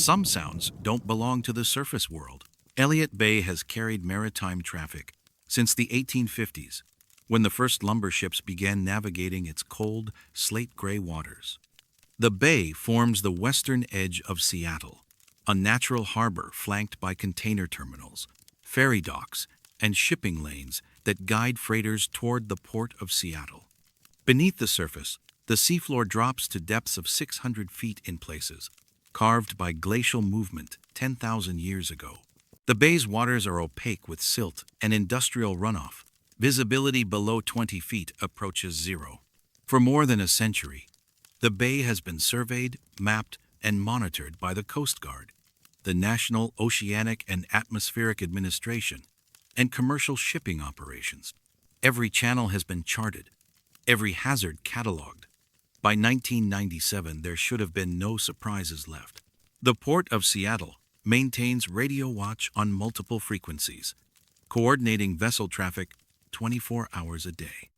Some sounds don't belong to the surface world. Elliott Bay has carried maritime traffic since the 1850s, when the first lumber ships began navigating its cold, slate-gray waters. The bay forms the western edge of Seattle, a natural harbor flanked by container terminals, ferry docks, and shipping lanes that guide freighters toward the port of Seattle. Beneath the surface, the seafloor drops to depths of 600 feet in places, carved by glacial movement 10,000 years ago. The bay's waters are opaque with silt and industrial runoff. Visibility below 20 feet approaches zero. For more than a century, the bay has been surveyed, mapped, and monitored by the Coast Guard, the National Oceanic and Atmospheric Administration, and commercial shipping operations. Every channel has been charted, every hazard cataloged. By 1997, there should have been no surprises left. The Port of Seattle maintains radio watch on multiple frequencies, coordinating vessel traffic 24 hours a day.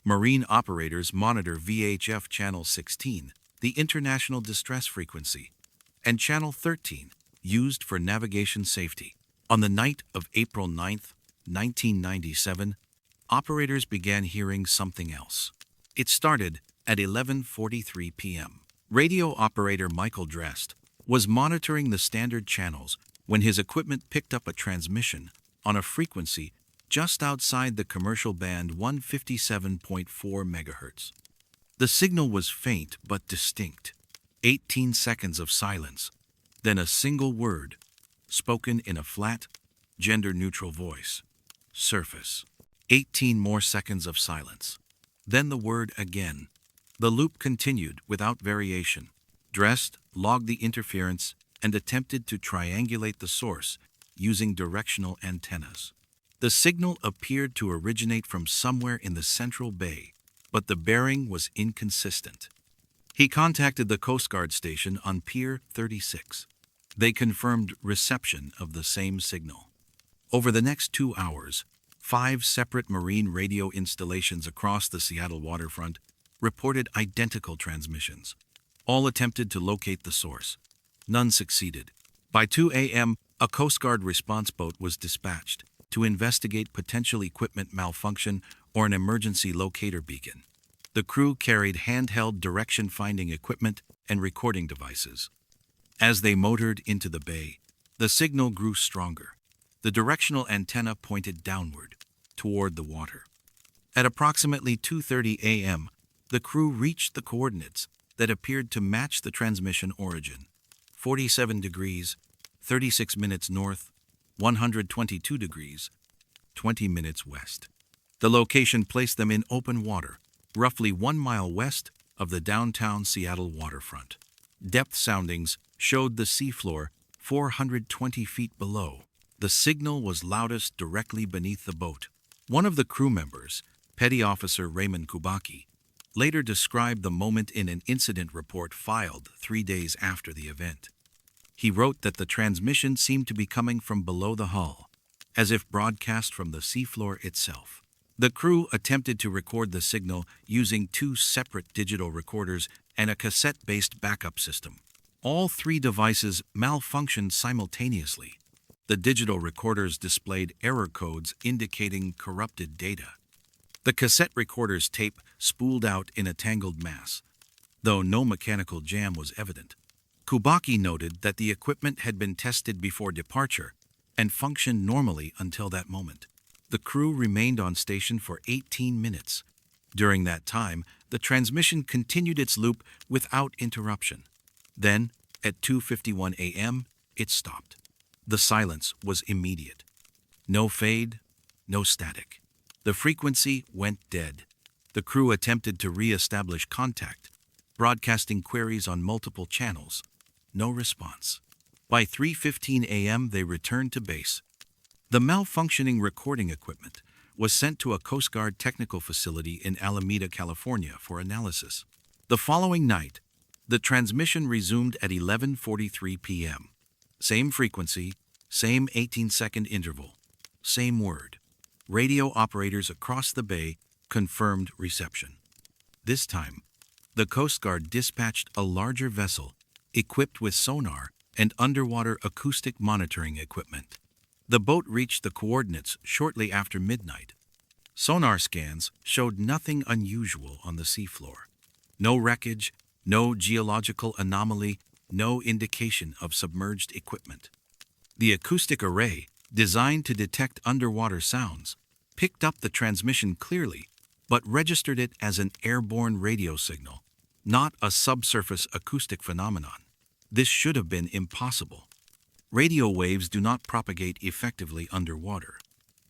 Marine operators monitor VHF Channel 16, the International Distress Frequency, and Channel 13, used for navigation safety. On the night of April 9, 1997, operators began hearing something else. It started at 11:43 p.m. Radio operator Michael Drest was monitoring the standard channels when his equipment picked up a transmission on a frequency just outside the commercial band 157.4 MHz. The signal was faint but distinct. 18 seconds of silence, then a single word, spoken in a flat, gender-neutral voice. Surface. 18 more seconds of silence. Then the word again. The loop continued without variation. Drest logged the interference and attempted to triangulate the source using directional antennas. The signal appeared to originate from somewhere in the Central Bay, but the bearing was inconsistent. He contacted the Coast Guard station on Pier 36. They confirmed reception of the same signal. Over the next 2 hours, 5 separate marine radio installations across the Seattle waterfront reported identical transmissions. All attempted to locate the source. None succeeded. By 2 a.m., a Coast Guard response boat was dispatched to investigate potential equipment malfunction or an emergency locator beacon. The crew carried handheld direction-finding equipment and recording devices. As they motored into the bay, the signal grew stronger. The directional antenna pointed downward, toward the water. At approximately 2:30 a.m., the crew reached the coordinates that appeared to match the transmission origin: 47 degrees, 36 minutes north, 122 degrees, 20 minutes west. The location placed them in open water, roughly 1 mile west of the downtown Seattle waterfront. Depth soundings showed the seafloor 420 feet below. The signal was loudest directly beneath the boat. One of the crew members, Petty Officer Raymond Kubaki, later described the moment in an incident report filed 3 days after the event. He wrote that the transmission seemed to be coming from below the hull, as if broadcast from the seafloor itself. The crew attempted to record the signal using 2 separate digital recorders and a cassette-based backup system. All 3 devices malfunctioned simultaneously. The digital recorders displayed error codes indicating corrupted data. The cassette recorder's tape spooled out in a tangled mass, though no mechanical jam was evident. Kubaki noted that the equipment had been tested before departure and functioned normally until that moment. The crew remained on station for 18 minutes. During that time, the transmission continued its loop without interruption. Then, at 2:51 a.m., it stopped. The silence was immediate. No fade, no static. The frequency went dead. The crew attempted to re-establish contact, broadcasting queries on multiple channels. No response. By 3:15 a.m., they returned to base. The malfunctioning recording equipment was sent to a Coast Guard technical facility in Alameda, California for analysis. The following night, the transmission resumed at 11:43 p.m. Same frequency, same 18-second interval, same word. Radio operators across the bay confirmed reception. This time, the Coast Guard dispatched a larger vessel equipped with sonar and underwater acoustic monitoring equipment. The boat reached the coordinates shortly after midnight. Sonar scans showed nothing unusual on the seafloor. No wreckage, no geological anomaly, no indication of submerged equipment. The acoustic array, designed to detect underwater sounds, picked up the transmission clearly, but registered it as an airborne radio signal, not a subsurface acoustic phenomenon. This should have been impossible. Radio waves do not propagate effectively underwater,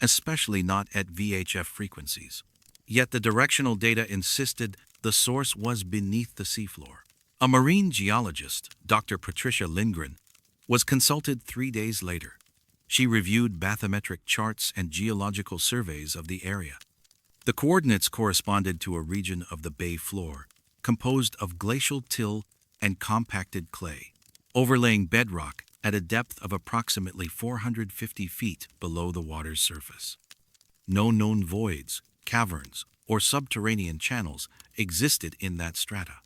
especially not at VHF frequencies. Yet the directional data insisted the source was beneath the seafloor. A marine geologist, Dr. Patricia Lindgren, was consulted 3 days later. She reviewed bathymetric charts and geological surveys of the area. The coordinates corresponded to a region of the bay floor, composed of glacial till and compacted clay, overlaying bedrock at a depth of approximately 450 feet below the water's surface. No known voids, caverns, or subterranean channels existed in that strata.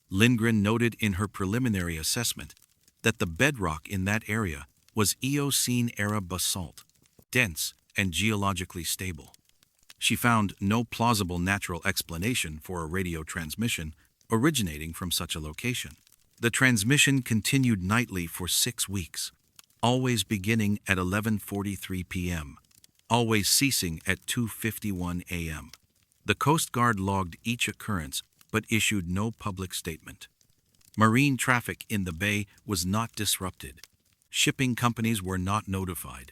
Lindgren noted in her preliminary assessment that the bedrock in that area was Eocene-era basalt, dense and geologically stable. She found no plausible natural explanation for a radio transmission originating from such a location. The transmission continued nightly for 6 weeks, always beginning at 11:43 p.m., always ceasing at 2:51 a.m. The Coast Guard logged each occurrence but issued no public statement. Marine traffic in the bay was not disrupted. Shipping companies were not notified.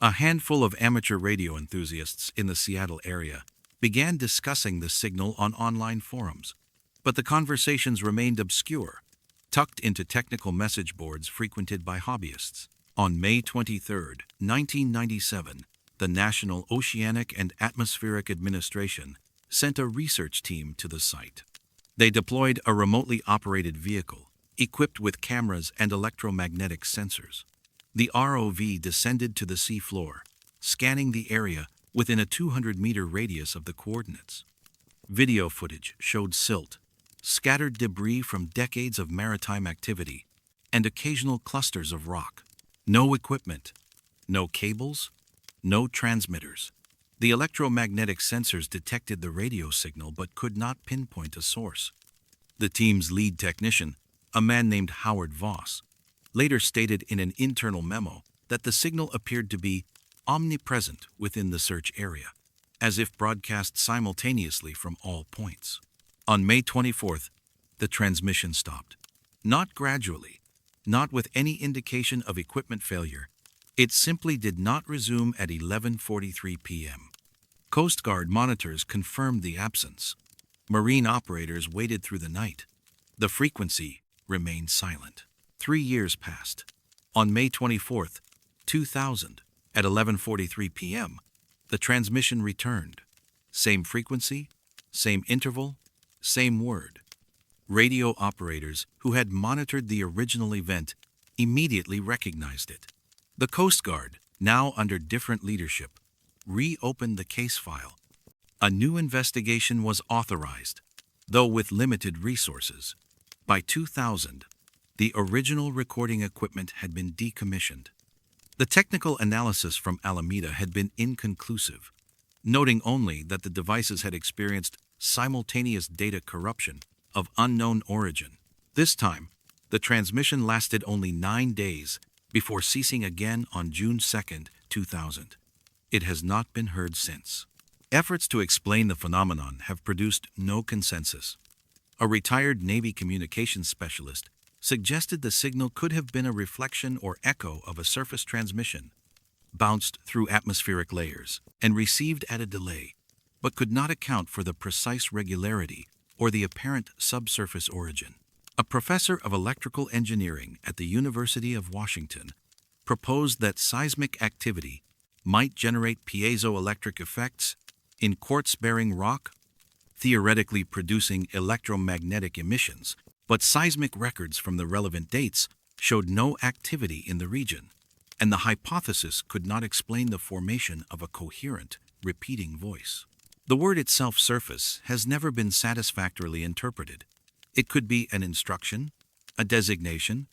A handful of amateur radio enthusiasts in the Seattle area began discussing the signal on online forums, but the conversations remained obscure, tucked into technical message boards frequented by hobbyists. On May 23, 1997, the National Oceanic and Atmospheric Administration sent a research team to the site. They deployed a remotely operated vehicle, equipped with cameras and electromagnetic sensors. The ROV descended to the seafloor, scanning the area within a 200-meter radius of the coordinates. Video footage showed silt, scattered debris from decades of maritime activity, and occasional clusters of rock. No equipment, no cables, no transmitters. The electromagnetic sensors detected the radio signal but could not pinpoint a source. The team's lead technician, a man named Howard Voss, later stated in an internal memo that the signal appeared to be omnipresent within the search area, as if broadcast simultaneously from all points. On May 24th, the transmission stopped. Not gradually, not with any indication of equipment failure. It simply did not resume at 11:43 p.m. Coast Guard monitors confirmed the absence. Marine operators waited through the night. The frequency remained silent. 3 years passed. On May 24th, 2000, at 11:43 p.m., the transmission returned. Same frequency, same interval, same word. Radio operators who had monitored the original event immediately recognized it. The Coast Guard, now under different leadership, reopened the case file. A new investigation was authorized, though with limited resources. By 2000, the original recording equipment had been decommissioned. The technical analysis from Alameda had been inconclusive, noting only that the devices had experienced simultaneous data corruption of unknown origin. This time, the transmission lasted only 9 days before ceasing again on June 2, 2000. It has not been heard since. Efforts to explain the phenomenon have produced no consensus. A retired Navy communications specialist suggested the signal could have been a reflection or echo of a surface transmission, bounced through atmospheric layers and received at a delay, but could not account for the precise regularity or the apparent subsurface origin. A professor of electrical engineering at the University of Washington proposed that seismic activity might generate piezoelectric effects in quartz-bearing rock, theoretically producing electromagnetic emissions, but seismic records from the relevant dates showed no activity in the region, and the hypothesis could not explain the formation of a coherent, repeating voice. The word itself, surface, has never been satisfactorily interpreted. It could be an instruction, a designation,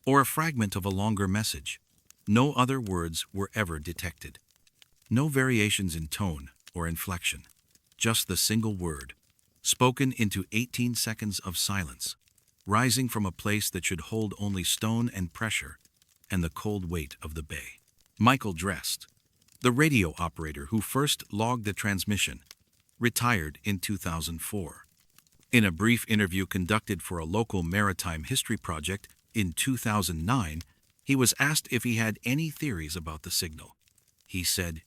or a fragment of a longer message. No other words were ever detected. No variations in tone or inflection. Just the single word, spoken into 18 seconds of silence, rising from a place that should hold only stone and pressure and the cold weight of the bay. Michael Drest, the radio operator who first logged the transmission, retired in 2004. In a brief interview conducted for a local maritime history project in 2009, he was asked if he had any theories about the signal. He said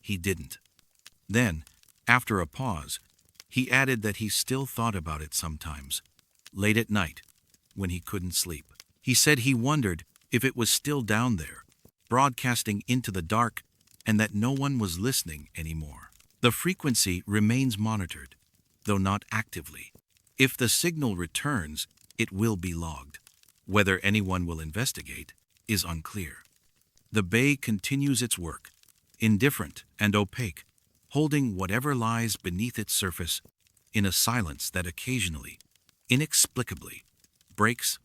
he didn't. Then, after a pause, he added that he still thought about it sometimes, late at night, when he couldn't sleep. He said he wondered if it was still down there, broadcasting into the dark, and that no one was listening anymore. The frequency remains monitored, though not actively. If the signal returns, it will be logged. Whether anyone will investigate is unclear. The bay continues its work, indifferent and opaque, holding whatever lies beneath its surface in a silence that occasionally, inexplicably, breaks.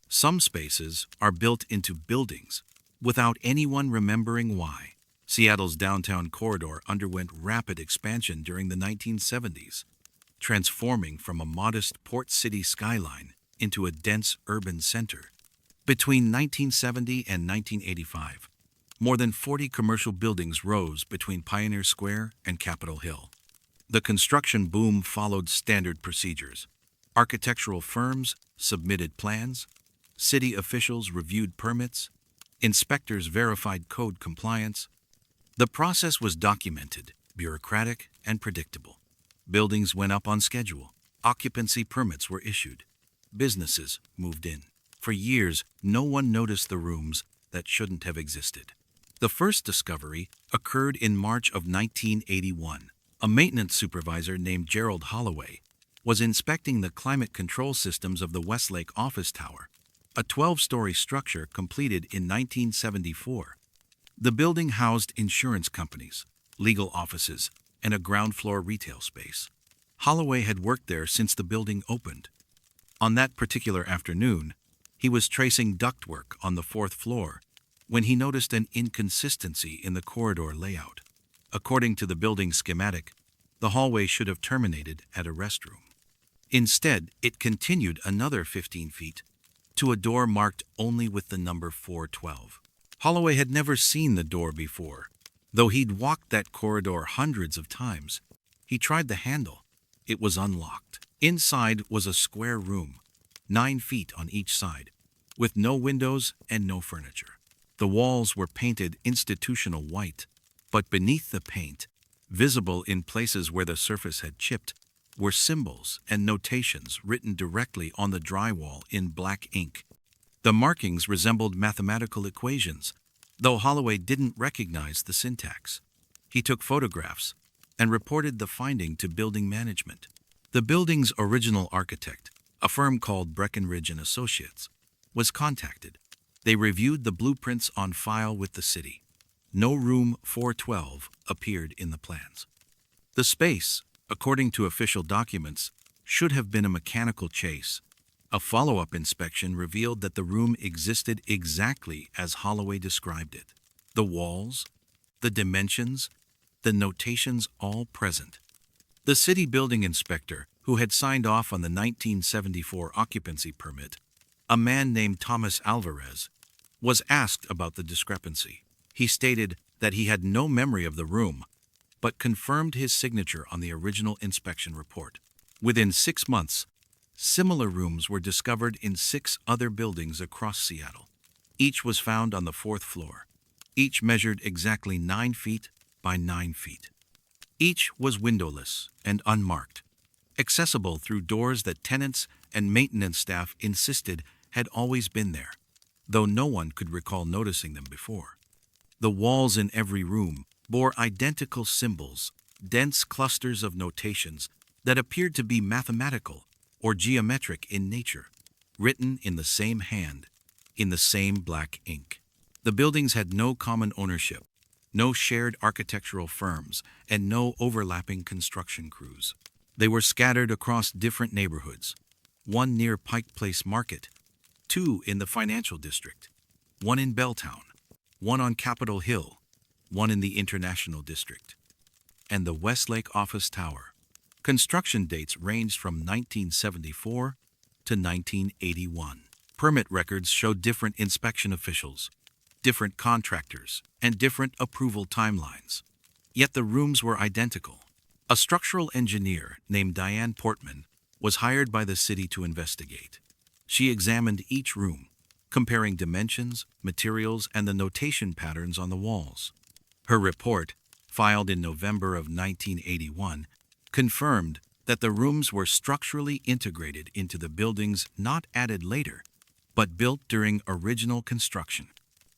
Some spaces are built into buildings without anyone remembering why. Seattle's downtown corridor underwent rapid expansion during the 1970s, transforming from a modest port city skyline into a dense urban center. Between 1970 and 1985, more than 40 commercial buildings rose between Pioneer Square and Capitol Hill. The construction boom followed standard procedures. Architectural firms submitted plans, city officials reviewed permits, inspectors verified code compliance. The process was documented, bureaucratic, and predictable. Buildings went up on schedule. Occupancy permits were issued. Businesses moved in. For years, no one noticed the rooms that shouldn't have existed. The first discovery occurred in March of 1981. A maintenance supervisor named Gerald Holloway was inspecting the climate control systems of the Westlake office tower, a 12-story structure completed in 1974. The building housed insurance companies, legal offices, and a ground-floor retail space. Holloway had worked there since the building opened. On that particular afternoon, he was tracing ductwork on the 4th floor when he noticed an inconsistency in the corridor layout. According to the building schematic, the hallway should have terminated at a restroom. Instead, it continued another 15 feet to a door marked only with the number 412. Holloway had never seen the door before. Though he'd walked that corridor hundreds of times, he tried the handle. It was unlocked. Inside was a square room, 9 feet on each side, with no windows and no furniture. The walls were painted institutional white, but beneath the paint, visible in places where the surface had chipped, were symbols and notations written directly on the drywall in black ink. The markings resembled mathematical equations, though Holloway didn't recognize the syntax. He took photographs and reported the finding to building management. The building's original architect, a firm called Breckenridge and Associates, was contacted. They reviewed the blueprints on file with the city. No room 412 appeared in the plans. The space, according to official documents, should have been a mechanical chase. A follow-up inspection revealed that the room existed exactly as Holloway described it. The walls, the dimensions, the notations all present. The city building inspector, who had signed off on the 1974 occupancy permit, a man named Thomas Alvarez, was asked about the discrepancy. He stated that he had no memory of the room, but confirmed his signature on the original inspection report. Within 6 months, similar rooms were discovered in 6 other buildings across Seattle. Each was found on the 4th floor. Each measured exactly 9 feet by 9 feet. Each was windowless and unmarked, accessible through doors that tenants and maintenance staff insisted had always been there, though no one could recall noticing them before. The walls in every room bore identical symbols, dense clusters of notations that appeared to be mathematical or geometric in nature, written in the same hand, in the same black ink. The buildings had no common ownership, no shared architectural firms, and no overlapping construction crews. They were scattered across different neighborhoods, one near Pike Place Market, two in the financial district, one in Belltown, one on Capitol Hill, one in the International District, and the Westlake Office Tower. Construction dates ranged from 1974 to 1981. Permit records showed different inspection officials, different contractors, and different approval timelines. Yet the rooms were identical. A structural engineer named Diane Portman was hired by the city to investigate. She examined each room, comparing dimensions, materials, and the notation patterns on the walls. Her report, filed in November of 1981, confirmed that the rooms were structurally integrated into the buildings, not added later, but built during original construction.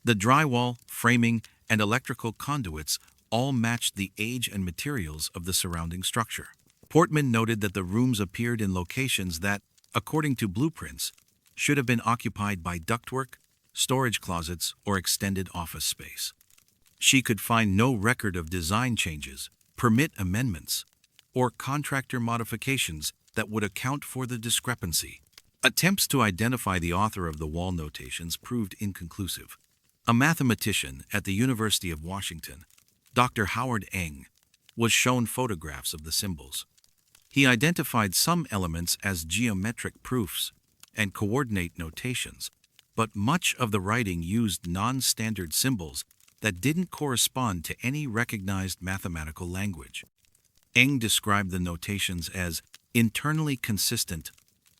The drywall, framing, and electrical conduits all matched the age and materials of the surrounding structure. Portman noted that the rooms appeared in locations that, according to blueprints, should have been occupied by ductwork, storage closets, or extended office space. She could find no record of design changes, permit amendments, or contractor modifications that would account for the discrepancy. Attempts to identify the author of the wall notations proved inconclusive. A mathematician at the University of Washington, Dr. Howard Eng, was shown photographs of the symbols. He identified some elements as geometric proofs and coordinate notations, but much of the writing used non-standard symbols that didn't correspond to any recognized mathematical language. Eng described the notations as internally consistent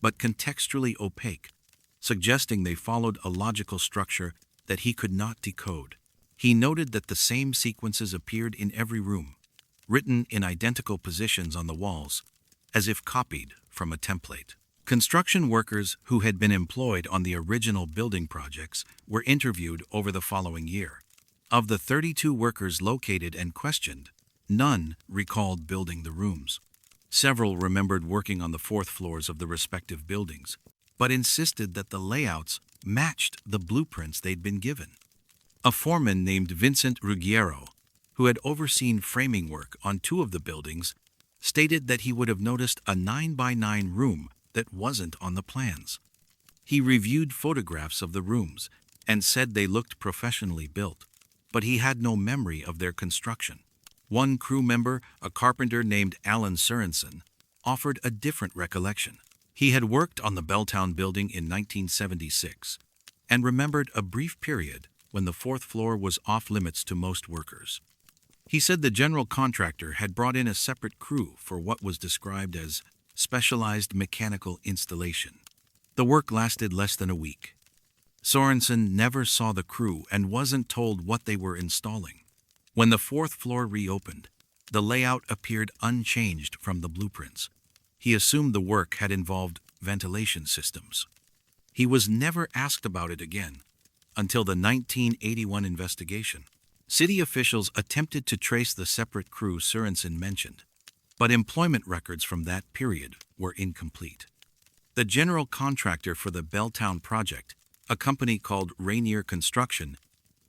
but contextually opaque, suggesting they followed a logical structure that he could not decode. He noted that the same sequences appeared in every room, written in identical positions on the walls, as if copied from a template. Construction workers who had been employed on the original building projects were interviewed over the following year. Of the 32 workers located and questioned, none recalled building the rooms. Several remembered working on the fourth floors of the respective buildings, but insisted that the layouts matched the blueprints they'd been given. A foreman named Vincent Ruggiero, who had overseen framing work on two of the buildings, stated that he would have noticed a 9x9 room that wasn't on the plans. He reviewed photographs of the rooms and said they looked professionally built, but he had no memory of their construction. One crew member, a carpenter named Alan Sorensen, offered a different recollection. He had worked on the Belltown building in 1976 and remembered a brief period when the fourth floor was off-limits to most workers. He said the general contractor had brought in a separate crew for what was described as specialized mechanical installation. The work lasted less than a week. Sorensen never saw the crew and wasn't told what they were installing. When the fourth floor reopened, the layout appeared unchanged from the blueprints. He assumed the work had involved ventilation systems. He was never asked about it again until the 1981 investigation. City officials attempted to trace the separate crew Sorensen mentioned, but employment records from that period were incomplete. The general contractor for the Belltown project, a company called Rainier Construction,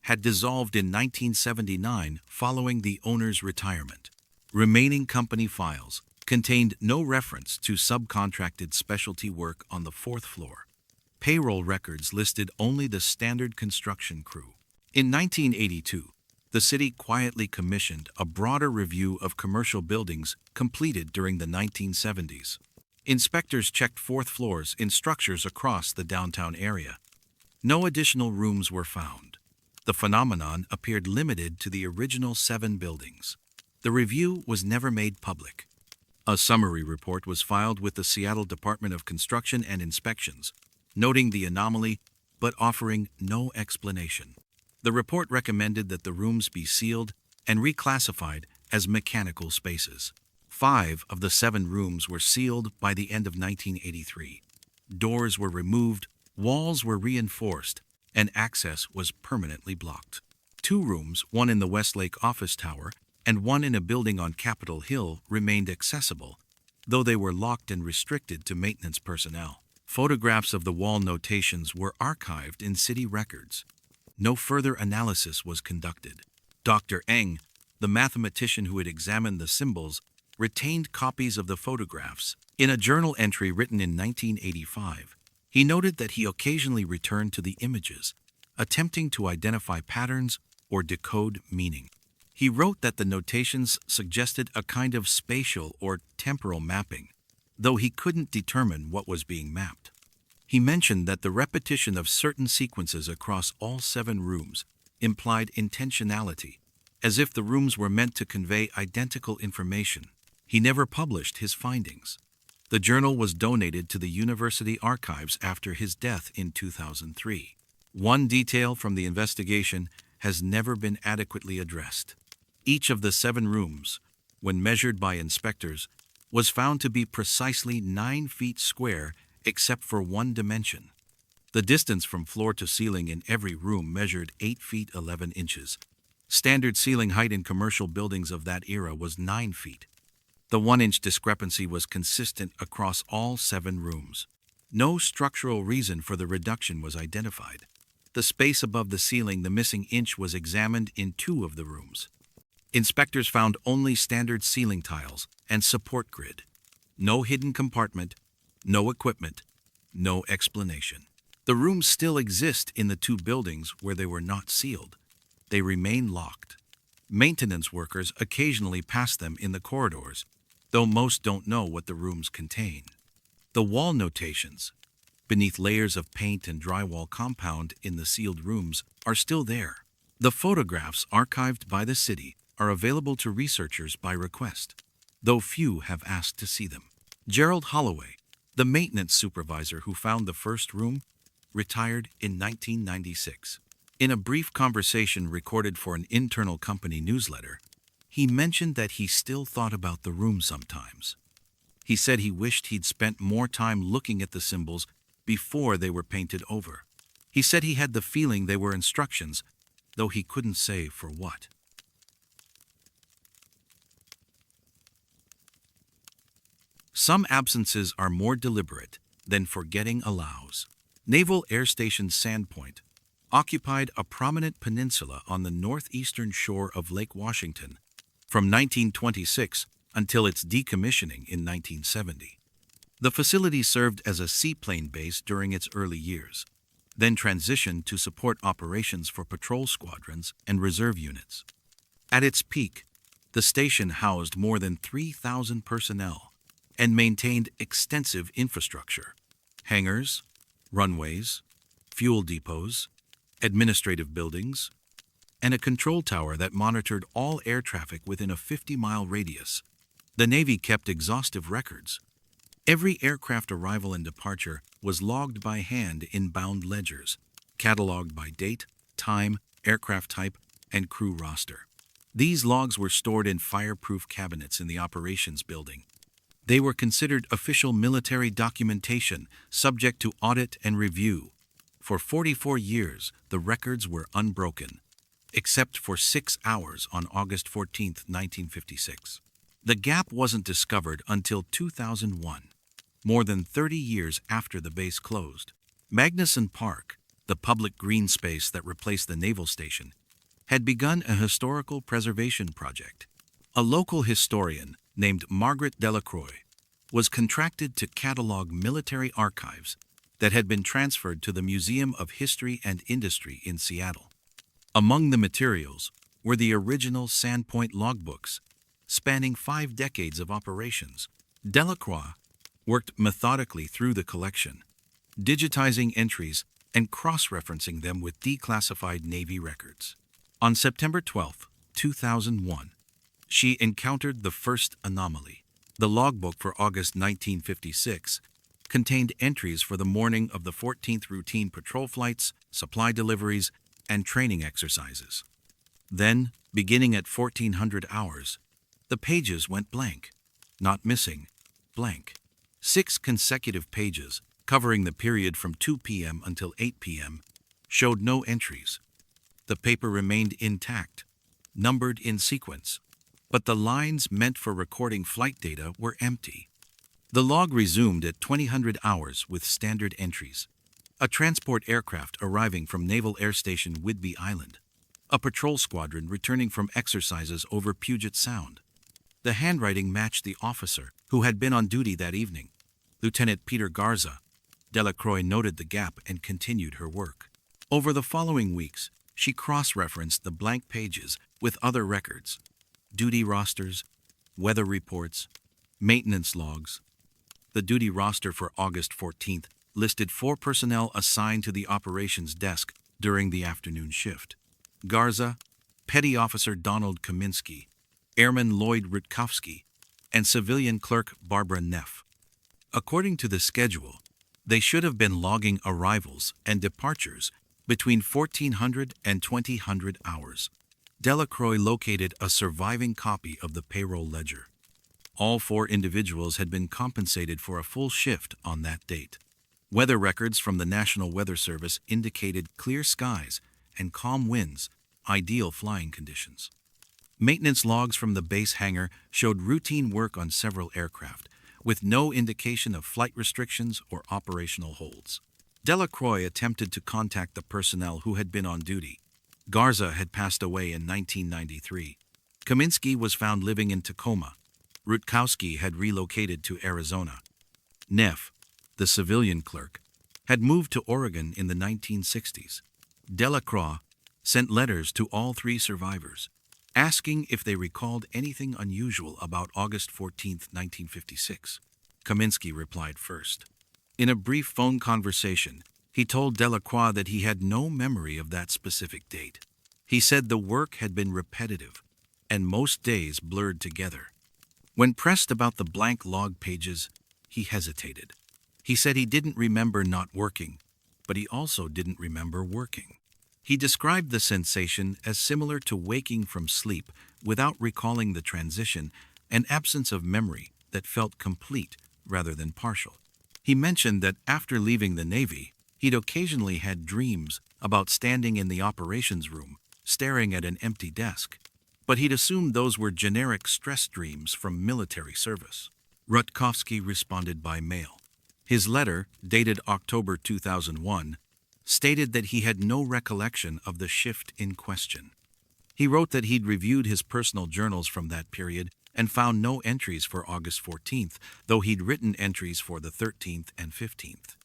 had dissolved in 1979 following the owner's retirement. Remaining company files contained no reference to subcontracted specialty work on the fourth floor. Payroll records listed only the standard construction crew. In 1982, the city quietly commissioned a broader review of commercial buildings completed during the 1970s. Inspectors checked fourth floors in structures across the downtown area. No additional rooms were found. The phenomenon appeared limited to the original 7 buildings. The review was never made public. A summary report was filed with the Seattle Department of Construction and Inspections, noting the anomaly but offering no explanation. The report recommended that the rooms be sealed and reclassified as mechanical spaces. 5 of the 7 rooms were sealed by the end of 1983. Doors were removed, walls were reinforced, and access was permanently blocked. 2 rooms, one in the Westlake Office Tower and one in a building on Capitol Hill, remained accessible, though they were locked and restricted to maintenance personnel. Photographs of the wall notations were archived in city records. No further analysis was conducted. Dr. Eng, the mathematician who had examined the symbols, retained copies of the photographs. In a journal entry written in 1985, he noted that he occasionally returned to the images, attempting to identify patterns or decode meaning. He wrote that the notations suggested a kind of spatial or temporal mapping, though he couldn't determine what was being mapped. He mentioned that the repetition of certain sequences across all 7 rooms implied intentionality, as if the rooms were meant to convey identical information. He never published his findings. The journal was donated to the university archives after his death in 2003. One detail from the investigation has never been adequately addressed. Each of the 7 rooms, when measured by inspectors, was found to be precisely 9 feet square except for one dimension. The distance from floor to ceiling in every room measured 8 feet 11 inches. Standard ceiling height in commercial buildings of that era was 9 feet. The 1-inch discrepancy was consistent across all 7 rooms. No structural reason for the reduction was identified. The space above the ceiling, the missing inch, was examined in 2 of the rooms. Inspectors found only standard ceiling tiles and support grid. No hidden compartment, no equipment, no explanation. The rooms still exist in the 2 buildings where they were not sealed. They remain locked. Maintenance workers occasionally pass them in the corridors, though most don't know what the rooms contain. The wall notations, beneath layers of paint and drywall compound in the sealed rooms, are still there. The photographs archived by the city are available to researchers by request, though few have asked to see them. Gerald Holloway, the maintenance supervisor who found the first room, retired in 1996. In a brief conversation recorded for an internal company newsletter, he mentioned that he still thought about the room sometimes. He said he wished he'd spent more time looking at the symbols before they were painted over. He said he had the feeling they were instructions, though he couldn't say for what. Some absences are more deliberate than forgetting allows. Naval Air Station Sandpoint occupied a prominent peninsula on the northeastern shore of Lake Washington from 1926 until its decommissioning in 1970. The facility served as a seaplane base during its early years, then transitioned to support operations for patrol squadrons and reserve units. At its peak, the station housed more than 3,000 personnel and maintained extensive infrastructure: hangars, runways, fuel depots, administrative buildings, and a control tower that monitored all air traffic within a 50-mile radius. The Navy kept exhaustive records. Every aircraft arrival and departure was logged by hand in bound ledgers, cataloged by date, time, aircraft type, and crew roster. These logs were stored in fireproof cabinets in the operations building. They were considered official military documentation, subject to audit and review. For 44 years, the records were unbroken, except for 6 hours on August 14, 1956. The gap wasn't discovered until 2001, more than 30 years after the base closed. Magnuson Park, the public green space that replaced the naval station, had begun a historical preservation project. A local historian named Margaret Delacroix was contracted to catalog military archives that had been transferred to the Museum of History and Industry in Seattle. Among the materials were the original Sandpoint logbooks, spanning 5 decades of operations. Delacroix worked methodically through the collection, digitizing entries and cross-referencing them with declassified Navy records. On September 12, 2001, she encountered the first anomaly. The logbook for August 1956 contained entries for the morning of the 14th routine patrol flights, supply deliveries, and training exercises. Then, beginning at 1400 hours, the pages went blank. Not missing, blank. 6 consecutive pages, covering the period from 2 p.m. until 8 p.m., showed no entries. The paper remained intact, numbered in sequence, but the lines meant for recording flight data were empty. The log resumed at 2000 hours with standard entries: a transport aircraft arriving from Naval Air Station Whidbey Island, a patrol squadron returning from exercises over Puget Sound, The handwriting matched the officer who had been on duty that evening, Lieutenant Peter Garza. Delacroix noted the gap and continued her work. Over the following weeks, she cross-referenced the blank pages with other records: duty rosters, weather reports, maintenance logs. The duty roster for August 14th listed 4 personnel assigned to the operations desk during the afternoon shift: Garza, Petty Officer Donald Kaminsky, Airman Lloyd Rutkowski, and civilian clerk Barbara Neff. According to the schedule, they should have been logging arrivals and departures between 1400 and 2000 hours. Delacroix located a surviving copy of the payroll ledger. All 4 individuals had been compensated for a full shift on that date. Weather records from the National Weather Service indicated clear skies and calm winds, ideal flying conditions. Maintenance logs from the base hangar showed routine work on several aircraft, with no indication of flight restrictions or operational holds. Delacroix attempted to contact the personnel who had been on duty. Garza had passed away in 1993. Kaminsky was found living in Tacoma. Rutkowski had relocated to Arizona. Neff, the civilian clerk, had moved to Oregon in the 1960s. Delacroix sent letters to all 3 survivors, asking if they recalled anything unusual about August 14, 1956. Kaminsky replied first. In a brief phone conversation, he told Delacroix that he had no memory of that specific date. He said the work had been repetitive, and most days blurred together. When pressed about the blank log pages, he hesitated. He said he didn't remember not working, but he also didn't remember working. He described the sensation as similar to waking from sleep without recalling the transition, an absence of memory that felt complete rather than partial. He mentioned that after leaving the Navy, he'd occasionally had dreams about standing in the operations room, staring at an empty desk, but he'd assumed those were generic stress dreams from military service. Rutkowski responded by mail. His letter, dated October 2001, stated that he had no recollection of the shift in question. He wrote that he'd reviewed his personal journals from that period and found no entries for August 14th, though he'd written entries for the 13th and 15th.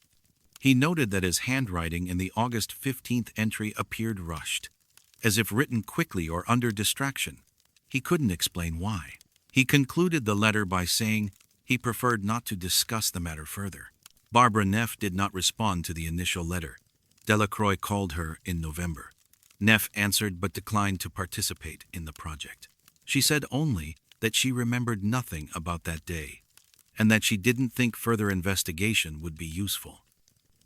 He noted that his handwriting in the August 15th entry appeared rushed, as if written quickly or under distraction. He couldn't explain why. He concluded the letter by saying he preferred not to discuss the matter further. Barbara Neff did not respond to the initial letter. Delacroix called her in November. Neff answered but declined to participate in the project. She said only that she remembered nothing about that day, and that she didn't think further investigation would be useful.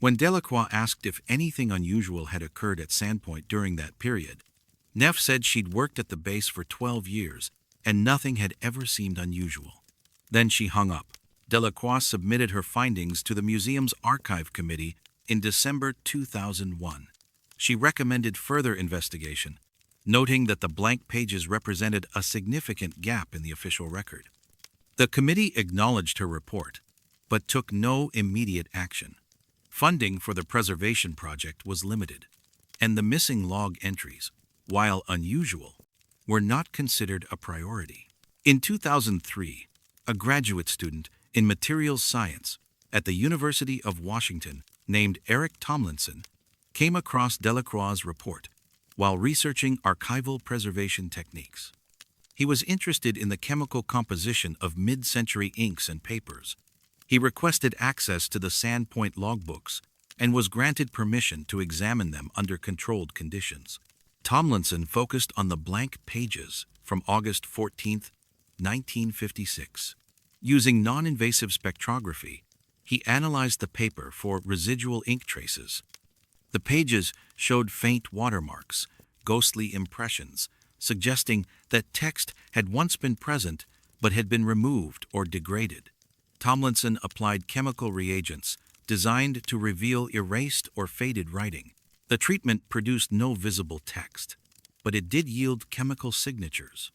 When Delacroix asked if anything unusual had occurred at Sandpoint during that period, Neff said she'd worked at the base for 12 years and nothing had ever seemed unusual. Then she hung up. Delacroix submitted her findings to the museum's archive committee in December 2001. She recommended further investigation, noting that the blank pages represented a significant gap in the official record. The committee acknowledged her report, but took no immediate action. Funding for the preservation project was limited, and the missing log entries, while unusual, were not considered a priority. In 2003, a graduate student in materials science at the University of Washington named Eric Tomlinson came across Delacroix's report while researching archival preservation techniques. He was interested in the chemical composition of mid-century inks and papers. He requested access to the Sandpoint logbooks and was granted permission to examine them under controlled conditions. Tomlinson focused on the blank pages from August 14, 1956. Using non-invasive spectrography, he analyzed the paper for residual ink traces. The pages showed faint watermarks, ghostly impressions, suggesting that text had once been present but had been removed or degraded. Tomlinson applied chemical reagents designed to reveal erased or faded writing. The treatment produced no visible text, but it did yield chemical signatures.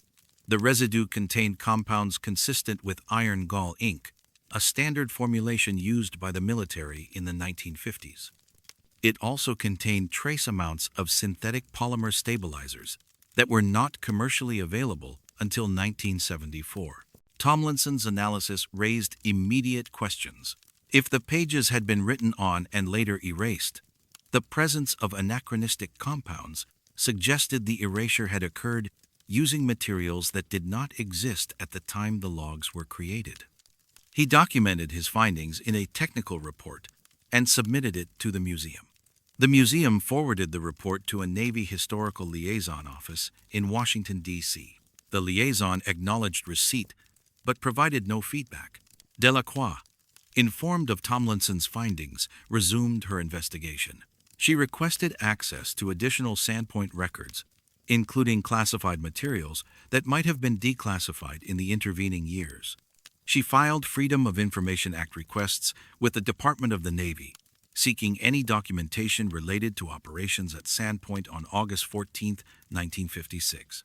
The residue contained compounds consistent with iron gall ink, a standard formulation used by the military in the 1950s. It also contained trace amounts of synthetic polymer stabilizers that were not commercially available until 1974. Tomlinson's analysis raised immediate questions. If the pages had been written on and later erased, the presence of anachronistic compounds suggested the erasure had occurred using materials that did not exist at the time the logs were created. He documented his findings in a technical report and submitted it to the museum. The museum forwarded the report to a Navy Historical Liaison office in Washington, D.C. The liaison acknowledged receipt but provided no feedback. Delacroix, informed of Tomlinson's findings, resumed her investigation. She requested access to additional Sandpoint records, including classified materials that might have been declassified in the intervening years. She filed Freedom of Information Act requests with the Department of the Navy, seeking any documentation related to operations at Sandpoint on August 14, 1956.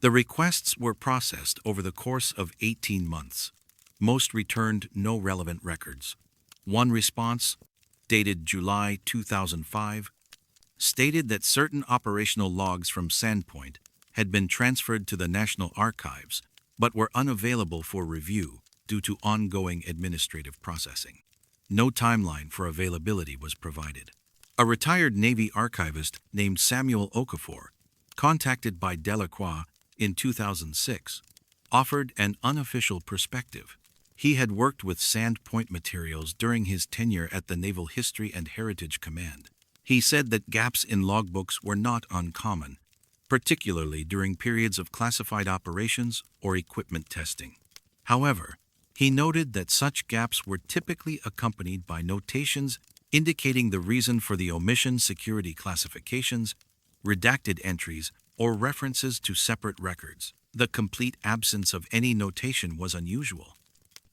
The requests were processed over the course of 18 months. Most returned no relevant records. One response, dated July 2005, stated that certain operational logs from Sandpoint had been transferred to the National Archives but were unavailable for review due to ongoing administrative processing. No timeline for availability was provided. A retired Navy archivist named Samuel Okafor, contacted by Delacroix in 2006, offered an unofficial perspective. He had worked with Sandpoint materials during his tenure at the Naval History and Heritage Command. He said that gaps in logbooks were not uncommon, particularly during periods of classified operations or equipment testing. However, he noted that such gaps were typically accompanied by notations indicating the reason for the omission, security classifications, redacted entries, or references to separate records. The complete absence of any notation was unusual.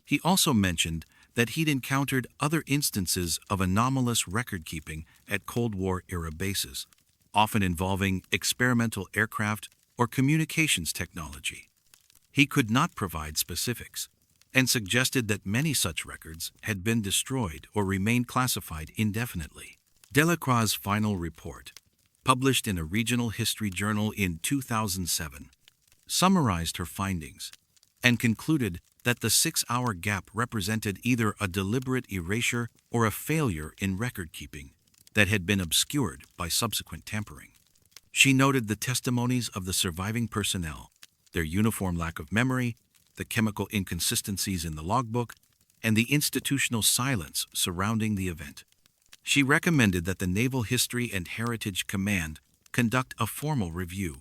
He also mentioned that he'd encountered other instances of anomalous record-keeping at Cold War-era bases, often involving experimental aircraft or communications technology. He could not provide specifics, and suggested that many such records had been destroyed or remained classified indefinitely. Delacroix's final report, published in a regional history journal in 2007, summarized her findings and concluded that the 6-hour gap represented either a deliberate erasure or a failure in record-keeping that had been obscured by subsequent tampering. She noted the testimonies of the surviving personnel, their uniform lack of memory, the chemical inconsistencies in the logbook, and the institutional silence surrounding the event. She recommended that the Naval History and Heritage Command conduct a formal review.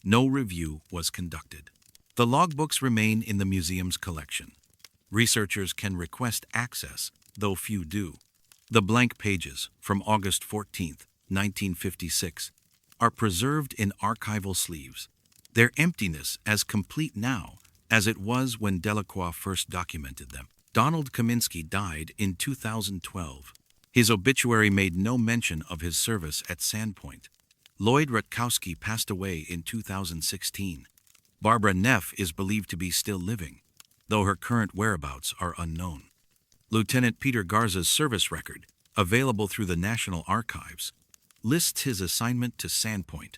No review was conducted. The logbooks remain in the museum's collection. Researchers can request access, though few do. The blank pages from August 14, 1956, are preserved in archival sleeves, their emptiness as complete now as it was when Delacroix first documented them. Donald Kaminsky died in 2012. His obituary made no mention of his service at Sandpoint. Lloyd Rutkowski passed away in 2016. Barbara Neff is believed to be still living, though her current whereabouts are unknown. Lieutenant Peter Garza's service record, available through the National Archives, lists his assignment to Sandpoint,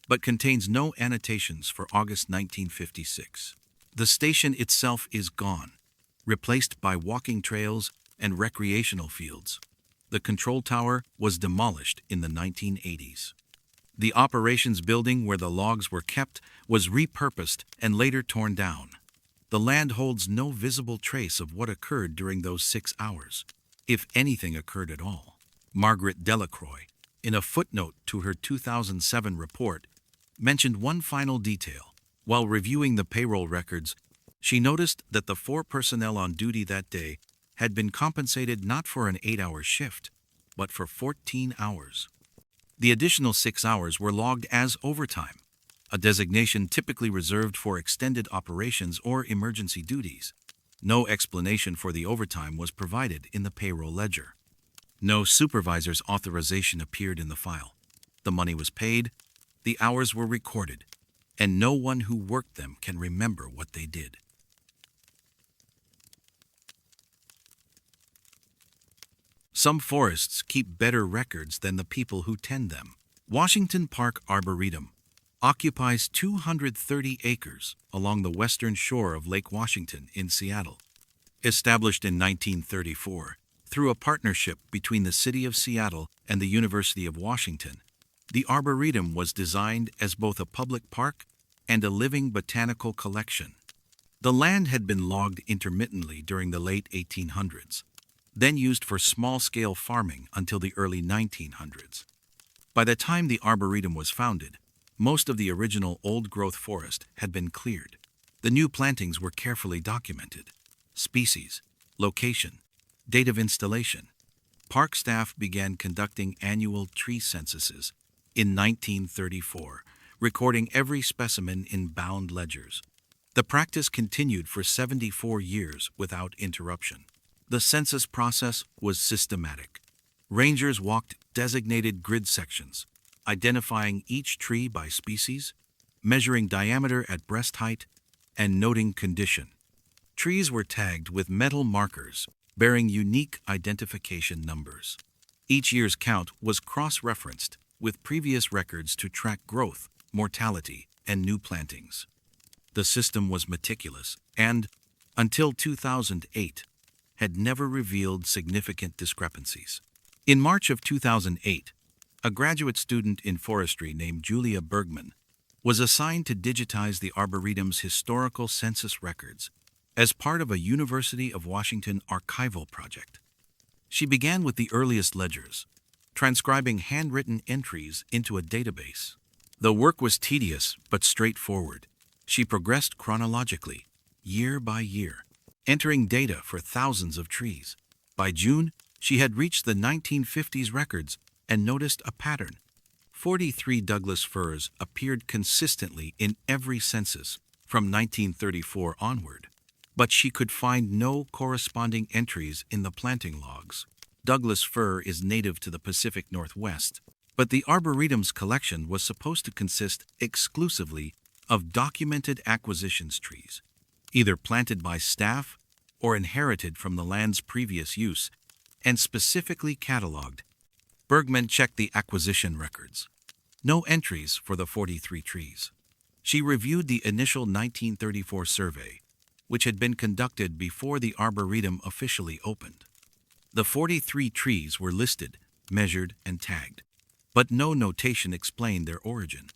but contains no annotations for August 1956. The station itself is gone, replaced by walking trails and recreational fields. The control tower was demolished in the 1980s. The operations building where the logs were kept was repurposed and later torn down. The land holds no visible trace of what occurred during those 6 hours, if anything occurred at all. Margaret Delacroix, in a footnote to her 2007 report, mentioned one final detail. While reviewing the payroll records, she noticed that the 4 personnel on duty that day had been compensated not for an 8-hour shift, but for 14 hours. The additional 6 hours were logged as overtime, a designation typically reserved for extended operations or emergency duties. No explanation for the overtime was provided in the payroll ledger. No supervisor's authorization appeared in the file. The money was paid, the hours were recorded, and no one who worked them can remember what they did. Some forests keep better records than the people who tend them. Washington Park Arboretum, occupies 230 acres along the western shore of Lake Washington in Seattle. Established in 1934 through a partnership between the City of Seattle and the University of Washington, the Arboretum was designed as both a public park and a living botanical collection. The land had been logged intermittently during the late 1800s, then used for small-scale farming until the early 1900s. By the time the Arboretum was founded, most of the original old-growth forest had been cleared. The new plantings were carefully documented. Species, location, date of installation. Park staff began conducting annual tree censuses in 1934, recording every specimen in bound ledgers. The practice continued for 74 years without interruption. The census process was systematic. Rangers walked designated grid sections, identifying each tree by species, measuring diameter at breast height, and noting condition. Trees were tagged with metal markers bearing unique identification numbers. Each year's count was cross-referenced with previous records to track growth, mortality, and new plantings. The system was meticulous and, until 2008, had never revealed significant discrepancies. In March of 2008, a graduate student in forestry named Julia Bergman was assigned to digitize the Arboretum's historical census records as part of a University of Washington archival project. She began with the earliest ledgers, transcribing handwritten entries into a database. The work was tedious but straightforward. She progressed chronologically, year by year, entering data for thousands of trees. By June, she had reached the 1950s records and noticed a pattern. 43 Douglas firs appeared consistently in every census from 1934 onward, but she could find no corresponding entries in the planting logs. Douglas fir is native to the Pacific Northwest, but the Arboretum's collection was supposed to consist exclusively of documented acquisitions trees, either planted by staff or inherited from the land's previous use, and specifically cataloged. Bergman checked the acquisition records. No entries for the 43 trees. She reviewed the initial 1934 survey, which had been conducted before the Arboretum officially opened. The 43 trees were listed, measured, and tagged, but no notation explained their origin.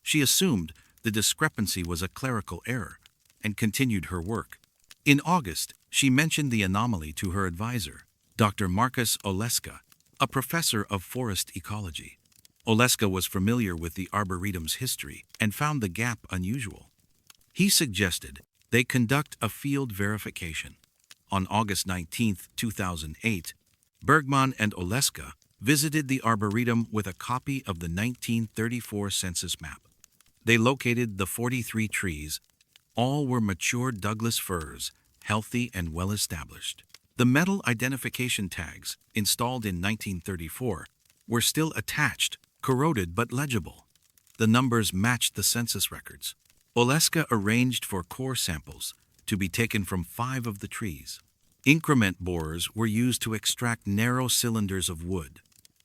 She assumed the discrepancy was a clerical error and continued her work. In August, she mentioned the anomaly to her advisor, Dr. Marcus Oleska, a professor of forest ecology. Oleska was familiar with the Arboretum's history and found the gap unusual. He suggested they conduct a field verification. On August 19, 2008, Bergman and Oleska visited the Arboretum with a copy of the 1934 census map. They located the 43 trees. All were mature Douglas firs, healthy and well-established. The metal identification tags, installed in 1934, were still attached, corroded but legible. The numbers matched the census records. Oleska arranged for core samples to be taken from 5 of the trees. Increment borers were used to extract narrow cylinders of wood,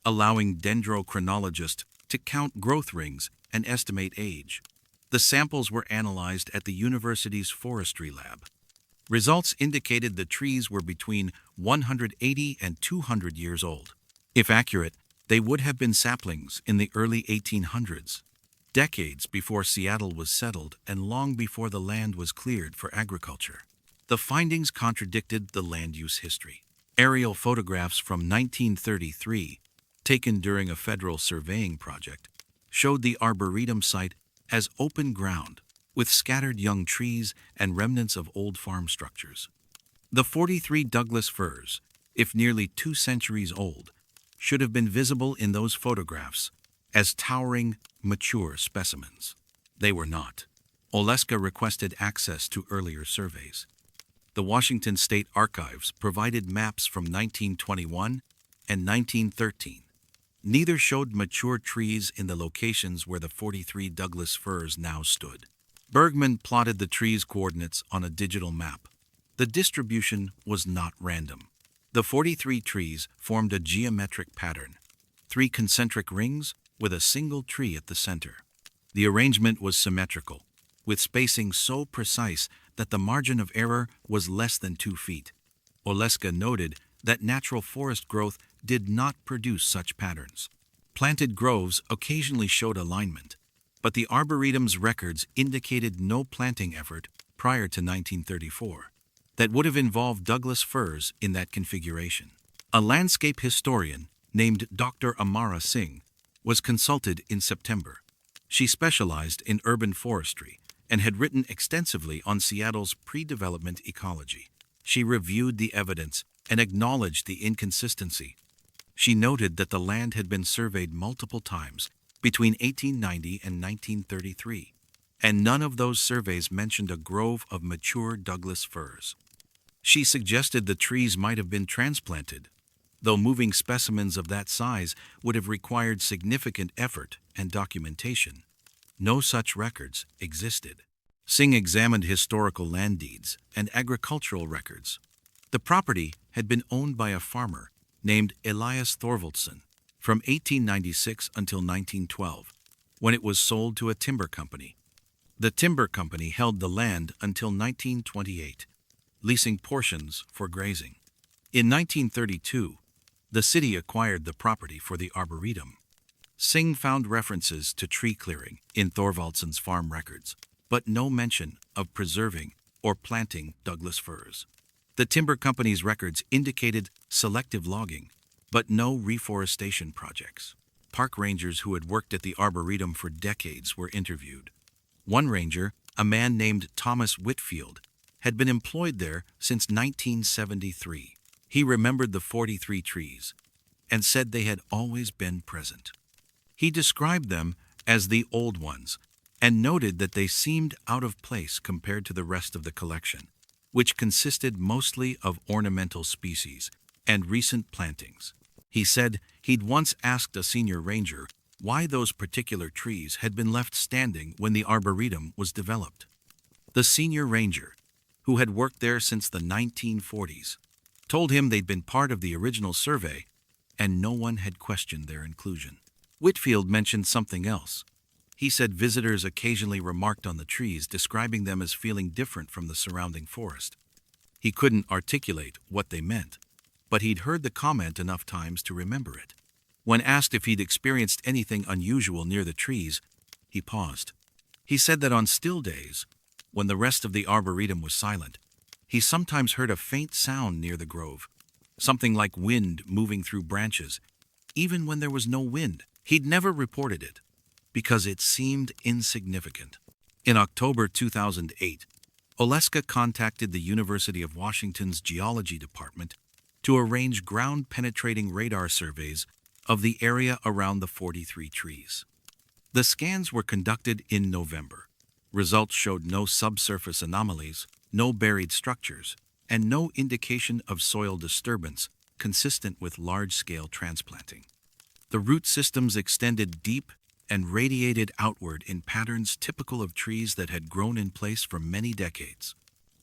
allowing dendrochronologists to count growth rings and estimate age. The samples were analyzed at the university's forestry lab. Results indicated the trees were between 180 and 200 years old. If accurate, they would have been saplings in the early 1800s, decades before Seattle was settled and long before the land was cleared for agriculture. The findings contradicted the land use history. Aerial photographs from 1933, taken during a federal surveying project, showed the Arboretum site as open ground, with scattered young trees and remnants of old farm structures. The 43 Douglas firs, if nearly 2 centuries old, should have been visible in those photographs as towering, mature specimens. They were not. Oleska requested access to earlier surveys. The Washington State Archives provided maps from 1921 and 1913. Neither showed mature trees in the locations where the 43 Douglas firs now stood. Bergman plotted the trees' coordinates on a digital map. The distribution was not random. The 43 trees formed a geometric pattern, 3 concentric rings with a single tree at the center. The arrangement was symmetrical, with spacing so precise that the margin of error was less than 2 feet. Oleska noted that natural forest growth did not produce such patterns. Planted groves occasionally showed alignment, but the Arboretum's records indicated no planting effort prior to 1934 that would have involved Douglas firs in that configuration. A landscape historian named Dr. Amara Singh was consulted in September. She specialized in urban forestry and had written extensively on Seattle's pre-development ecology. She reviewed the evidence and acknowledged the inconsistency. She noted that the land had been surveyed multiple times between 1890 and 1933, and none of those surveys mentioned a grove of mature Douglas firs. She suggested the trees might have been transplanted, though moving specimens of that size would have required significant effort and documentation. No such records existed. Singh examined historical land deeds and agricultural records. The property had been owned by a farmer named Elias Thorvaldsen from 1896 until 1912, when it was sold to a timber company. The timber company held the land until 1928, leasing portions for grazing. In 1932, the city acquired the property for the Arboretum. Singh found references to tree clearing in Thorvaldsen's farm records, but no mention of preserving or planting Douglas firs. The timber company's records indicated selective logging, but no reforestation projects. Park rangers who had worked at the Arboretum for decades were interviewed. One ranger, a man named Thomas Whitfield, had been employed there since 1973. He remembered the 43 trees and said they had always been present. He described them as the old ones and noted that they seemed out of place compared to the rest of the collection, which consisted mostly of ornamental species and recent plantings. He said he'd once asked a senior ranger why those particular trees had been left standing when the Arboretum was developed. The senior ranger, who had worked there since the 1940s, told him they'd been part of the original survey and no one had questioned their inclusion. Whitfield mentioned something else. He said visitors occasionally remarked on the trees, describing them as feeling different from the surrounding forest. He couldn't articulate what they meant, but he'd heard the comment enough times to remember it. When asked if he'd experienced anything unusual near the trees, he paused. He said that on still days, when the rest of the Arboretum was silent, he sometimes heard a faint sound near the grove, something like wind moving through branches. Even when there was no wind, he'd never reported it, because it seemed insignificant. In October 2008, Oleska contacted the University of Washington's Geology Department to arrange ground-penetrating radar surveys of the area around the 43 trees. The scans were conducted in November. Results showed no subsurface anomalies, no buried structures, and no indication of soil disturbance consistent with large-scale transplanting. The root systems extended deep and radiated outward in patterns typical of trees that had grown in place for many decades.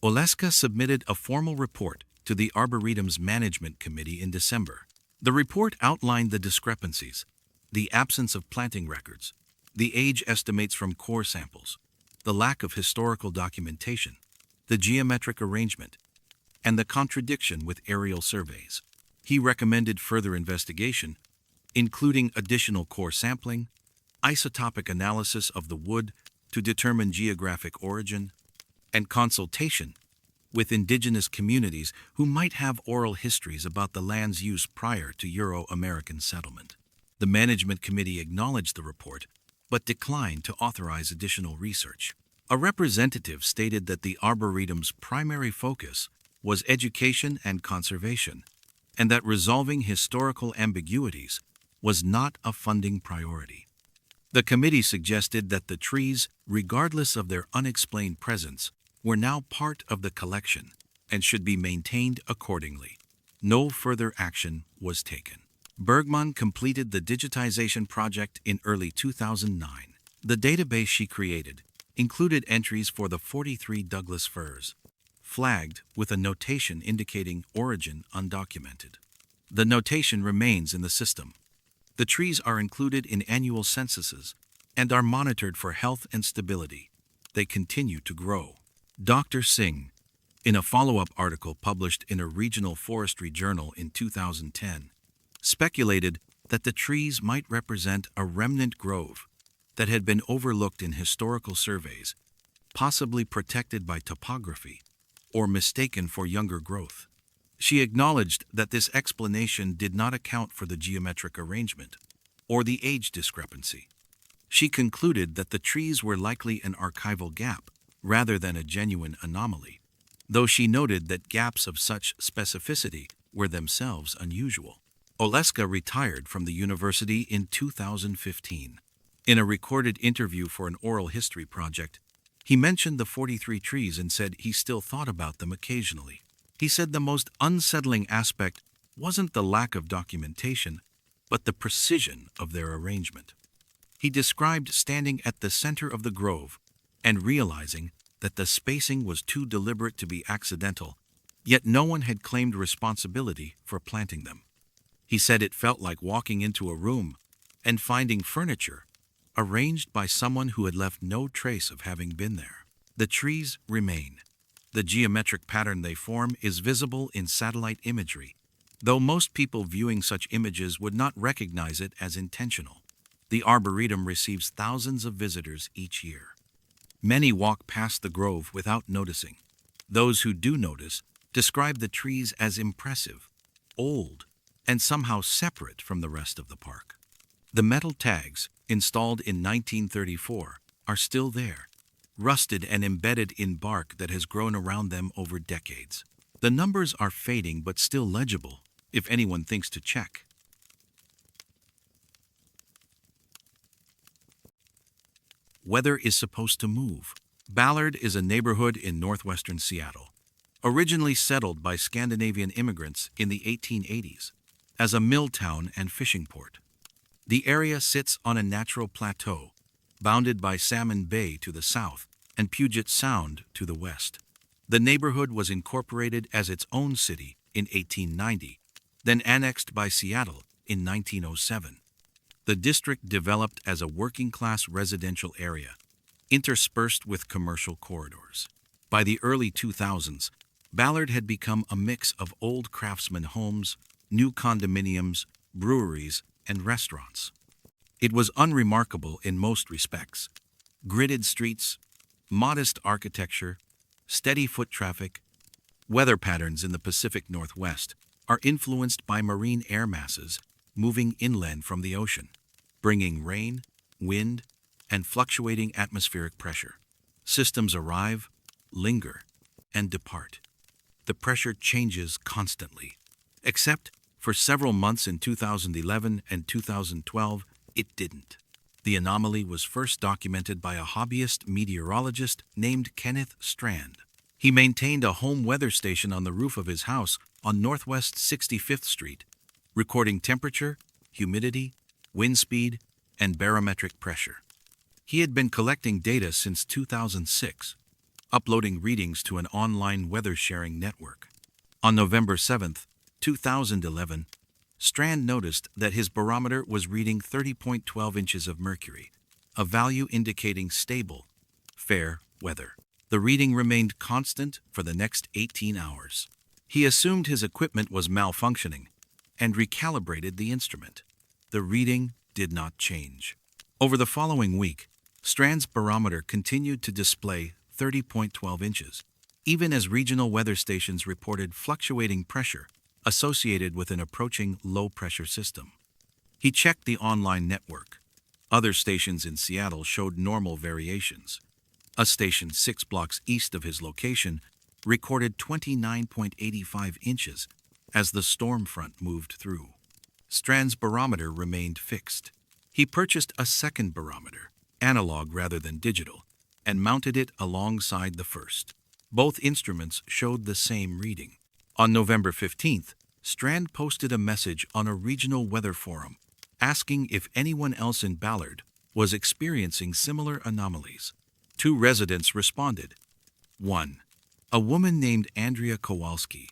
Oleska submitted a formal report to the Arboretum's Management Committee in December. The report outlined the discrepancies, the absence of planting records, the age estimates from core samples, the lack of historical documentation, the geometric arrangement, and the contradiction with aerial surveys. He recommended further investigation, including additional core sampling, isotopic analysis of the wood to determine geographic origin, and consultation with indigenous communities who might have oral histories about the land's use prior to Euro-American settlement. The Management Committee acknowledged the report, but declined to authorize additional research. A representative stated that the Arboretum's primary focus was education and conservation, and that resolving historical ambiguities was not a funding priority. The committee suggested that the trees, regardless of their unexplained presence, were now part of the collection and should be maintained accordingly. No further action was taken. Bergman completed the digitization project in early 2009. The database she created included entries for the 43 Douglas firs, flagged with a notation indicating origin undocumented. The notation remains in the system. The trees are included in annual censuses, and are monitored for health and stability. They continue to grow. Dr. Singh, in a follow-up article published in a regional forestry journal in 2010, speculated that the trees might represent a remnant grove that had been overlooked in historical surveys, possibly protected by topography or mistaken for younger growth. She acknowledged that this explanation did not account for the geometric arrangement or the age discrepancy. She concluded that the trees were likely an archival gap rather than a genuine anomaly, though she noted that gaps of such specificity were themselves unusual. Oleska retired from the university in 2015. In a recorded interview for an oral history project, he mentioned the 43 trees and said he still thought about them occasionally. He said the most unsettling aspect wasn't the lack of documentation, but the precision of their arrangement. He described standing at the center of the grove and realizing that the spacing was too deliberate to be accidental, yet no one had claimed responsibility for planting them. He said it felt like walking into a room and finding furniture arranged by someone who had left no trace of having been there. The trees remain. The geometric pattern they form is visible in satellite imagery, though most people viewing such images would not recognize it as intentional. The Arboretum receives thousands of visitors each year. Many walk past the grove without noticing. Those who do notice describe the trees as impressive, old, and somehow separate from the rest of the park. The metal tags, installed in 1934, are still there, rusted and embedded in bark that has grown around them over decades. The numbers are fading but still legible, if anyone thinks to check. Weather is supposed to move. Ballard is a neighborhood in northwestern Seattle, originally settled by Scandinavian immigrants in the 1880s as a mill town and fishing port. The area sits on a natural plateau, bounded by Salmon Bay to the south and Puget Sound to the west. The neighborhood was incorporated as its own city in 1890, then annexed by Seattle in 1907. The district developed as a working-class residential area, interspersed with commercial corridors. By the early 2000s, Ballard had become a mix of old craftsman homes, new condominiums, breweries, and restaurants. It was unremarkable in most respects. Gridded streets, modest architecture, steady foot traffic. Weather patterns in the Pacific Northwest are influenced by marine air masses moving inland from the ocean, bringing rain, wind, and fluctuating atmospheric pressure. Systems arrive, linger, and depart. The pressure changes constantly, except for several months in 2011 and 2012, it didn't. The anomaly was first documented by a hobbyist meteorologist named Kenneth Strand. He maintained a home weather station on the roof of his house on Northwest 65th Street, recording temperature, humidity, wind speed, and barometric pressure. He had been collecting data since 2006, uploading readings to an online weather sharing network. On November 7, 2011, Strand noticed that his barometer was reading 30.12 inches of mercury, a value indicating stable, fair weather. The reading remained constant for the next 18 hours. He assumed his equipment was malfunctioning and recalibrated the instrument. The reading did not change. Over the following week, Strand's barometer continued to display 30.12 inches, even as regional weather stations reported fluctuating pressure associated with an approaching low-pressure system. He checked the online network. Other stations in Seattle showed normal variations. A station 6 blocks east of his location recorded 29.85 inches as the storm front moved through. Strand's barometer remained fixed. He purchased a second barometer, analog rather than digital, and mounted it alongside the first. Both instruments showed the same reading. On November 15th, Strand posted a message on a regional weather forum asking if anyone else in Ballard was experiencing similar anomalies. 2 residents responded. 1. A woman named Andrea Kowalski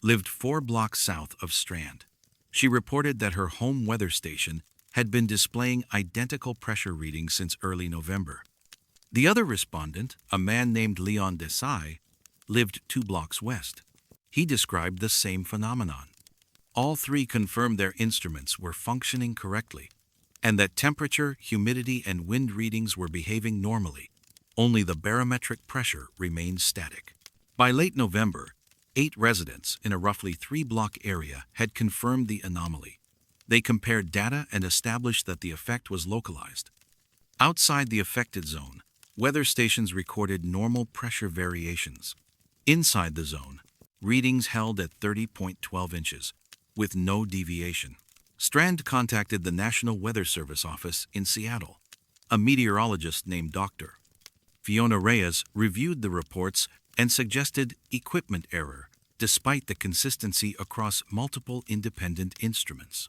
lived 4 blocks south of Strand. She reported that her home weather station had been displaying identical pressure readings since early November. The other respondent, a man named Leon Desai, lived 2 blocks west. He described the same phenomenon. All three confirmed their instruments were functioning correctly, and that temperature, humidity, and wind readings were behaving normally. Only the barometric pressure remained static. By late November, 8 residents in a roughly 3-block area had confirmed the anomaly. They compared data and established that the effect was localized. Outside the affected zone, weather stations recorded normal pressure variations. Inside the zone, readings held at 30.12 inches, with no deviation. Strand contacted the National Weather Service office in Seattle. A meteorologist named Dr. Fiona Reyes reviewed the reports and suggested equipment error, despite the consistency across multiple independent instruments.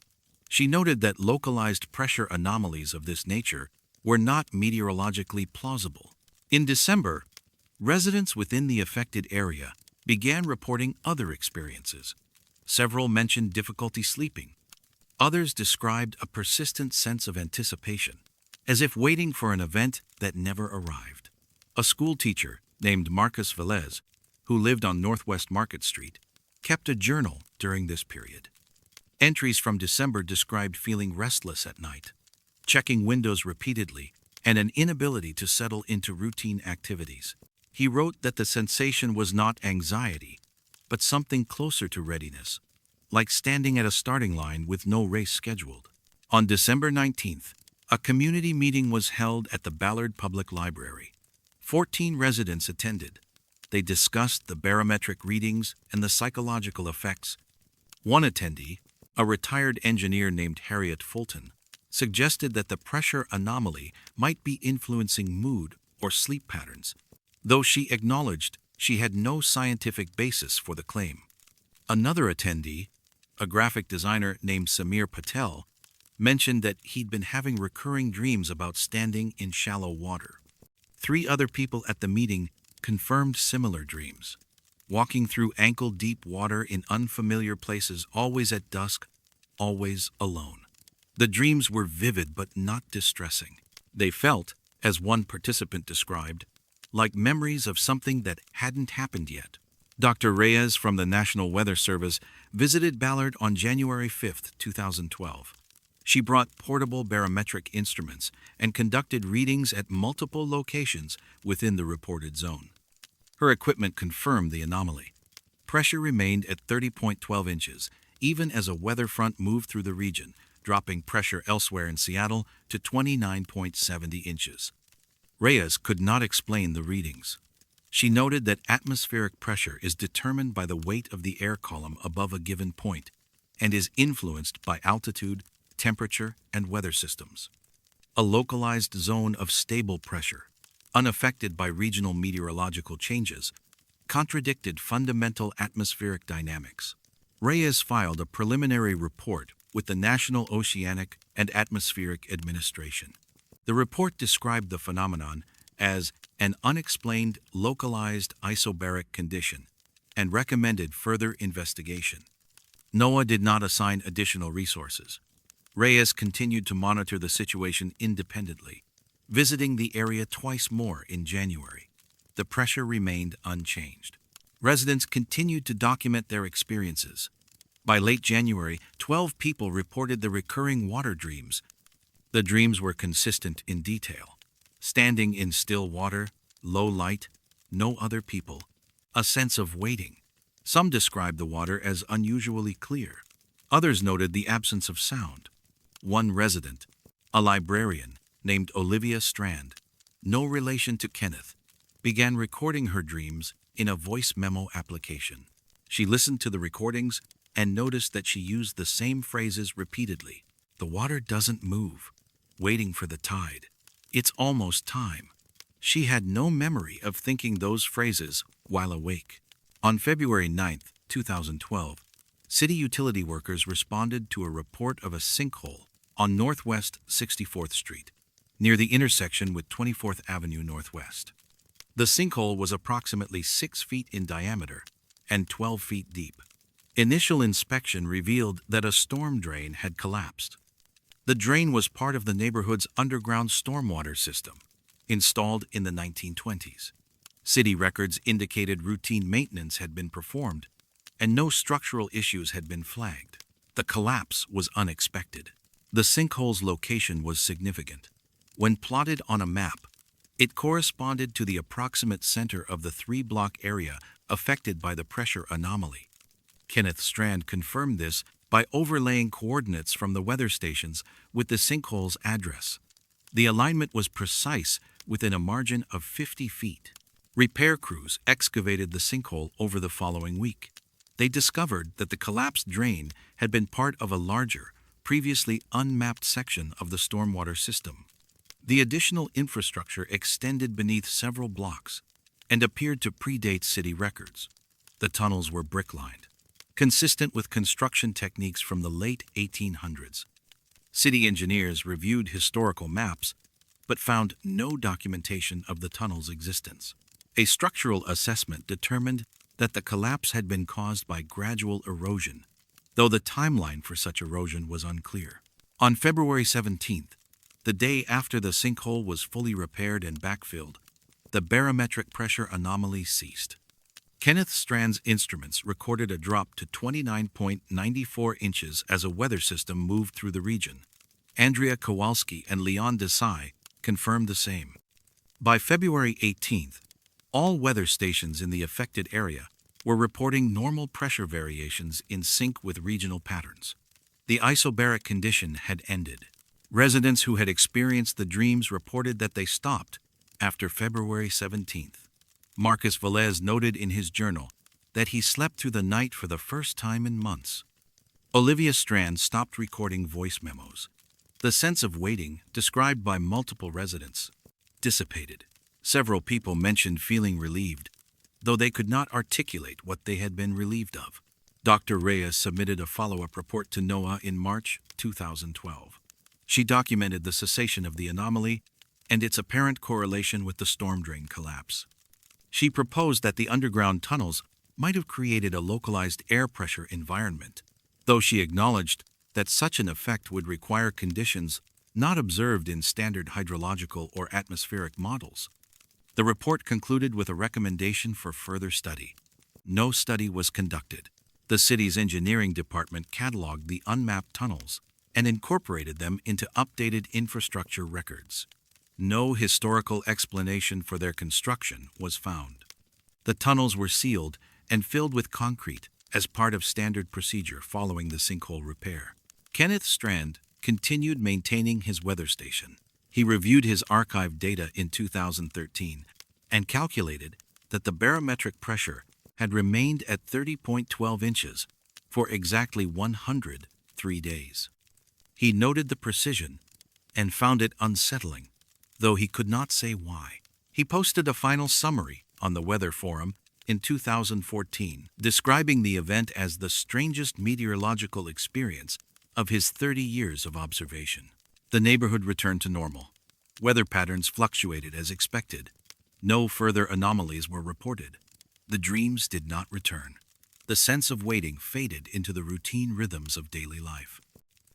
She noted that localized pressure anomalies of this nature were not meteorologically plausible. In December, residents within the affected area began reporting other experiences. Several mentioned difficulty sleeping. Others described a persistent sense of anticipation, as if waiting for an event that never arrived. A school teacher named Marcus Velez, who lived on Northwest Market Street, kept a journal during this period. Entries from December described feeling restless at night, checking windows repeatedly, and an inability to settle into routine activities. He wrote that the sensation was not anxiety, but something closer to readiness, like standing at a starting line with no race scheduled. On December 19th, a community meeting was held at the Ballard Public Library. 14 residents attended. They discussed the barometric readings and the psychological effects. One attendee, a retired engineer named Harriet Fulton, suggested that the pressure anomaly might be influencing mood or sleep patterns, though she acknowledged she had no scientific basis for the claim. Another attendee, a graphic designer named Samir Patel, mentioned that he'd been having recurring dreams about standing in shallow water. 3 other people at the meeting confirmed similar dreams, walking through ankle-deep water in unfamiliar places, always at dusk, always alone. The dreams were vivid but not distressing. They felt, as one participant described, like memories of something that hadn't happened yet. Dr. Reyes from the National Weather Service visited Ballard on January 5, 2012. She brought portable barometric instruments and conducted readings at multiple locations within the reported zone. Her equipment confirmed the anomaly. Pressure remained at 30.12 inches, even as a weather front moved through the region, dropping pressure elsewhere in Seattle to 29.70 inches. Reyes could not explain the readings. She noted that atmospheric pressure is determined by the weight of the air column above a given point and is influenced by altitude, temperature, and weather systems. A localized zone of stable pressure, unaffected by regional meteorological changes, contradicted fundamental atmospheric dynamics. Reyes filed a preliminary report with the National Oceanic and Atmospheric Administration. The report described the phenomenon as an unexplained localized isobaric condition and recommended further investigation. NOAA did not assign additional resources. Reyes continued to monitor the situation independently, visiting the area twice more in January. The pressure remained unchanged. Residents continued to document their experiences. By late January, 12 people reported the recurring water dreams. The dreams were consistent in detail. Standing in still water, low light, no other people, a sense of waiting. Some described the water as unusually clear. Others noted the absence of sound. One resident, a librarian named Olivia Strand, no relation to Kenneth, began recording her dreams in a voice memo application. She listened to the recordings and noticed that she used the same phrases repeatedly. The water doesn't move, waiting for the tide. It's almost time. She had no memory of thinking those phrases while awake. On February 9, 2012, city utility workers responded to a report of a sinkhole on Northwest 64th Street, near the intersection with 24th Avenue Northwest. The sinkhole was approximately 6 feet in diameter and 12 feet deep. Initial inspection revealed that a storm drain had collapsed. The drain was part of the neighborhood's underground stormwater system, installed in the 1920s. City records indicated routine maintenance had been performed, and no structural issues had been flagged. The collapse was unexpected. The sinkhole's location was significant. When plotted on a map, it corresponded to the approximate center of the 3-block area affected by the pressure anomaly. Kenneth Strand confirmed this by overlaying coordinates from the weather stations with the sinkhole's address. The alignment was precise within a margin of 50 feet. Repair crews excavated the sinkhole over the following week. They discovered that the collapsed drain had been part of a larger, previously unmapped section of the stormwater system. The additional infrastructure extended beneath several blocks and appeared to predate city records. The tunnels were brick-lined, consistent with construction techniques from the late 1800s. City engineers reviewed historical maps but found no documentation of the tunnel's existence. A structural assessment determined that the collapse had been caused by gradual erosion, though the timeline for such erosion was unclear. On February 17th, the day after the sinkhole was fully repaired and backfilled, the barometric pressure anomaly ceased. Kenneth Strand's instruments recorded a drop to 29.94 inches as a weather system moved through the region. Andrea Kowalski and Leon Desai confirmed the same. By February 18th, all weather stations in the affected area were reporting normal pressure variations in sync with regional patterns. The isobaric condition had ended. Residents who had experienced the dreams reported that they stopped after February 17th. Marcus Velez noted in his journal that he slept through the night for the first time in months. Olivia Strand stopped recording voice memos. The sense of waiting, described by multiple residents, dissipated. Several people mentioned feeling relieved, though they could not articulate what they had been relieved of. Dr. Reyes submitted a follow-up report to NOAA in March 2012. She documented the cessation of the anomaly and its apparent correlation with the storm drain collapse. She proposed that the underground tunnels might have created a localized air pressure environment, though she acknowledged that such an effect would require conditions not observed in standard hydrological or atmospheric models. The report concluded with a recommendation for further study. No study was conducted. The city's engineering department cataloged the unmapped tunnels and incorporated them into updated infrastructure records. No historical explanation for their construction was found. The tunnels were sealed and filled with concrete as part of standard procedure following the sinkhole repair. Kenneth Strand continued maintaining his weather station. He reviewed his archived data in 2013 and calculated that the barometric pressure had remained at 30.12 inches for exactly 103 days. He noted the precision and found it unsettling, though he could not say why. He posted a final summary on the Weather Forum in 2014, describing the event as the strangest meteorological experience of his 30 years of observation. The neighborhood returned to normal. Weather patterns fluctuated as expected. No further anomalies were reported. The dreams did not return. The sense of waiting faded into the routine rhythms of daily life.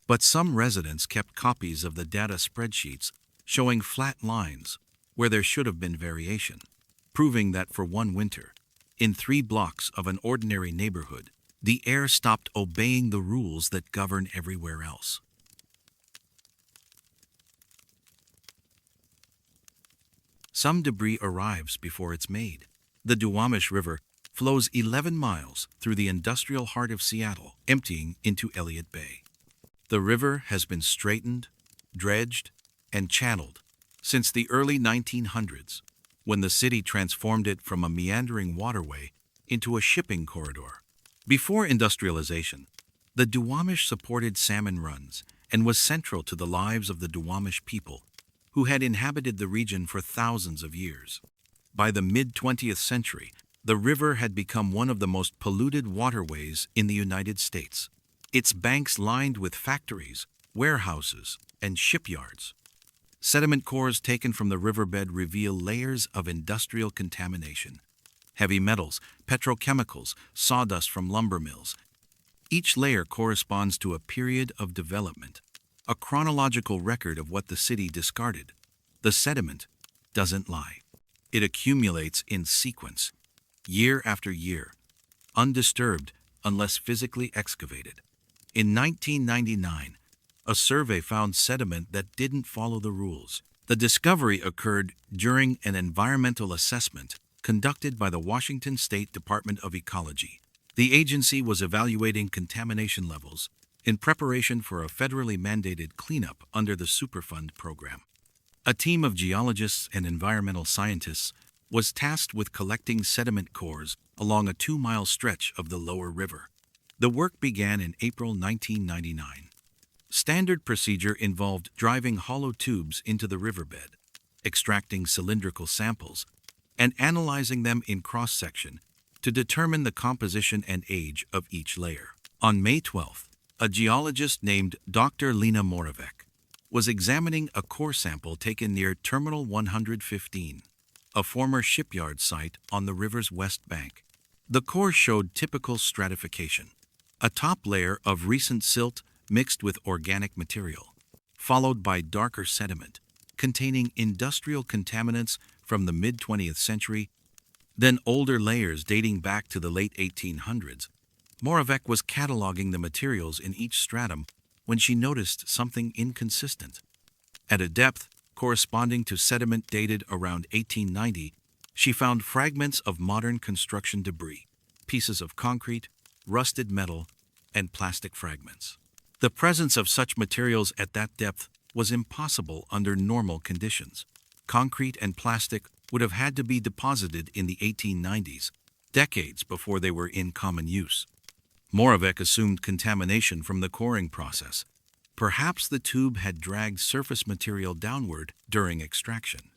But some residents kept copies of the data spreadsheets showing flat lines where there should have been variation, proving that for one winter, in 3 blocks of an ordinary neighborhood, the air stopped obeying the rules that govern everywhere else. Some debris arrives before it's made. The Duwamish River flows 11 miles through the industrial heart of Seattle, emptying into Elliott Bay. The river has been straightened, dredged, and channeled since the early 1900s, when the city transformed it from a meandering waterway into a shipping corridor. Before industrialization, the Duwamish supported salmon runs and was central to the lives of the Duwamish people, who had inhabited the region for thousands of years. By the mid-20th century, the river had become one of the most polluted waterways in the United States, its banks lined with factories, warehouses, and shipyards. Sediment cores taken from the riverbed reveal layers of industrial contamination. Heavy metals, petrochemicals, sawdust from lumber mills. Each layer corresponds to a period of development, a chronological record of what the city discarded. The sediment doesn't lie. It accumulates in sequence, year after year, undisturbed unless physically excavated. In 1999, a survey found sediment that didn't follow the rules. The discovery occurred during an environmental assessment conducted by the Washington State Department of Ecology. The agency was evaluating contamination levels in preparation for a federally mandated cleanup under the Superfund program. A team of geologists and environmental scientists was tasked with collecting sediment cores along a 2-mile stretch of the lower river. The work began in April 1999. Standard procedure involved driving hollow tubes into the riverbed, extracting cylindrical samples, and analyzing them in cross-section to determine the composition and age of each layer. On May 12th, a geologist named Dr. Lena Moravec was examining a core sample taken near Terminal 115, a former shipyard site on the river's west bank. The core showed typical stratification, a top layer of recent silt mixed with organic material, followed by darker sediment containing industrial contaminants from the mid-20th century, then older layers dating back to the late 1800s. Moravec was cataloging the materials in each stratum when she noticed something inconsistent. At a depth corresponding to sediment dated around 1890, she found fragments of modern construction debris, pieces of concrete, rusted metal, and plastic fragments. The presence of such materials at that depth was impossible under normal conditions. Concrete and plastic would have had to be deposited in the 1890s, decades before they were in common use. Moravec assumed contamination from the coring process. Perhaps the tube had dragged surface material downward during extraction.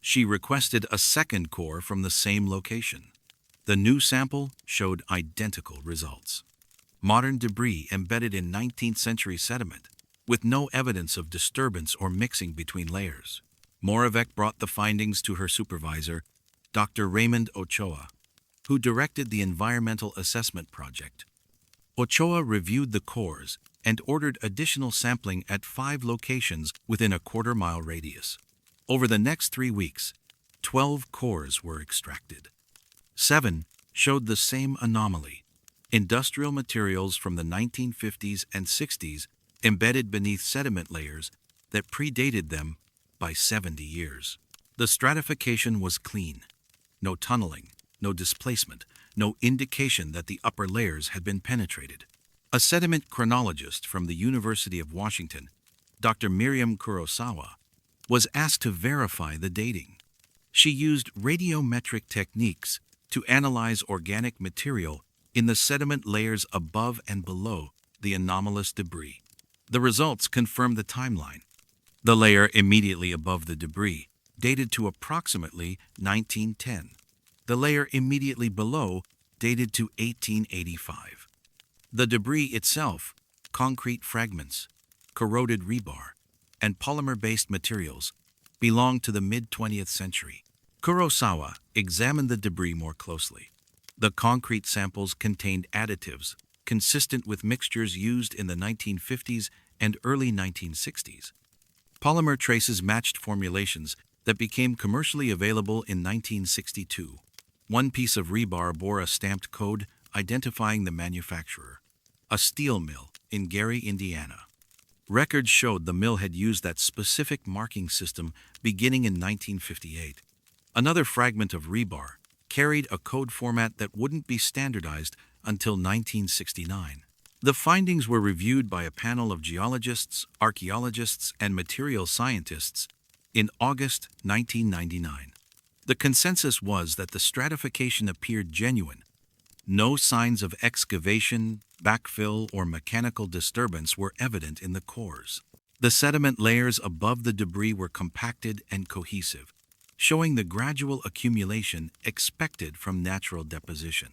She requested a second core from the same location. The new sample showed identical results. Modern debris embedded in 19th century sediment, with no evidence of disturbance or mixing between layers. Moravec brought the findings to her supervisor, Dr. Raymond Ochoa, who directed the environmental assessment project. Ochoa reviewed the cores and ordered additional sampling at 5 locations within a quarter-mile radius. Over the next 3 weeks, 12 cores were extracted. 7 showed the same anomaly: industrial materials from the 1950s and 60s embedded beneath sediment layers that predated them by 70 years. The stratification was clean. No tunneling, no displacement, no indication that the upper layers had been penetrated. A sediment chronologist from the University of Washington, Dr. Miriam Kurosawa, was asked to verify the dating. She used radiometric techniques to analyze organic material in the sediment layers above and below the anomalous debris. The results confirmed the timeline. The layer immediately above the debris dated to approximately 1910. The layer immediately below dated to 1885. The debris itself, concrete fragments, corroded rebar, and polymer-based materials, belonged to the mid-20th century. Kurosawa examined the debris more closely. The concrete samples contained additives consistent with mixtures used in the 1950s and early 1960s. Polymer traces matched formulations that became commercially available in 1962. One piece of rebar bore a stamped code identifying the manufacturer, a steel mill in Gary, Indiana. Records showed the mill had used that specific marking system beginning in 1958. Another fragment of rebar carried a code format that wouldn't be standardized until 1969. The findings were reviewed by a panel of geologists, archaeologists, and material scientists in August 1999. The consensus was that the stratification appeared genuine. No signs of excavation, backfill, or mechanical disturbance were evident in the cores. The sediment layers above the debris were compacted and cohesive, showing the gradual accumulation expected from natural deposition.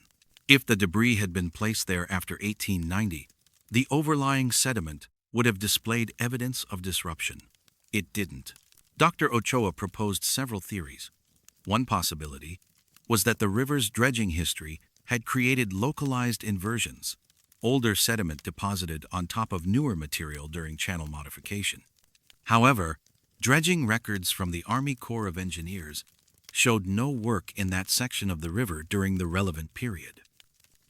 If the debris had been placed there after 1890, the overlying sediment would have displayed evidence of disruption. It didn't. Dr. Ochoa proposed several theories. One possibility was that the river's dredging history had created localized inversions, older sediment deposited on top of newer material during channel modification. However, dredging records from the Army Corps of Engineers showed no work in that section of the river during the relevant period.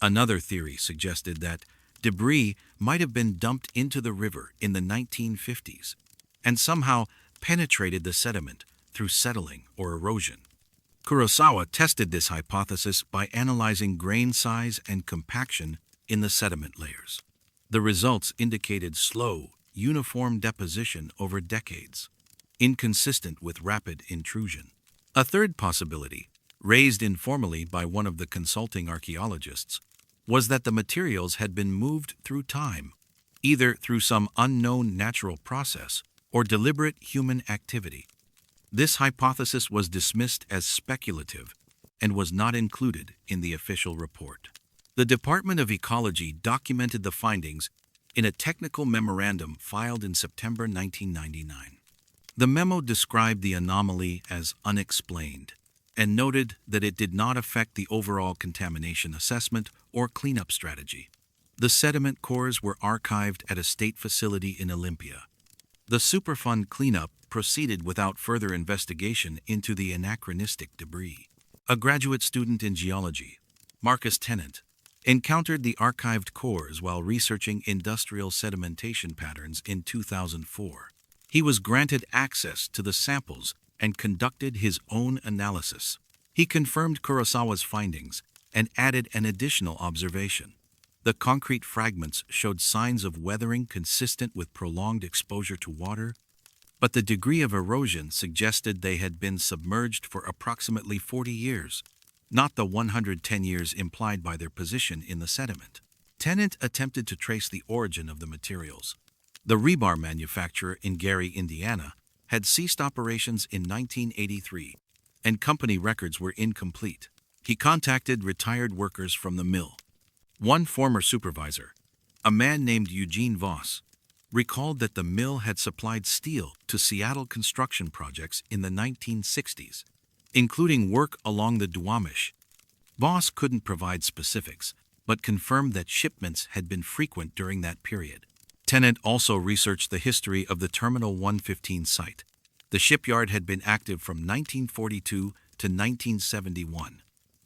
Another theory suggested that debris might have been dumped into the river in the 1950s and somehow penetrated the sediment through settling or erosion. Kurosawa tested this hypothesis by analyzing grain size and compaction in the sediment layers. The results indicated slow, uniform deposition over decades, inconsistent with rapid intrusion. A third possibility, raised informally by one of the consulting archaeologists, was that the materials had been moved through time, either through some unknown natural process or deliberate human activity. This hypothesis was dismissed as speculative and was not included in the official report. The Department of Ecology documented the findings in a technical memorandum filed in September 1999. The memo described the anomaly as unexplained and noted that it did not affect the overall contamination assessment or cleanup strategy. The sediment cores were archived at a state facility in Olympia. The Superfund cleanup proceeded without further investigation into the anachronistic debris. A graduate student in geology, Marcus Tennant, encountered the archived cores while researching industrial sedimentation patterns in 2004. He was granted access to the samples and conducted his own analysis. He confirmed Kurosawa's findings and added an additional observation. The concrete fragments showed signs of weathering consistent with prolonged exposure to water, but the degree of erosion suggested they had been submerged for approximately 40 years, not the 110 years implied by their position in the sediment. Tennant attempted to trace the origin of the materials. The rebar manufacturer in Gary, Indiana, had ceased operations in 1983, and company records were incomplete. He contacted retired workers from the mill. One former supervisor, a man named Eugene Voss, recalled that the mill had supplied steel to Seattle construction projects in the 1960s, including work along the Duwamish. Voss couldn't provide specifics, but confirmed that shipments had been frequent during that period. Tennant also researched the history of the Terminal 115 site. The shipyard had been active from 1942 to 1971,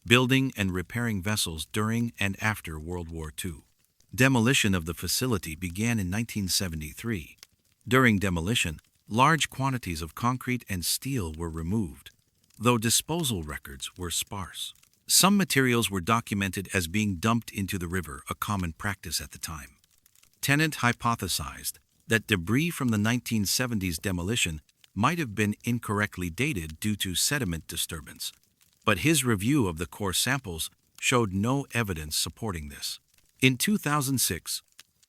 building and repairing vessels during and after World War II. Demolition of the facility began in 1973. During demolition, large quantities of concrete and steel were removed, though disposal records were sparse. Some materials were documented as being dumped into the river, a common practice at the time. Tennant hypothesized that debris from the 1970s demolition might have been incorrectly dated due to sediment disturbance, but his review of the core samples showed no evidence supporting this. In 2006,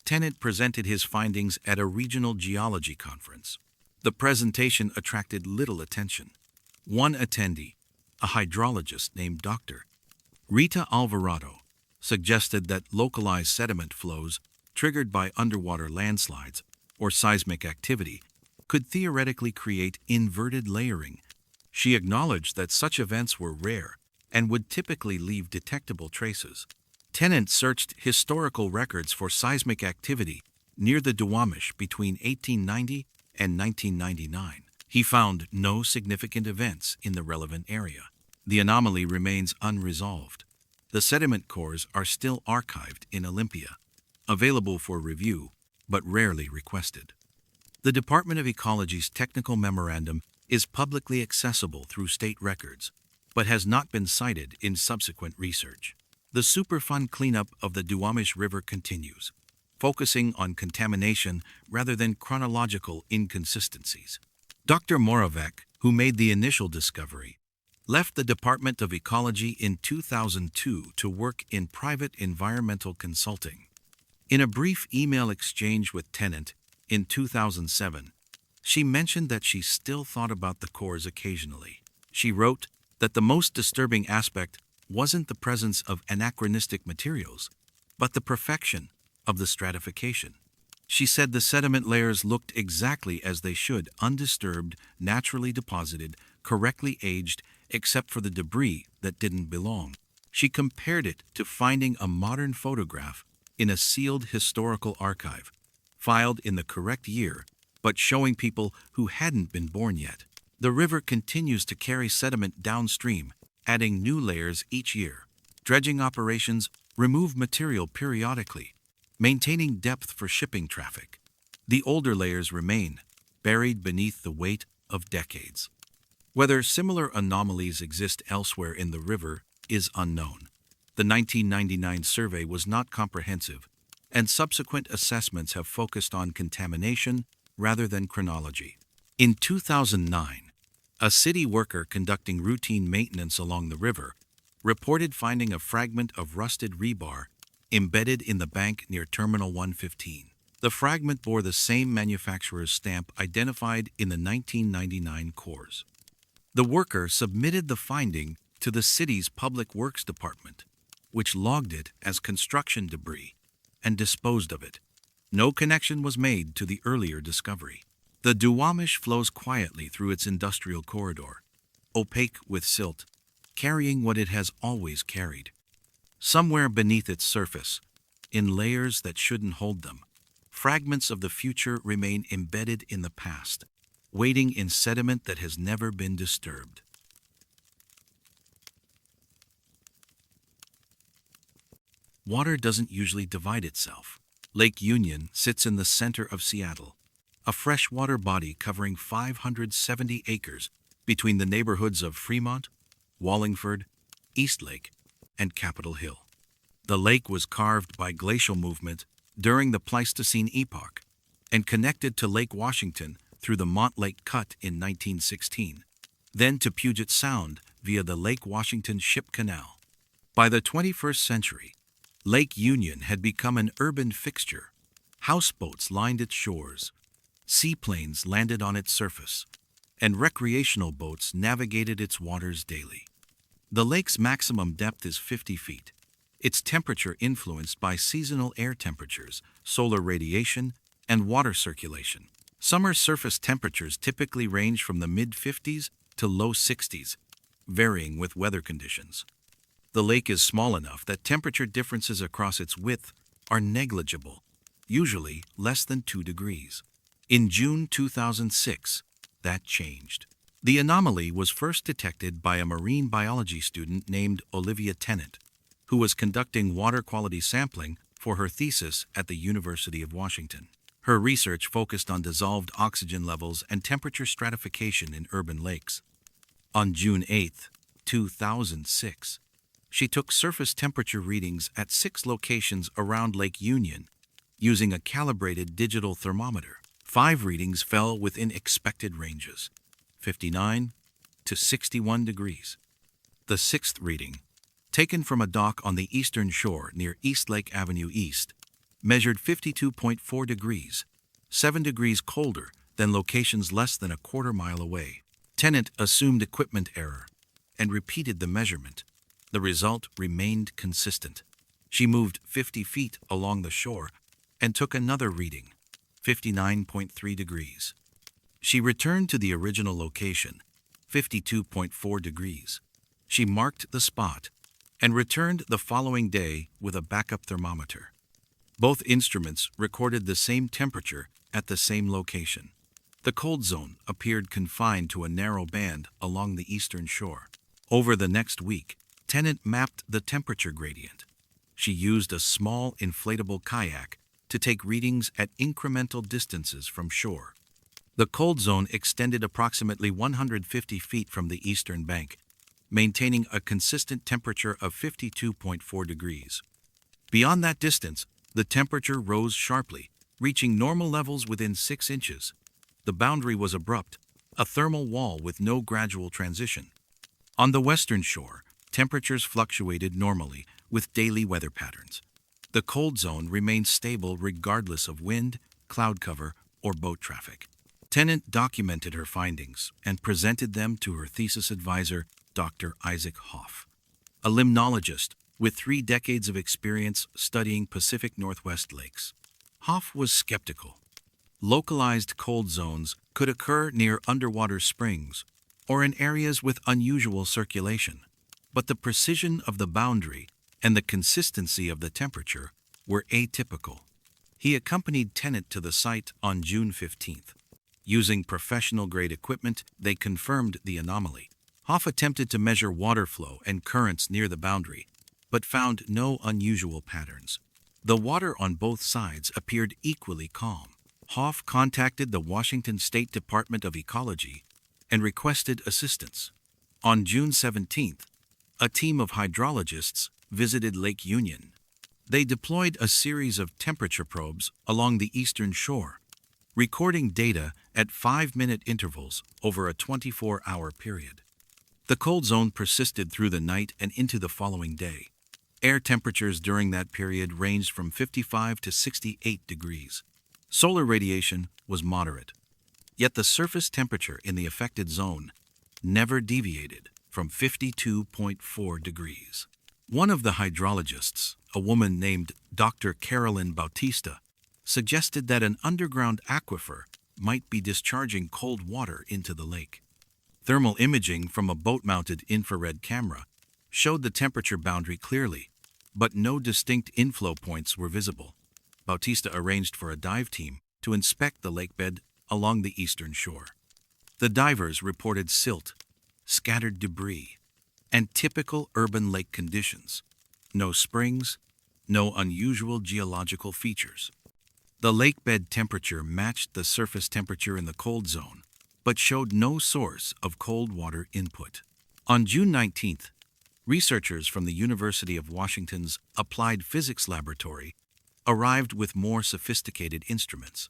Tennant presented his findings at a regional geology conference. The presentation attracted little attention. One attendee, a hydrologist named Dr. Rita Alvarado, suggested that localized sediment flows triggered by underwater landslides or seismic activity could theoretically create inverted layering. She acknowledged that such events were rare and would typically leave detectable traces. Tennant searched historical records for seismic activity near the Duwamish between 1890 and 1999. He found no significant events in the relevant area. The anomaly remains unresolved. The sediment cores are still archived in Olympia, available for review, but rarely requested. The Department of Ecology's technical memorandum is publicly accessible through state records, but has not been cited in subsequent research. The Superfund cleanup of the Duwamish River continues, focusing on contamination rather than chronological inconsistencies. Dr. Moravec, who made the initial discovery, left the Department of Ecology in 2002 to work in private environmental consulting. In a brief email exchange with Tennant in 2007, she mentioned that she still thought about the cores occasionally. She wrote that the most disturbing aspect wasn't the presence of anachronistic materials, but the perfection of the stratification. She said the sediment layers looked exactly as they should, undisturbed, naturally deposited, correctly aged, except for the debris that didn't belong. She compared it to finding a modern photograph in a sealed historical archive, filed in the correct year, but showing people who hadn't been born yet. The river continues to carry sediment downstream, adding new layers each year. Dredging operations remove material periodically, maintaining depth for shipping traffic. The older layers remain, buried beneath the weight of decades. Whether similar anomalies exist elsewhere in the river is unknown. The 1999 survey was not comprehensive, and subsequent assessments have focused on contamination rather than chronology. In 2009, a city worker conducting routine maintenance along the river reported finding a fragment of rusted rebar embedded in the bank near Terminal 115. The fragment bore the same manufacturer's stamp identified in the 1999 cores. The worker submitted the finding to the city's Public Works Department, which logged it as construction debris and disposed of it. No connection was made to the earlier discovery. The Duwamish flows quietly through its industrial corridor, opaque with silt, carrying what it has always carried. Somewhere beneath its surface, in layers that shouldn't hold them, fragments of the future remain embedded in the past, waiting in sediment that has never been disturbed. Water doesn't usually divide itself. Lake Union sits in the center of Seattle, a freshwater body covering 570 acres between the neighborhoods of Fremont, Wallingford, Eastlake, and Capitol Hill. The lake was carved by glacial movement during the Pleistocene epoch and connected to Lake Washington through the Montlake Cut in 1916, then to Puget Sound via the Lake Washington Ship Canal. By the 21st century, Lake Union had become an urban fixture. Houseboats lined its shores, seaplanes landed on its surface, and recreational boats navigated its waters daily. The lake's maximum depth is 50 feet. Its temperature influenced by seasonal air temperatures, solar radiation, and water circulation. Summer surface temperatures typically range from the mid-50s to low 60s, varying with weather conditions. The lake is small enough that temperature differences across its width are negligible, usually less than 2 degrees. In June 2006, that changed. The anomaly was first detected by a marine biology student named Olivia Tennant, who was conducting water quality sampling for her thesis at the University of Washington. Her research focused on dissolved oxygen levels and temperature stratification in urban lakes. On June 8, 2006, she took surface temperature readings at 6 locations around Lake Union using a calibrated digital thermometer. 5 readings fell within expected ranges, 59 to 61 degrees. The 6th reading, taken from a dock on the eastern shore near Eastlake Avenue East, measured 52.4 degrees, 7 degrees colder than locations less than a quarter mile away. Tennant assumed equipment error and repeated the measurement. The result remained consistent. She moved 50 feet along the shore and took another reading, 59.3 degrees. She returned to the original location, 52.4 degrees. She marked the spot and returned the following day with a backup thermometer. Both instruments recorded the same temperature at the same location. The cold zone appeared confined to a narrow band along the eastern shore. Over the next week, Tennant mapped the temperature gradient. She used a small inflatable kayak to take readings at incremental distances from shore. The cold zone extended approximately 150 feet from the eastern bank, maintaining a consistent temperature of 52.4 degrees. Beyond that distance, the temperature rose sharply, reaching normal levels within 6 inches. The boundary was abrupt, a thermal wall with no gradual transition. On the western shore, temperatures fluctuated normally with daily weather patterns. The cold zone remained stable regardless of wind, cloud cover, or boat traffic. Tennant documented her findings and presented them to her thesis advisor, Dr. Isaac Hoff, a limnologist with 3 decades of experience studying Pacific Northwest lakes. Hoff was skeptical. Localized cold zones could occur near underwater springs or in areas with unusual circulation, but the precision of the boundary and the consistency of the temperature were atypical. He accompanied Tennant to the site on June 15th. Using professional-grade equipment, they confirmed the anomaly. Hoff attempted to measure water flow and currents near the boundary, but found no unusual patterns. The water on both sides appeared equally calm. Hoff contacted the Washington State Department of Ecology and requested assistance. On June 17th, a team of hydrologists visited Lake Union. They deployed a series of temperature probes along the eastern shore, recording data at 5-minute intervals over a 24-hour period. The cold zone persisted through the night and into the following day. Air temperatures during that period ranged from 55 to 68 degrees. Solar radiation was moderate, yet the surface temperature in the affected zone never deviated from 52.4 degrees. One of the hydrologists, a woman named Dr. Carolyn Bautista, suggested that an underground aquifer might be discharging cold water into the lake. Thermal imaging from a boat-mounted infrared camera showed the temperature boundary clearly, but no distinct inflow points were visible. Bautista arranged for a dive team to inspect the lakebed along the eastern shore. The divers reported silt, scattered debris, and typical urban lake conditions. No springs, no unusual geological features. The lakebed temperature matched the surface temperature in the cold zone, but showed no source of cold water input. On June 19th, researchers from the University of Washington's Applied Physics Laboratory arrived with more sophisticated instruments.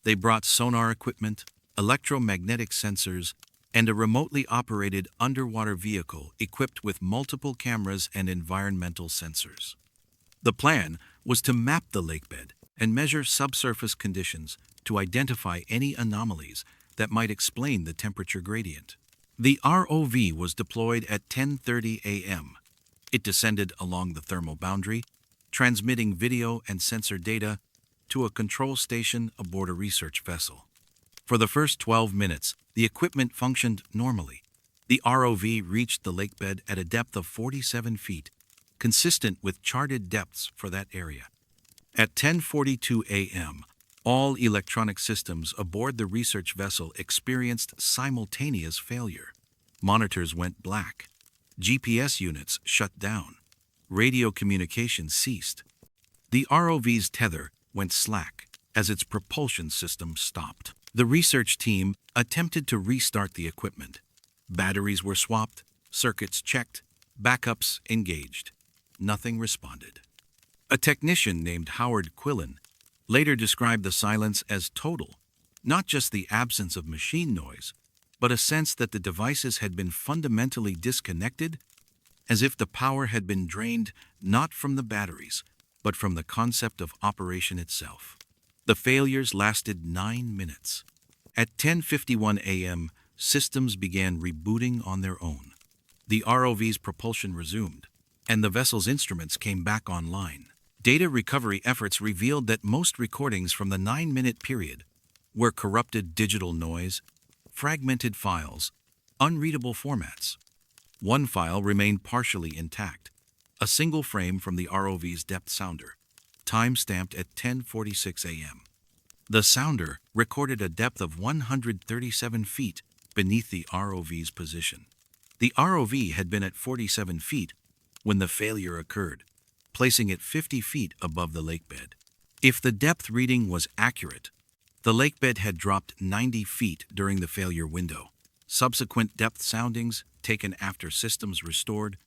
They brought sonar equipment, electromagnetic sensors, and a remotely operated underwater vehicle equipped with multiple cameras and environmental sensors. The plan was to map the lakebed and measure subsurface conditions to identify any anomalies that might explain the temperature gradient. The ROV was deployed at 10:30 a.m. It descended along the thermal boundary, transmitting video and sensor data to a control station aboard a research vessel. For the first 12 minutes, the equipment functioned normally. The ROV reached the lakebed at a depth of 47 feet, consistent with charted depths for that area. At 10:42 a.m., all electronic systems aboard the research vessel experienced simultaneous failure. Monitors went black. GPS units shut down. Radio communication ceased. The ROV's tether went slack as its propulsion system stopped. The research team attempted to restart the equipment. Batteries were swapped, circuits checked, backups engaged. Nothing responded. A technician named Howard Quillen later described the silence as total, not just the absence of machine noise, but a sense that the devices had been fundamentally disconnected, as if the power had been drained not from the batteries, but from the concept of operation itself. The failures lasted 9 minutes. At 10:51 a.m., systems began rebooting on their own. The ROV's propulsion resumed, and the vessel's instruments came back online. Data recovery efforts revealed that most recordings from the 9-minute period were corrupted digital noise, fragmented files, unreadable formats. One file remained partially intact, a single frame from the ROV's depth sounder, time-stamped at 10:46 a.m. The sounder recorded a depth of 137 feet beneath the ROV's position. The ROV had been at 47 feet when the failure occurred, placing it 50 feet above the lakebed. If the depth reading was accurate, the lakebed had dropped 90 feet during the failure window. Subsequent depth soundings, taken after systems restored,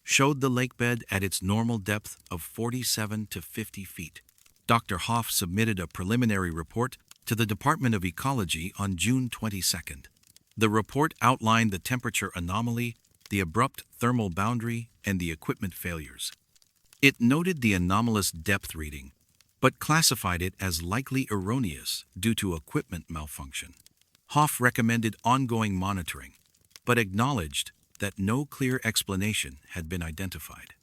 showed the lakebed at its normal depth of 47 to 50 feet. Dr. Hoff submitted a preliminary report to the Department of Ecology on June 22nd. The report outlined the temperature anomaly, the abrupt thermal boundary, and the equipment failures. It noted the anomalous depth reading, but classified it as likely erroneous due to equipment malfunction. Hoff recommended ongoing monitoring, but acknowledged that no clear explanation had been identified.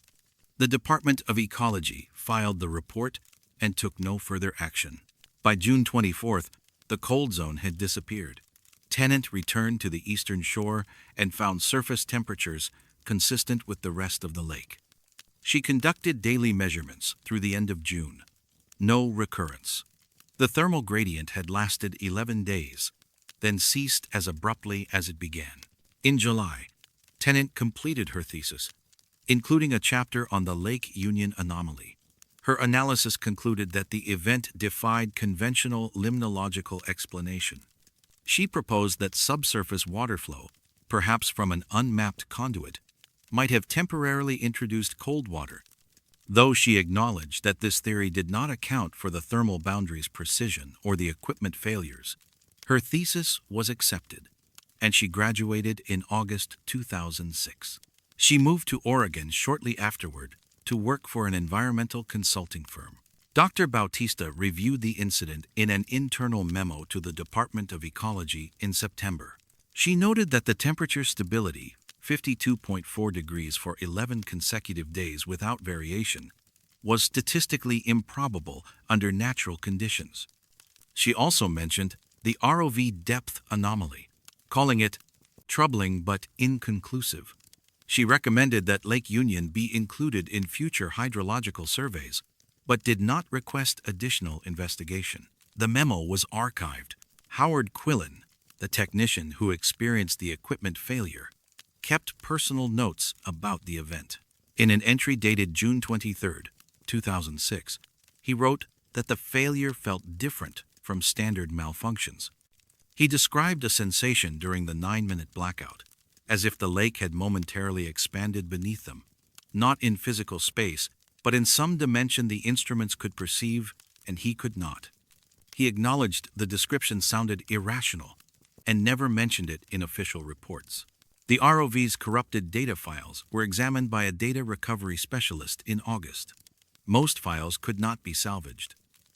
The Department of Ecology filed the report and took no further action. By June 24th, the cold zone had disappeared. Tennant returned to the eastern shore and found surface temperatures consistent with the rest of the lake. She conducted daily measurements through the end of June. No recurrence. The thermal gradient had lasted 11 days, then ceased as abruptly as it began. In July, Tennant completed her thesis, including a chapter on the Lake Union anomaly. Her analysis concluded that the event defied conventional limnological explanation. She proposed that subsurface water flow, perhaps from an unmapped conduit, might have temporarily introduced cold water, though she acknowledged that this theory did not account for the thermal boundary's precision or the equipment failures. Her thesis was accepted, and she graduated in August 2006. She moved to Oregon shortly afterward to work for an environmental consulting firm. Dr. Bautista reviewed the incident in an internal memo to the Department of Ecology in September. She noted that the temperature stability, 52.4 degrees for 11 consecutive days without variation, was statistically improbable under natural conditions. She also mentioned the ROV depth anomaly, calling it troubling but inconclusive. She recommended that Lake Union be included in future hydrological surveys, but did not request additional investigation. The memo was archived. Howard Quillen, the technician who experienced the equipment failure, kept personal notes about the event. In an entry dated June 23, 2006, he wrote that the failure felt different from standard malfunctions. He described a sensation during the 9-minute blackout, as if the lake had momentarily expanded beneath them, not in physical space, but in some dimension the instruments could perceive and he could not. He acknowledged the description sounded irrational and never mentioned it in official reports. The ROV's corrupted data files were examined by a data recovery specialist in August. Most files could not be salvaged.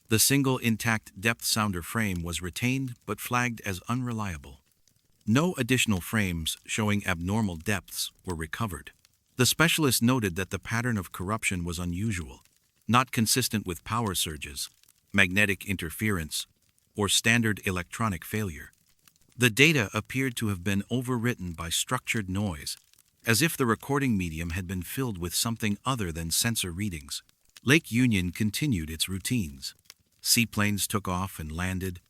The single intact depth sounder frame was retained but flagged as unreliable. No additional frames showing abnormal depths were recovered. The specialist noted that the pattern of corruption was unusual, not consistent with power surges, magnetic interference, or standard electronic failure. The data appeared to have been overwritten by structured noise, as if the recording medium had been filled with something other than sensor readings. Lake Union continued its routines. Seaplanes took off and landed.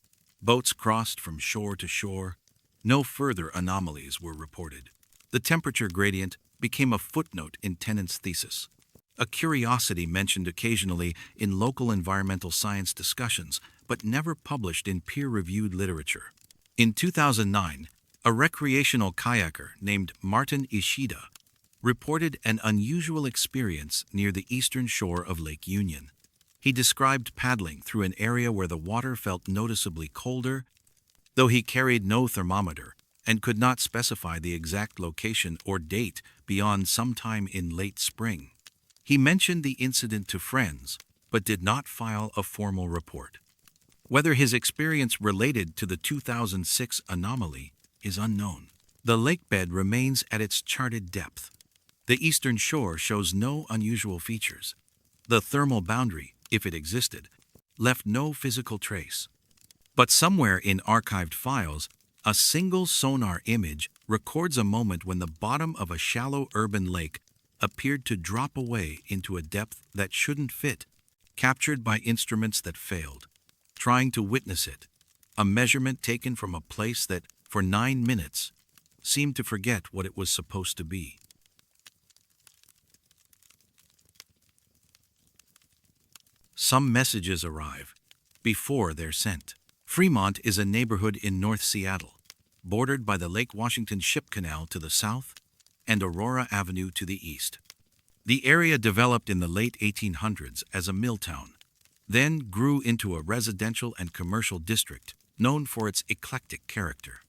Boats crossed from shore to shore. No further anomalies were reported. The temperature gradient became a footnote in Tennant's thesis, a curiosity mentioned occasionally in local environmental science discussions, but never published in peer-reviewed literature. In 2009, a recreational kayaker named Martin Ishida reported an unusual experience near the eastern shore of Lake Union. He described paddling through an area where the water felt noticeably colder, though he carried no thermometer and could not specify the exact location or date beyond sometime in late spring. He mentioned the incident to friends, but did not file a formal report. Whether his experience related to the 2006 anomaly is unknown. The lake bed remains at its charted depth. The eastern shore shows no unusual features. The thermal boundary, if it existed, left no physical trace. But somewhere in archived files, a single sonar image records a moment when the bottom of a shallow urban lake appeared to drop away into a depth that shouldn't fit, captured by instruments that failed. Trying to witness it, a measurement taken from a place that, for 9 minutes, seemed to forget what it was supposed to be. Some messages arrive before they're sent. Fremont is a neighborhood in North Seattle, bordered by the Lake Washington Ship Canal to the south and Aurora Avenue to the east. The area developed in the late 1800s as a mill town, then grew into a residential and commercial district known for its eclectic character.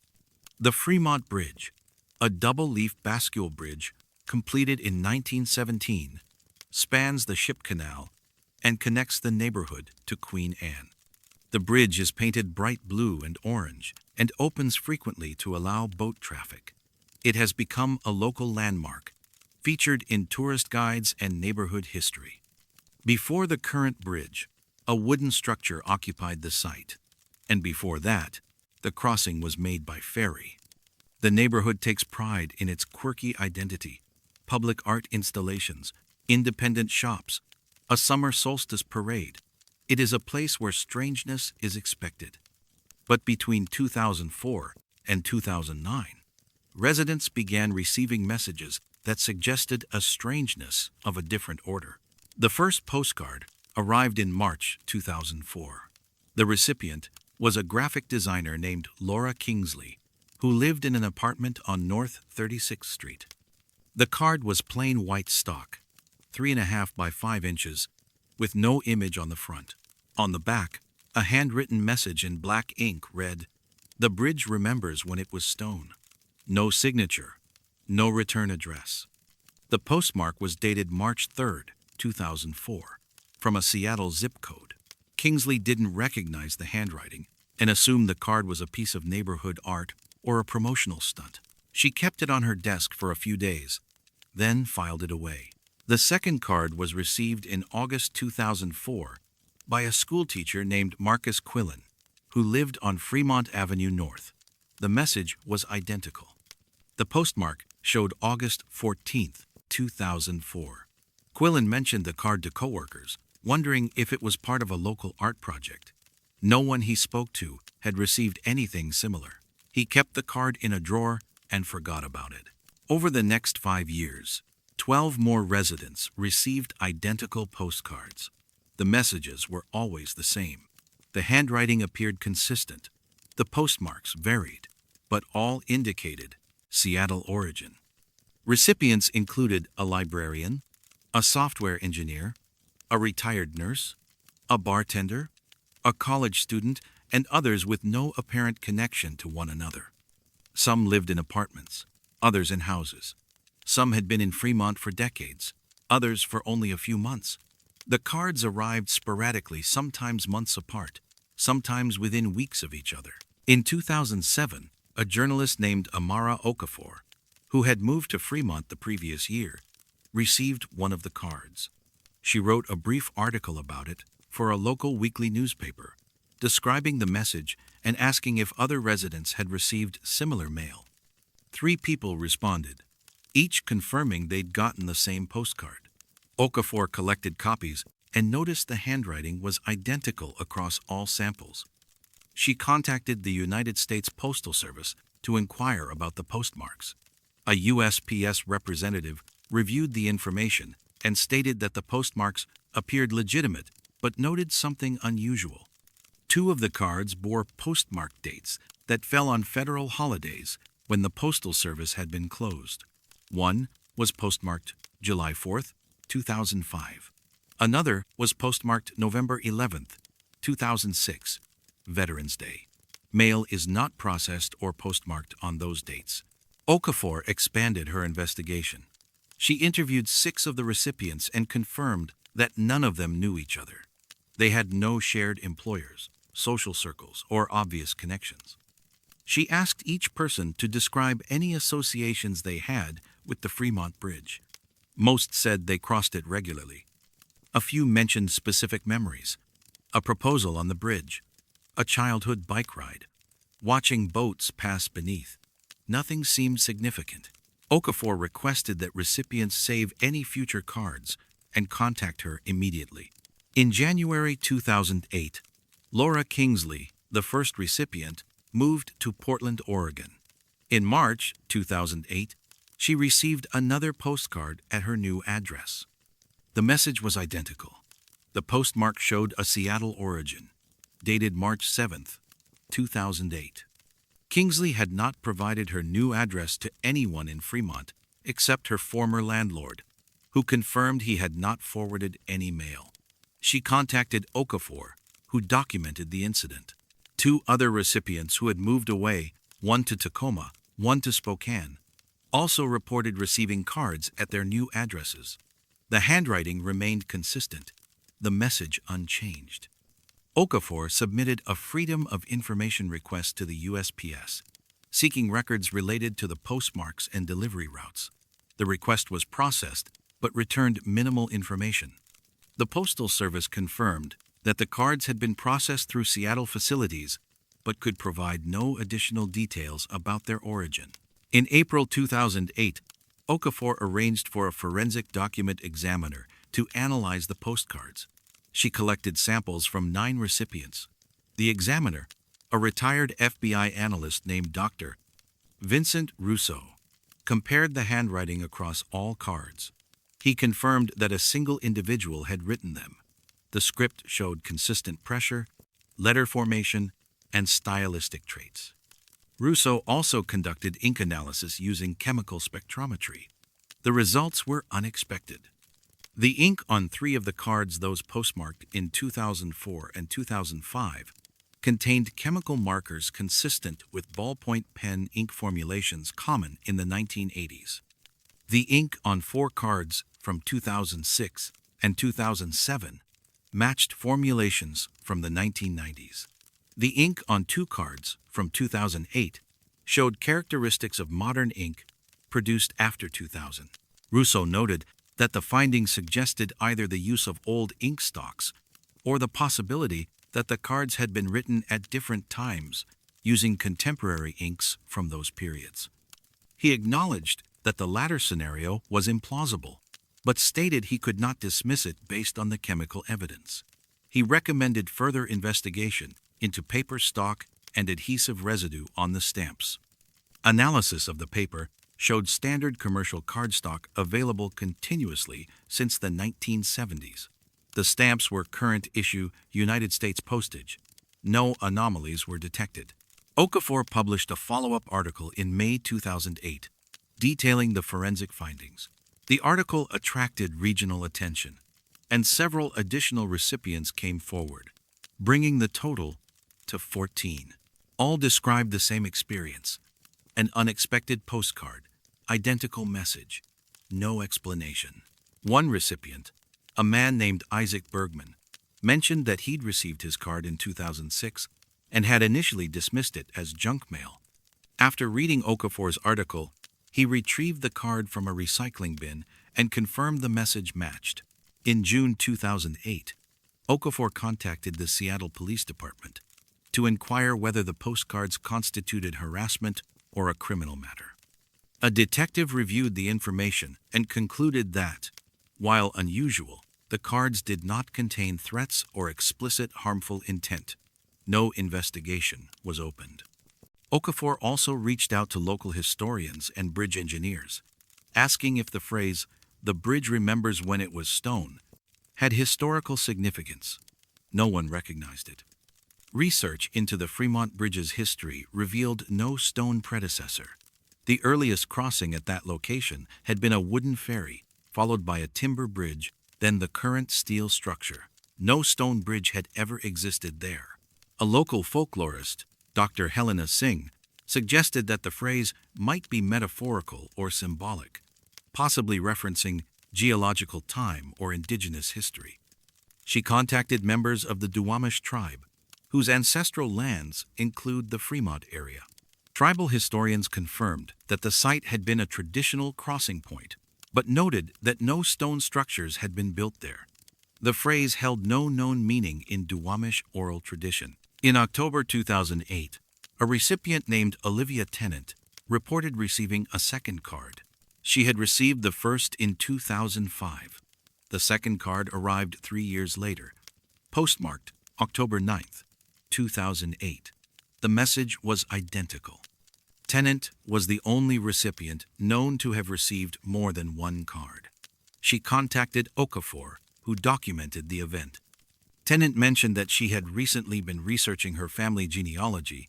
The Fremont Bridge, a double-leaf bascule bridge completed in 1917, spans the Ship Canal and connects the neighborhood to Queen Anne. The bridge is painted bright blue and orange and opens frequently to allow boat traffic. It has become a local landmark, featured in tourist guides and neighborhood history. Before the current bridge, a wooden structure occupied the site, and before that, the crossing was made by ferry. The neighborhood takes pride in its quirky identity, public art installations, independent shops, a summer solstice parade. It is a place where strangeness is expected. But between 2004 and 2009, residents began receiving messages that suggested a strangeness of a different order. The first postcard arrived in March 2004. The recipient was a graphic designer named Laura Kingsley, who lived in an apartment on North 36th Street. The card was plain white stock, 3.5 by 5 inches, with no image on the front. On the back, a handwritten message in black ink read, "The bridge remembers when it was stone." No signature, no return address. The postmark was dated March 3rd, 2004, from a Seattle zip code. Kingsley didn't recognize the handwriting and assumed the card was a piece of neighborhood art or a promotional stunt. She kept it on her desk for a few days, then filed it away. The second card was received in August 2004 by a schoolteacher named Marcus Quillen, who lived on Fremont Avenue North. The message was identical. The postmark showed August 14th, 2004. Quillen mentioned the card to coworkers, wondering if it was part of a local art project. No one he spoke to had received anything similar. He kept the card in a drawer and forgot about it. Over the next 5 years, 12 more residents received identical postcards. The messages were always the same. The handwriting appeared consistent. The postmarks varied, but all indicated Seattle origin. Recipients included a librarian, a software engineer, a retired nurse, a bartender, a college student, and others with no apparent connection to one another. Some lived in apartments, others in houses. Some had been in Fremont for decades, others for only a few months. The cards arrived sporadically, sometimes months apart, sometimes within weeks of each other. In 2007, a journalist named Amara Okafor, who had moved to Fremont the previous year, received one of the cards. She wrote a brief article about it for a local weekly newspaper, describing the message and asking if other residents had received similar mail. 3 people responded, each confirming they'd gotten the same postcard. Okafor collected copies and noticed the handwriting was identical across all samples. She contacted the United States Postal Service to inquire about the postmarks. A USPS representative reviewed the information and stated that the postmarks appeared legitimate but noted something unusual. 2 of the cards bore postmark dates that fell on federal holidays when the Postal Service had been closed. One was postmarked July 4th, 2005. Another was postmarked November 11th, 2006, Veterans Day. Mail is not processed or postmarked on those dates. Okafor expanded her investigation. She interviewed 6 of the recipients and confirmed that none of them knew each other. They had no shared employers, social circles, or obvious connections. She asked each person to describe any associations they had with the Fremont Bridge. Most said they crossed it regularly. A few mentioned specific memories: a proposal on the bridge, a childhood bike ride, watching boats pass beneath. Nothing seemed significant. Okafor requested that recipients save any future cards and contact her immediately. In January 2008, Laura Kingsley, the first recipient, moved to Portland, Oregon. In March 2008, she received another postcard at her new address. The message was identical. The postmark showed a Seattle origin, dated March 7th, 2008. Kingsley had not provided her new address to anyone in Fremont except her former landlord, who confirmed he had not forwarded any mail. She contacted Okafor, who documented the incident. 2 other recipients who had moved away, one to Tacoma, one to Spokane, also reported receiving cards at their new addresses. The handwriting remained consistent, the message unchanged. Okafor submitted a Freedom of Information request to the USPS, seeking records related to the postmarks and delivery routes. The request was processed, but returned minimal information. The Postal Service confirmed that the cards had been processed through Seattle facilities, but could provide no additional details about their origin. In April 2008, Okafor arranged for a forensic document examiner to analyze the postcards. She collected samples from 9 recipients. The examiner, a retired FBI analyst named Dr. Vincent Russo, compared the handwriting across all cards. He confirmed that a single individual had written them. The script showed consistent pressure, letter formation, and stylistic traits. Russo also conducted ink analysis using chemical spectrometry. The results were unexpected. The ink on 3 of the cards, those postmarked in 2004 and 2005, contained chemical markers consistent with ballpoint pen ink formulations common in the 1980s. The ink on 4 cards from 2006 and 2007 matched formulations from the 1990s. The ink on 2 cards from 2008 showed characteristics of modern ink produced after 2000. Russo noted that the findings suggested either the use of old ink stocks or the possibility that the cards had been written at different times using contemporary inks from those periods. He acknowledged that the latter scenario was implausible, but stated he could not dismiss it based on the chemical evidence. He recommended further investigation into paper stock and adhesive residue on the stamps. Analysis of the paper showed standard commercial cardstock available continuously since the 1970s. The stamps were current issue United States postage. No anomalies were detected. Okafor published a follow-up article in May 2008, detailing the forensic findings. The article attracted regional attention, and several additional recipients came forward, bringing the total to 14. All described the same experience: an unexpected postcard, identical message, no explanation. One recipient, a man named Isaac Bergman, mentioned that he'd received his card in 2006 and had initially dismissed it as junk mail. After reading Okafor's article, he retrieved the card from a recycling bin and confirmed the message matched. In June 2008, Okafor contacted the Seattle Police Department to inquire whether the postcards constituted harassment or a criminal matter. A detective reviewed the information and concluded that, while unusual, the cards did not contain threats or explicit harmful intent. No investigation was opened. Okafor also reached out to local historians and bridge engineers, asking if the phrase, "the bridge remembers when it was stone," had historical significance. No one recognized it. Research into the Fremont Bridge's history revealed no stone predecessor. The earliest crossing at that location had been a wooden ferry, followed by a timber bridge, then the current steel structure. No stone bridge had ever existed there. A local folklorist, Dr. Helena Singh, suggested that the phrase might be metaphorical or symbolic, possibly referencing geological time or indigenous history. She contacted members of the Duwamish tribe, whose ancestral lands include the Fremont area. Tribal historians confirmed that the site had been a traditional crossing point, but noted that no stone structures had been built there. The phrase held no known meaning in Duwamish oral tradition. In October 2008, a recipient named Olivia Tennant reported receiving a second card. She had received the first in 2005. The second card arrived 3 years later, postmarked October 9th, 2008. The message was identical. Tennant was the only recipient known to have received more than one card. She contacted Okafor, who documented the event. Tennant mentioned that she had recently been researching her family genealogy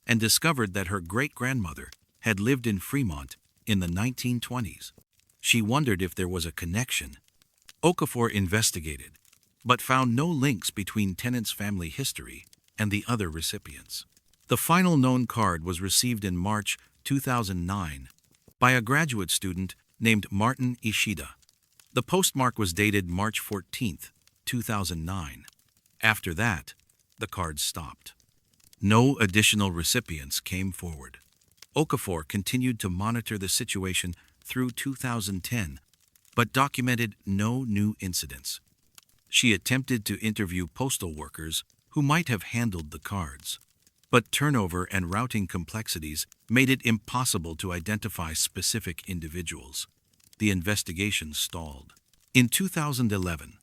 and discovered that her great-grandmother had lived in Fremont in the 1920s. She wondered if there was a connection. Okafor investigated, but found no links between Tennant's family history and the other recipients. The final known card was received in March 2009 by a graduate student named Martin Ishida. The postmark was dated March 14th, 2009. After that, the cards stopped. No additional recipients came forward. Okafor continued to monitor the situation through 2010, but documented no new incidents. She attempted to interview postal workers who might have handled the cards, but turnover and routing complexities made it impossible to identify specific individuals. the investigation stalled. In 2011,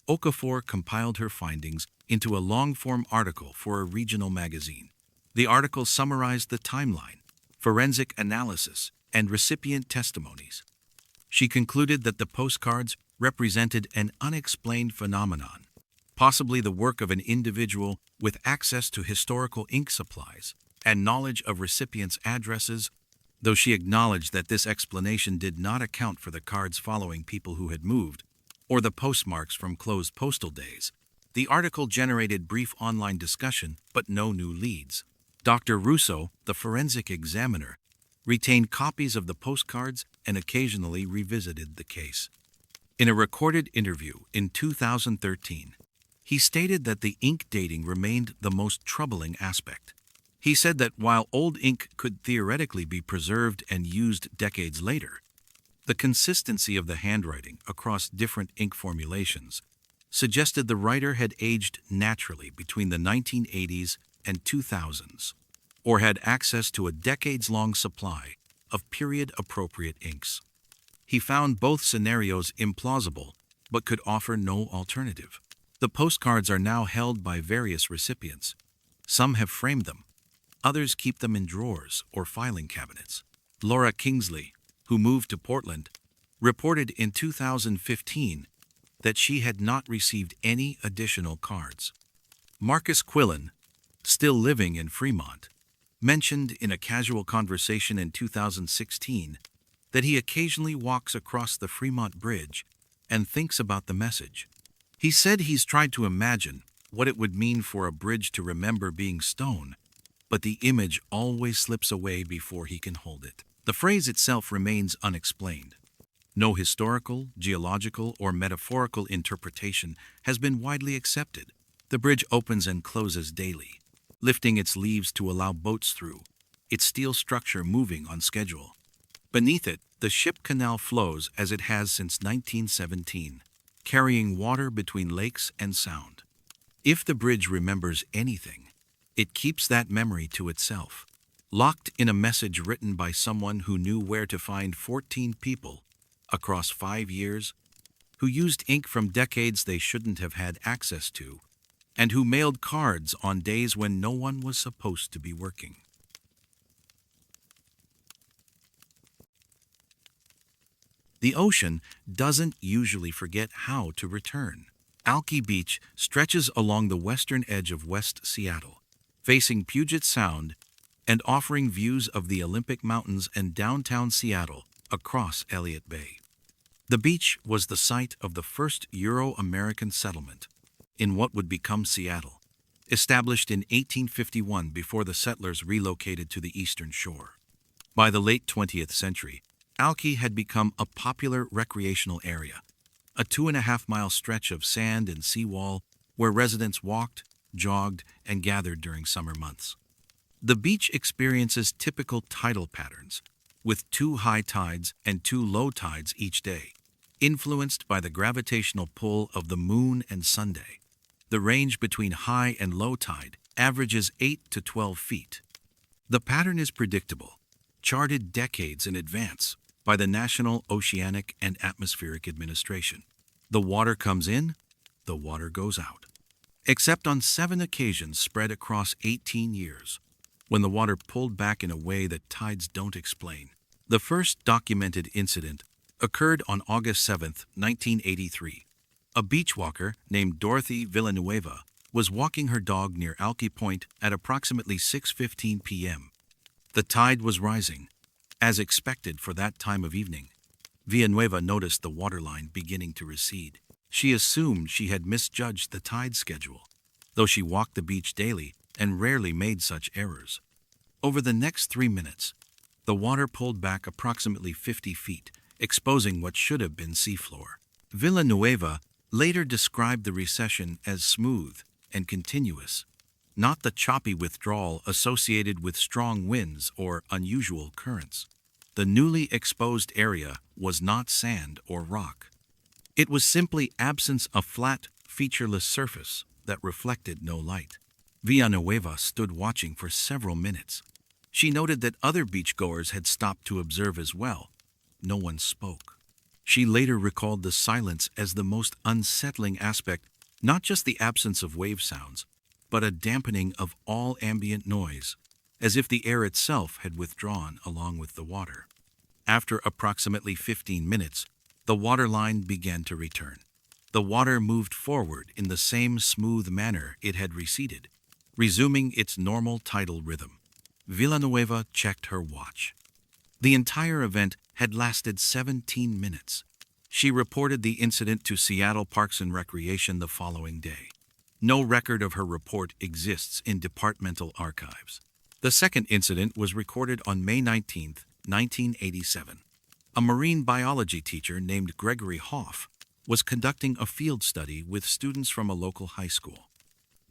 Okafor compiled her findings into a long-form article for a regional magazine. The article summarized the timeline, forensic analysis, and recipient testimonies. She concluded that the postcards represented an unexplained phenomenon, possibly the work of an individual with access to historical ink supplies and knowledge of recipients' addresses, though she acknowledged that this explanation did not account for the cards following people who had moved, or the postmarks from closed postal days. The article generated brief online discussion, but no new leads. Dr. Russo, the forensic examiner, retained copies of the postcards and occasionally revisited the case. In a recorded interview in 2013, he stated that the ink dating remained the most troubling aspect. He said that while old ink could theoretically be preserved and used decades later, the consistency of the handwriting across different ink formulations suggested the writer had aged naturally between the 1980s and 2000s, or had access to a decades-long supply of period-appropriate inks. He found both scenarios implausible, but could offer no alternative. The postcards are now held by various recipients. Some have framed them. Others keep them in drawers or filing cabinets. Laura Kingsley, who moved to Portland, reported in 2015 that she had not received any additional cards. Marcus Quillen, still living in Fremont, mentioned in a casual conversation in 2016 that he occasionally walks across the Fremont Bridge and thinks about the message. He said he's tried to imagine what it would mean for a bridge to remember being stone, but the image always slips away before he can hold it. The phrase itself remains unexplained. No historical, geological, or metaphorical interpretation has been widely accepted. The bridge opens and closes daily, lifting its leaves to allow boats through, its steel structure moving on schedule. Beneath it, the ship canal flows as it has since 1917, carrying water between lakes and sound. If the bridge remembers anything, it keeps that memory to itself, locked in a message written by someone who knew where to find 14 people across 5 years, who used ink from decades they shouldn't have had access to, and who mailed cards on days when no one was supposed to be working. The ocean doesn't usually forget how to return. Alki Beach stretches along the western edge of West Seattle, facing Puget Sound and offering views of the Olympic Mountains and downtown Seattle across Elliott Bay. The beach was the site of the first Euro-American settlement in what would become Seattle, established in 1851 before the settlers relocated to the eastern shore. By the late 20th century, Alki had become a popular recreational area, a 2.5-mile stretch of sand and seawall where residents walked, jogged, and gathered during summer months. The beach experiences typical tidal patterns, with 2 high tides and 2 low tides each day, influenced by the gravitational pull of the moon and Sunday. The range between high and low tide averages 8 to 12 feet. The pattern is predictable, charted decades in advance by the National Oceanic and Atmospheric Administration. The water comes in, the water goes out. Except on 7 occasions spread across 18 years, when the water pulled back in a way that tides don't explain. The first documented incident occurred on August 7, 1983. A beach walker named Dorothy Villanueva was walking her dog near Alki Point at approximately 6:15 p.m. The tide was rising, as expected for that time of evening. Villanueva noticed the waterline beginning to recede. She assumed she had misjudged the tide schedule, though she walked the beach daily and rarely made such errors. Over the next 3 minutes, the water pulled back approximately 50 feet, exposing what should have been seafloor. Villanueva later described the recession as smooth and continuous, not the choppy withdrawal associated with strong winds or unusual currents. The newly exposed area was not sand or rock. It was simply absence of flat, featureless surface that reflected no light. Villanueva stood watching for several minutes. She noted that other beachgoers had stopped to observe as well. No one spoke. She later recalled the silence as the most unsettling aspect, not just the absence of wave sounds, but a dampening of all ambient noise, as if the air itself had withdrawn along with the water. After approximately 15 minutes, the water line began to return. The water moved forward in the same smooth manner it had receded, resuming its normal tidal rhythm. Villanueva checked her watch. The entire event had lasted 17 minutes. She reported the incident to Seattle Parks and Recreation the following day. No record of her report exists in departmental archives. The second incident was recorded on May 19, 1987. A marine biology teacher named Gregory Hoff was conducting a field study with students from a local high school.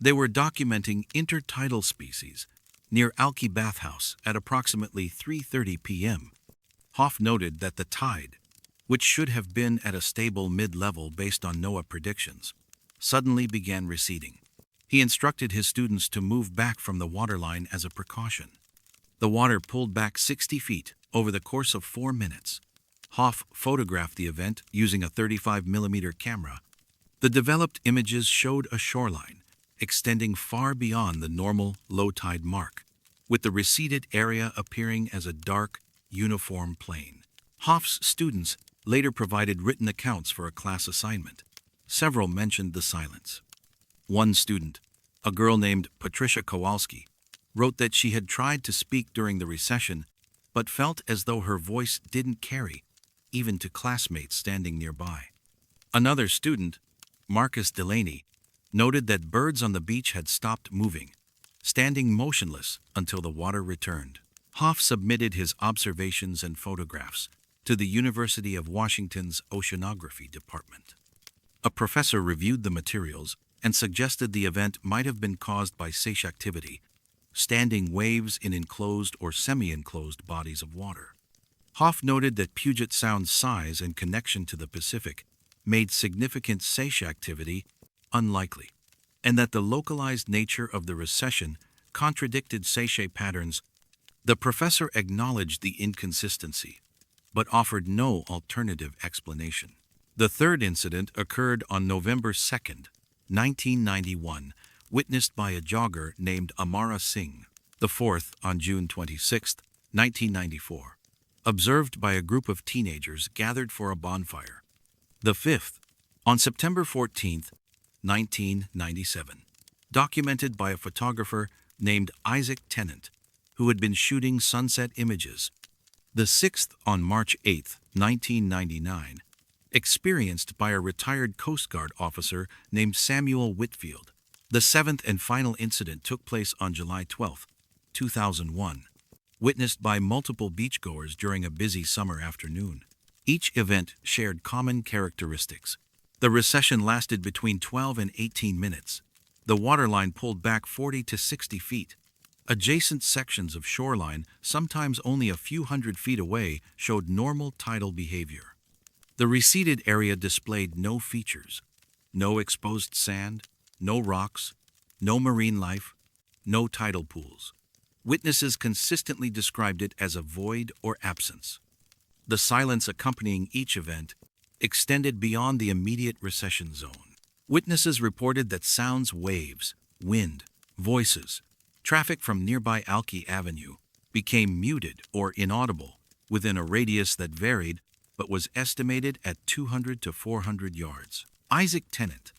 They were documenting intertidal species near Alki Bathhouse at approximately 3:30 p.m. Hoff noted that the tide, which should have been at a stable mid-level based on NOAA predictions, suddenly began receding. He instructed his students to move back from the waterline as a precaution. The water pulled back 60 feet over the course of 4 minutes. Hoff photographed the event using a 35mm camera. The developed images showed a shoreline extending far beyond the normal low tide mark, with the receded area appearing as a dark, uniform plain. Hoff's students later provided written accounts for a class assignment. Several mentioned the silence. One student, a girl named Patricia Kowalski, wrote that she had tried to speak during the recession, but felt as though her voice didn't carry, even to classmates standing nearby. Another student, Marcus Delaney, noted that birds on the beach had stopped moving, standing motionless until the water returned. Hoff submitted his observations and photographs to the University of Washington's Oceanography Department. A professor reviewed the materials and suggested the event might have been caused by seiche activity, standing waves in enclosed or semi-enclosed bodies of water. Hoff noted that Puget Sound's size and connection to the Pacific made significant seiche activity unlikely, and that the localized nature of the recession contradicted seiche patterns. The professor acknowledged the inconsistency, but offered no alternative explanation. The third incident occurred on November 2, 1991, witnessed by a jogger named Amara Singh. The fourth on June 26, 1994, observed by a group of teenagers gathered for a bonfire. The fifth on September 14, 1997, documented by a photographer named Isaac Tennant, who had been shooting sunset images. The sixth on March 8, 1999, experienced by a retired Coast Guard officer named Samuel Whitfield. The seventh and final incident took place on July 12, 2001, witnessed by multiple beachgoers during a busy summer afternoon. Each event shared common characteristics. The recession lasted between 12 and 18 minutes. The waterline pulled back 40 to 60 feet. Adjacent sections of shoreline, sometimes only a few hundred feet away, showed normal tidal behavior. The receded area displayed no features: no exposed sand, no rocks, no marine life, no tidal pools. Witnesses consistently described it as a void or absence. The silence accompanying each event extended beyond the immediate recession zone. Witnesses reported that sounds, waves, wind, voices, traffic from nearby Alki Avenue became muted or inaudible within a radius that varied but was estimated at 200 to 400 yards. Isaac Tennant,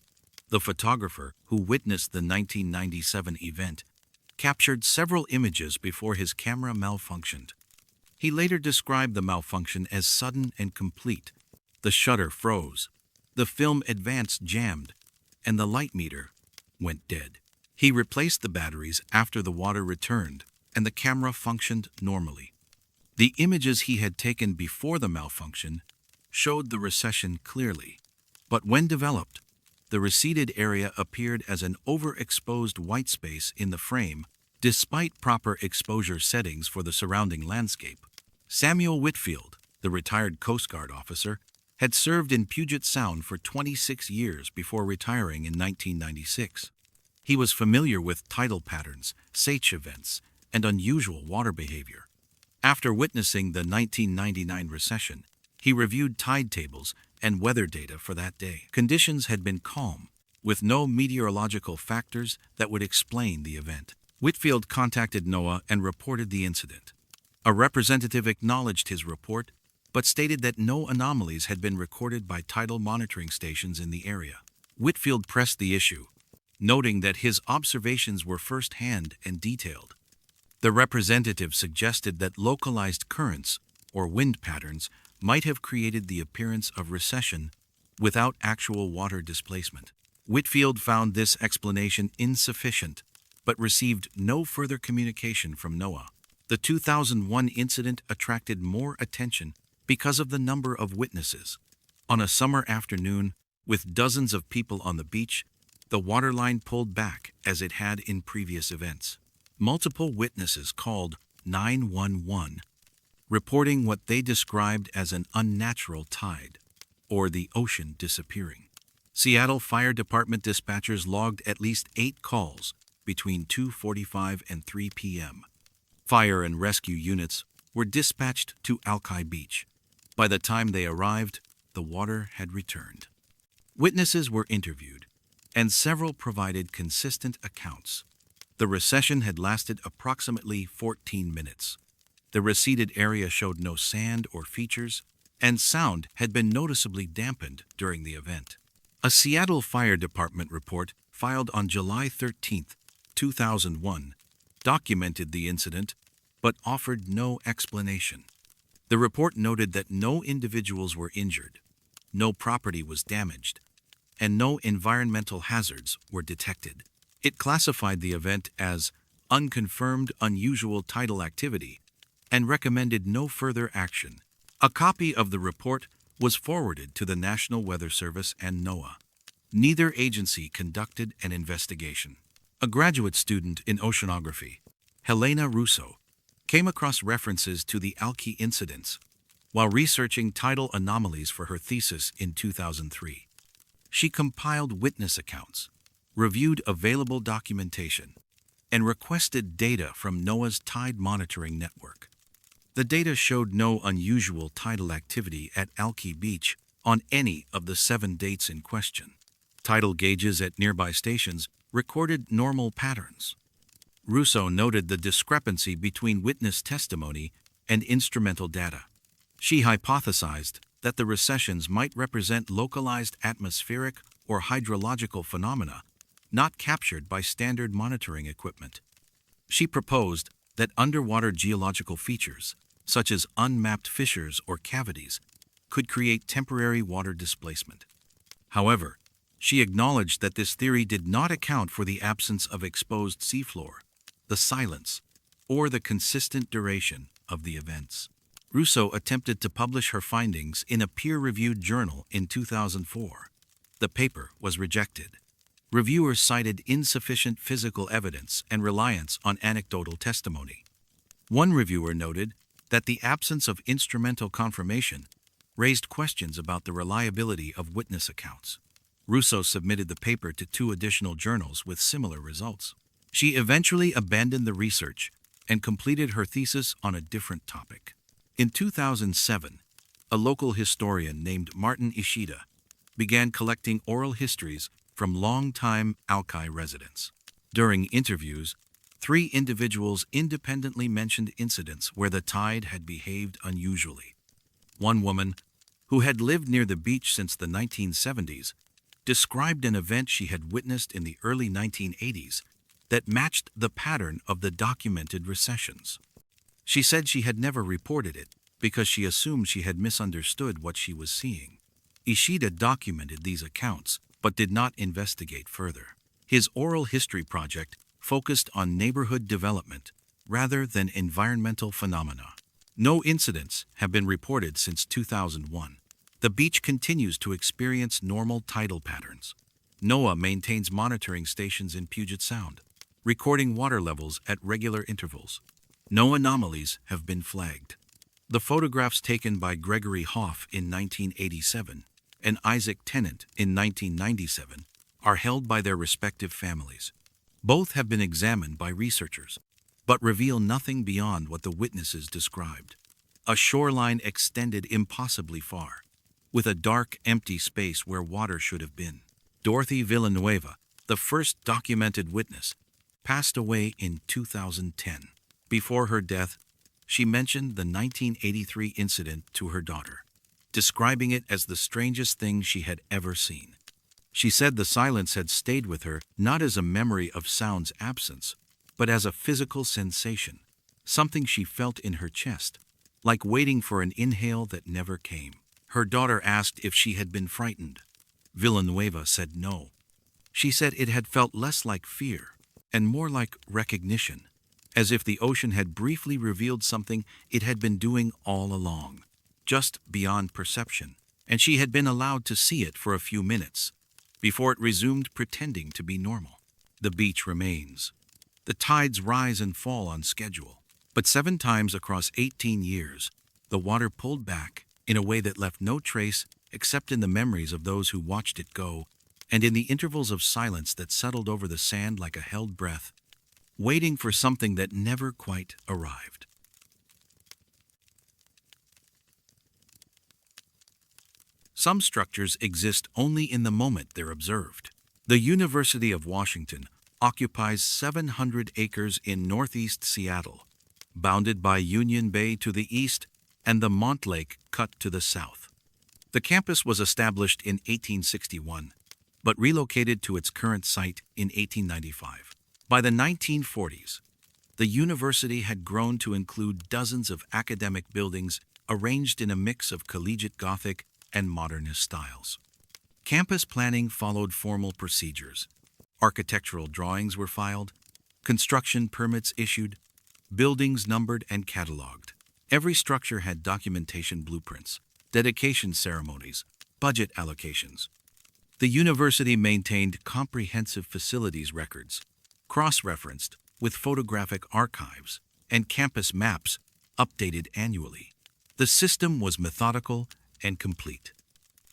the photographer who witnessed the 1997 event, captured several images before his camera malfunctioned. He later described the malfunction as sudden and complete. The shutter froze, the film advance jammed, and the light meter went dead. He replaced the batteries after the water returned, and the camera functioned normally. The images he had taken before the malfunction showed the recession clearly, but when developed, the receded area appeared as an overexposed white space in the frame, despite proper exposure settings for the surrounding landscape. Samuel Whitfield, the retired Coast Guard officer, had served in Puget Sound for 26 years before retiring in 1996. He was familiar with tidal patterns, seiche events, and unusual water behavior. After witnessing the 1999 recession, He reviewed tide tables and weather data for that day. Conditions had been calm, with no meteorological factors that would explain the event. Whitfield contacted NOAA and reported the incident. A representative acknowledged his report, but stated that no anomalies had been recorded by tidal monitoring stations in the area. Whitfield pressed the issue, noting that his observations were first-hand and detailed. The representative suggested that localized currents or wind patterns might have created the appearance of recession without actual water displacement. Whitfield found this explanation insufficient, but received no further communication from NOAA. The 2001 incident attracted more attention because of the number of witnesses. On a summer afternoon, with dozens of people on the beach, the waterline pulled back as it had in previous events. Multiple witnesses called 911, reporting what they described as an unnatural tide, or the ocean disappearing. Seattle Fire Department dispatchers logged at least 8 calls between 2:45 and 3 p.m. Fire and rescue units were dispatched to Alki Beach. By the time they arrived, the water had returned. Witnesses were interviewed, and several provided consistent accounts. The recession had lasted approximately 14 minutes. The receded area showed no sand or features, and sound had been noticeably dampened during the event. A Seattle Fire Department report filed on July 13, 2001, documented the incident, but offered no explanation. The report noted that no individuals were injured, no property was damaged, and no environmental hazards were detected. It classified the event as unconfirmed unusual tidal activity and recommended no further action. A copy of the report was forwarded to the National Weather Service and NOAA. Neither agency conducted an investigation. A graduate student in oceanography, Helena Russo, came across references to the Alki incidents while researching tidal anomalies for her thesis in 2003. She compiled witness accounts, reviewed available documentation, and requested data from NOAA's tide monitoring network. The data showed no unusual tidal activity at Alki Beach on any of the 7 dates in question. Tidal gauges at nearby stations recorded normal patterns. Russo noted the discrepancy between witness testimony and instrumental data. She hypothesized that the recessions might represent localized atmospheric or hydrological phenomena not captured by standard monitoring equipment. She proposed that underwater geological features, such as unmapped fissures or cavities, could create temporary water displacement. However, she acknowledged that this theory did not account for the absence of exposed seafloor, the silence, or the consistent duration of the events. Russo attempted to publish her findings in a peer-reviewed journal in 2004. The paper was rejected. Reviewers cited insufficient physical evidence and reliance on anecdotal testimony. One reviewer noted that the absence of instrumental confirmation raised questions about the reliability of witness accounts. Russo submitted the paper to 2 additional journals with similar results. She eventually abandoned the research and completed her thesis on a different topic. In 2007, a local historian named Martin Ishida began collecting oral histories from long-time Alki residents. During interviews, 3 individuals independently mentioned incidents where the tide had behaved unusually. One woman, who had lived near the beach since the 1970s, described an event she had witnessed in the early 1980s that matched the pattern of the documented recessions. She said she had never reported it because she assumed she had misunderstood what she was seeing. Ishida documented these accounts but did not investigate further. His oral history project focused on neighborhood development rather than environmental phenomena. No incidents have been reported since 2001. The beach continues to experience normal tidal patterns. NOAA maintains monitoring stations in Puget Sound, recording water levels at regular intervals. No anomalies have been flagged. The photographs taken by Gregory Hoff in 1987 and Isaac Tennant in 1997 are held by their respective families. Both have been examined by researchers, but reveal nothing beyond what the witnesses described. A shoreline extended impossibly far, with a dark, empty space where water should have been. Dorothy Villanueva, the first documented witness, passed away in 2010. Before her death, she mentioned the 1983 incident to her daughter, describing it as the strangest thing she had ever seen. She said the silence had stayed with her not as a memory of sound's absence, but as a physical sensation, something she felt in her chest, like waiting for an inhale that never came. Her daughter asked if she had been frightened. Villanueva said no. She said it had felt less like fear and more like recognition, as if the ocean had briefly revealed something it had been doing all along, just beyond perception, and she had been allowed to see it for a few minutes before it resumed pretending to be normal. The beach remains. The tides rise and fall on schedule, but 7 times across 18 years, the water pulled back in a way that left no trace except in the memories of those who watched it go, and in the intervals of silence that settled over the sand like a held breath, waiting for something that never quite arrived. Some structures exist only in the moment they're observed. The University of Washington occupies 700 acres in northeast Seattle, bounded by Union Bay to the east and the Montlake Cut to the south. The campus was established in 1861, but relocated to its current site in 1895. By the 1940s, the university had grown to include dozens of academic buildings arranged in a mix of collegiate Gothic and modernist styles. Campus planning followed formal procedures. Architectural drawings were filed, construction permits issued, buildings numbered and cataloged. Every structure had documentation blueprints, dedication ceremonies, budget allocations. The university maintained comprehensive facilities records, cross-referenced with photographic archives and campus maps updated annually. The system was methodical and complete,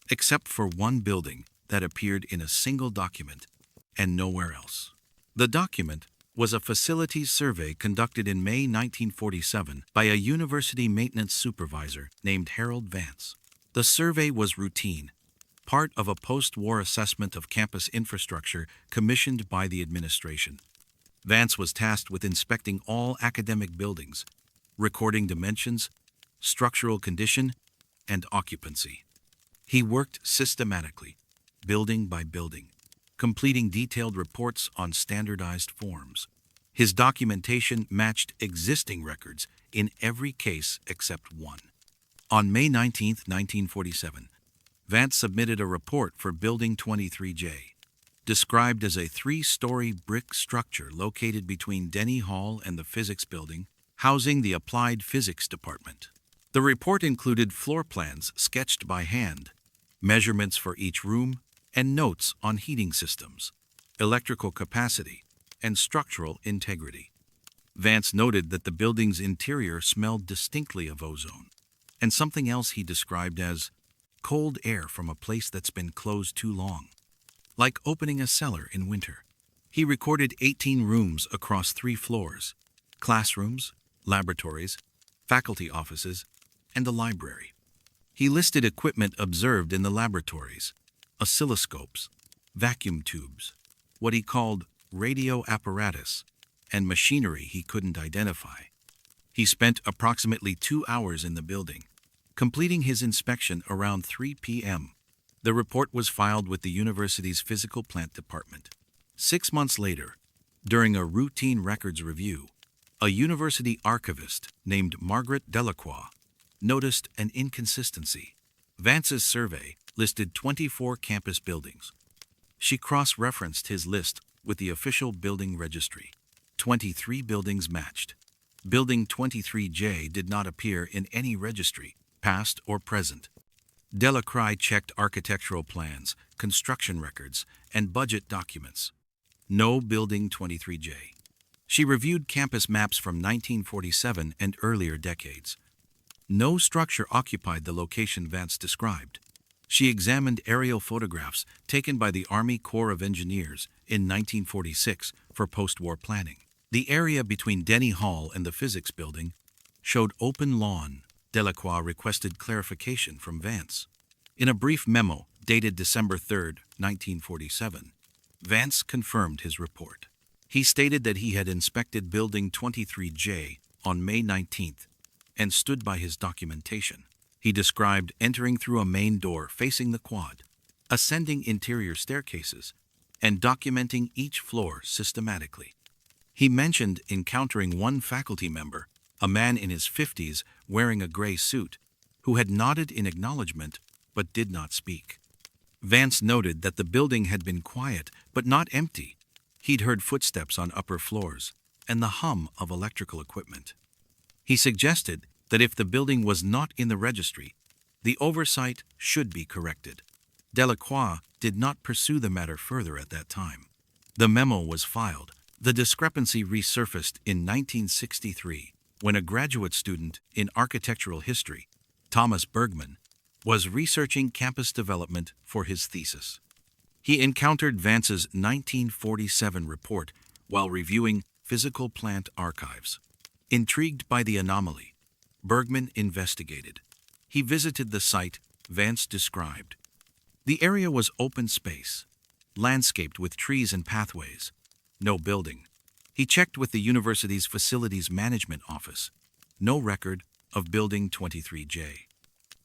except for one building that appeared in a single document and nowhere else. The document was a facilities survey conducted in May 1947 by a university maintenance supervisor named Harold Vance. The survey was routine, part of a post-war assessment of campus infrastructure commissioned by the administration. Vance was tasked with inspecting all academic buildings, recording dimensions, structural condition, and occupancy. He worked systematically, building by building, completing detailed reports on standardized forms. His documentation matched existing records in every case except one. On May 19, 1947, Vance submitted a report for Building 23J, described as a 3-story brick structure located between Denny Hall and the Physics Building, housing the Applied Physics Department. The report included floor plans sketched by hand, measurements for each room, and notes on heating systems, electrical capacity, and structural integrity. Vance noted that the building's interior smelled distinctly of ozone, and something else he described as cold air from a place that's been closed too long, like opening a cellar in winter. He recorded 18 rooms across 3 floors, classrooms, laboratories, faculty offices, and a library. He listed equipment observed in the laboratories: oscilloscopes, vacuum tubes, what he called radio apparatus, and machinery he couldn't identify. He spent approximately 2 hours in the building, completing his inspection around 3 p.m. The report was filed with the university's physical plant department. 6 months later, during a routine records review, a university archivist named Margaret Delacroix noticed an inconsistency. Vance's survey listed 24 campus buildings. She cross-referenced his list with the official building registry. 23 buildings matched. Building 23J did not appear in any registry, past or present. Delacroix checked architectural plans, construction records, and budget documents. No Building 23J. She reviewed campus maps from 1947 and earlier decades. No structure occupied the location Vance described. She examined aerial photographs taken by the Army Corps of Engineers in 1946 for post-war planning. The area between Denny Hall and the Physics Building showed open lawn, Delacroix requested clarification from Vance. In a brief memo dated December 3, 1947, Vance confirmed his report. He stated that he had inspected Building 23J on May 19th and stood by his documentation. He described entering through a main door facing the quad, ascending interior staircases, and documenting each floor systematically. He mentioned encountering one faculty member, a man in his 50s wearing a gray suit, who had nodded in acknowledgement but did not speak. Vance noted that the building had been quiet but not empty. He'd heard footsteps on upper floors and the hum of electrical equipment. He suggested that if the building was not in the registry, the oversight should be corrected. Delacroix did not pursue the matter further at that time. The memo was filed. The discrepancy resurfaced in 1963 when a graduate student in architectural history, Thomas Bergman, was researching campus development for his thesis. He encountered Vance's 1947 report while reviewing physical plant archives. Intrigued by the anomaly, Bergman investigated. He visited the site Vance described. The area was open space, landscaped with trees and pathways. No building. He checked with the university's facilities management office. No record of Building 23J.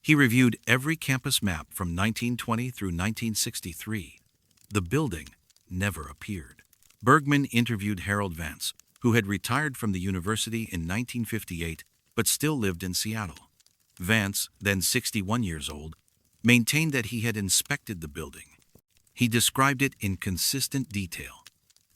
He reviewed every campus map from 1920 through 1963. The building never appeared. Bergman interviewed Harold Vance, who had retired from the university in 1958 but still lived in Seattle. Vance, then 61 years old, maintained that he had inspected the building. He described it in consistent detail.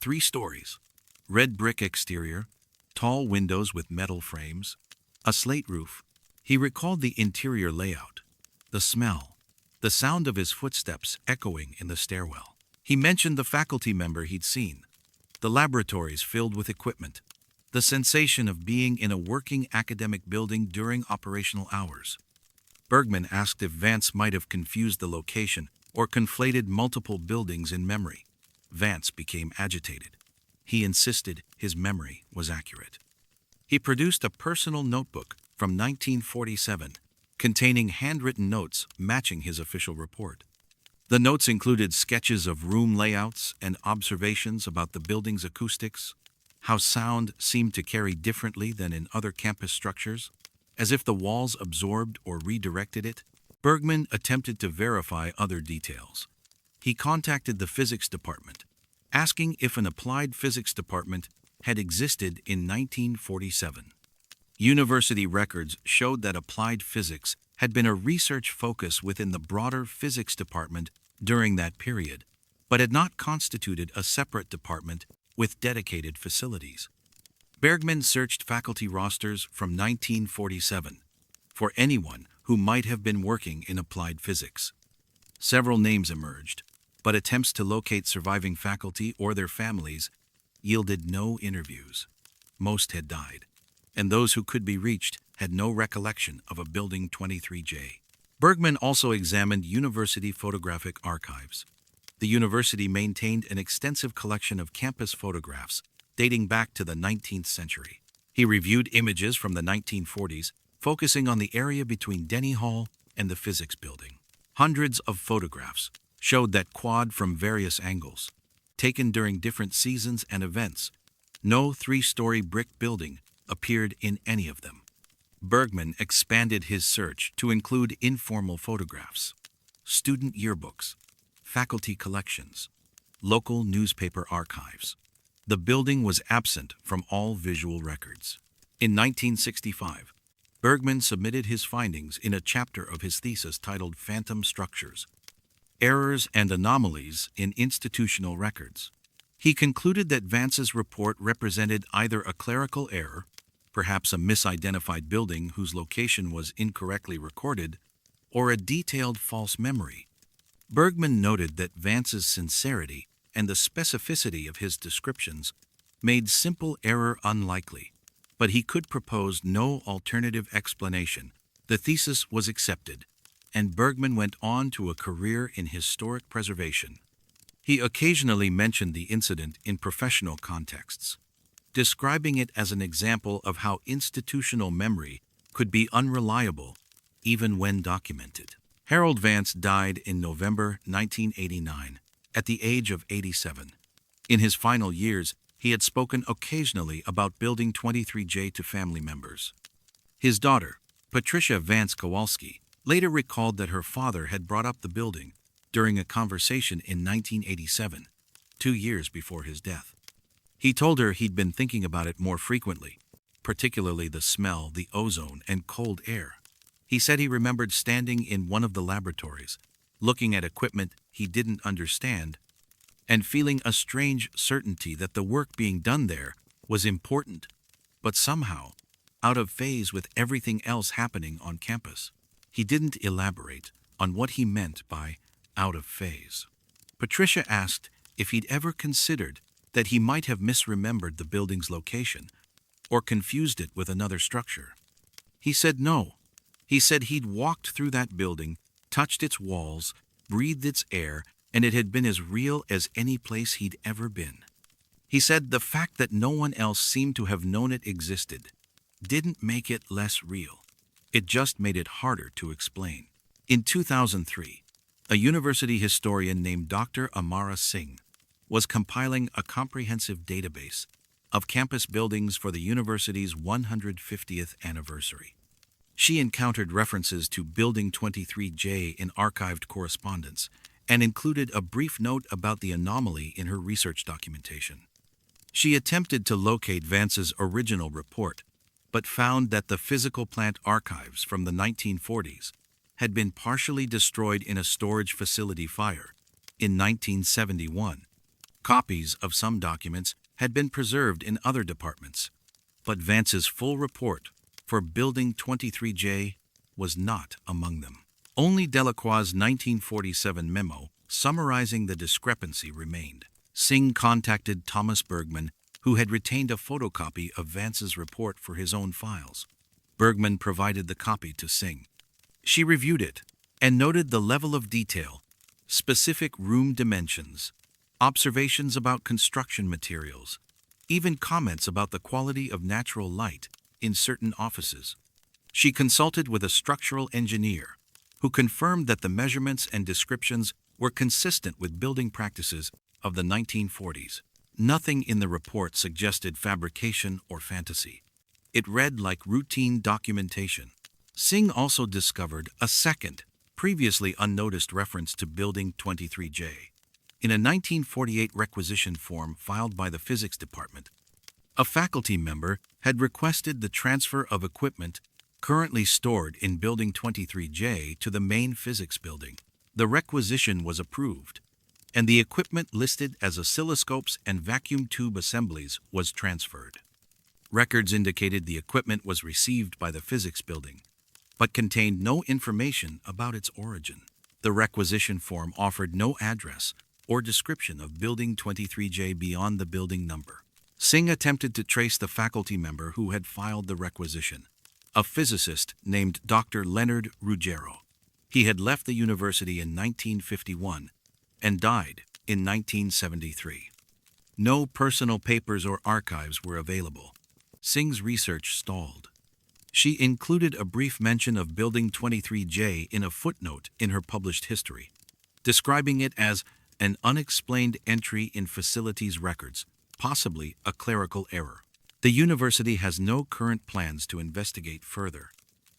3 stories, red brick exterior, tall windows with metal frames, a slate roof. He recalled the interior layout, the smell, the sound of his footsteps echoing in the stairwell. He mentioned the faculty member he'd seen, the laboratories filled with equipment, the sensation of being in a working academic building during operational hours. Bergman asked if Vance might have confused the location or conflated multiple buildings in memory. Vance became agitated. He insisted his memory was accurate. He produced a personal notebook from 1947 containing handwritten notes matching his official report. The notes included sketches of room layouts and observations about the building's acoustics, how sound seemed to carry differently than in other campus structures, as if the walls absorbed or redirected it. Bergman attempted to verify other details. He contacted the physics department, asking if an applied physics department had existed in 1947. University records showed that applied physics had been a research focus within the broader physics department during that period, but had not constituted a separate department with dedicated facilities. Bergman searched faculty rosters from 1947 for anyone who might have been working in applied physics. Several names emerged, but attempts to locate surviving faculty or their families yielded no interviews. Most had died, and those who could be reached had no recollection of a Building 23J. Bergman also examined university photographic archives. The university maintained an extensive collection of campus photographs dating back to the 19th century. He reviewed images from the 1940s, focusing on the area between Denny Hall and the physics building. Hundreds of photographs showed that quad from various angles, taken during different seasons and events. No 3-story brick building appeared in any of them. Bergman expanded his search to include informal photographs, student yearbooks, faculty collections, local newspaper archives. The building was absent from all visual records. In 1965, Bergman submitted his findings in a chapter of his thesis titled Phantom Structures: Errors and Anomalies in Institutional Records. He concluded that Vance's report represented either a clerical error, perhaps a misidentified building whose location was incorrectly recorded, or a detailed false memory. Bergman noted that Vance's sincerity and the specificity of his descriptions made simple error unlikely, but he could propose no alternative explanation. The thesis was accepted, and Bergman went on to a career in historic preservation. He occasionally mentioned the incident in professional contexts, describing it as an example of how institutional memory could be unreliable, even when documented. Harold Vance died in November 1989, at the age of 87. In his final years, he had spoken occasionally about Building 23J to family members. His daughter, Patricia Vance Kowalski, later recalled that her father had brought up the building during a conversation in 1987, 2 years before his death. He told her he'd been thinking about it more frequently, particularly the smell, the ozone, and cold air. He said he remembered standing in one of the laboratories, looking at equipment he didn't understand, and feeling a strange certainty that the work being done there was important, but somehow out of phase with everything else happening on campus. He didn't elaborate on what he meant by out of phase. Patricia asked if he'd ever considered that he might have misremembered the building's location or confused it with another structure. He said no. He said he'd walked through that building, touched its walls, breathed its air, and it had been as real as any place he'd ever been. He said the fact that no one else seemed to have known it existed didn't make it less real. It just made it harder to explain. In 2003, a university historian named Dr. Amara Singh was compiling a comprehensive database of campus buildings for the university's 150th anniversary. She encountered references to Building 23J in archived correspondence and included a brief note about the anomaly in her research documentation. She attempted to locate Vance's original report, but found that the physical plant archives from the 1940s had been partially destroyed in a storage facility fire in 1971. Copies of some documents had been preserved in other departments, but Vance's full report for Building 23J was not among them. Only Delacroix's 1947 memo summarizing the discrepancy remained. Singh contacted Thomas Bergman, who had retained a photocopy of Vance's report for his own files. Bergman provided the copy to Singh. She reviewed it and noted the level of detail, specific room dimensions, observations about construction materials, even comments about the quality of natural light in certain offices. She consulted with a structural engineer who confirmed that the measurements and descriptions were consistent with building practices of the 1940s. Nothing in the report suggested fabrication or fantasy. It read like routine documentation. Singh also discovered a second, previously unnoticed reference to Building 23J. In a 1948 requisition form filed by the physics department, a faculty member had requested the transfer of equipment currently stored in Building 23J to the main physics building. The requisition was approved, and the equipment listed as oscilloscopes and vacuum tube assemblies was transferred. Records indicated the equipment was received by the physics building, but contained no information about its origin. The requisition form offered no address or description of Building 23J beyond the building number. Singh attempted to trace the faculty member who had filed the requisition, a physicist named Dr. Leonard Ruggiero. He had left the university in 1951 and died in 1973. No personal papers or archives were available. Singh's research stalled. She included a brief mention of Building 23J in a footnote in her published history, describing it as an unexplained entry in facilities records, possibly a clerical error. The university has no current plans to investigate further.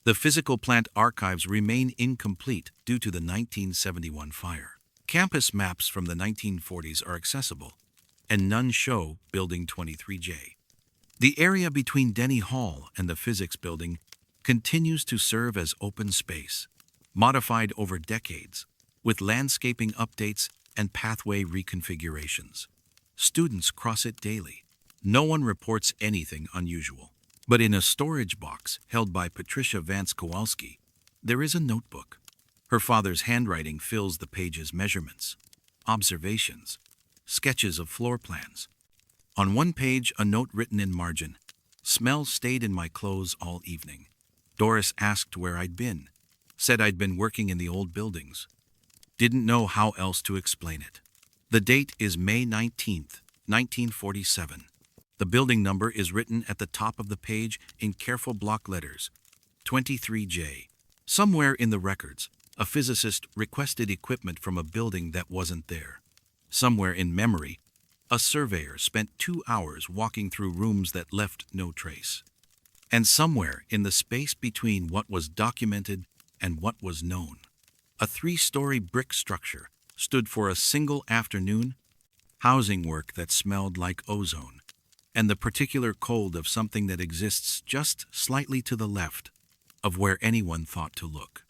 The physical plant archives remain incomplete due to the 1971 fire. Campus maps from the 1940s are accessible, and none show Building 23J. The area between Denny Hall and the physics building continues to serve as open space, modified over decades, with landscaping updates and pathway reconfigurations. Students cross it daily. No one reports anything unusual. But in a storage box held by Patricia Vance Kowalski, there is a notebook. Her father's handwriting fills the page's measurements, observations, sketches of floor plans. On one page, a note written in margin, "Smell stayed in my clothes all evening. Doris asked where I'd been. Said I'd been working in the old buildings. Didn't know how else to explain it." The date is May 19th, 1947. The building number is written at the top of the page in careful block letters, 23J. Somewhere in the records, a physicist requested equipment from a building that wasn't there. Somewhere in memory, a surveyor spent 2 hours walking through rooms that left no trace. And somewhere in the space between what was documented and what was known, a 3-story brick structure stood for a single afternoon, housing work that smelled like ozone, and the particular cold of something that exists just slightly to the left of where anyone thought to look.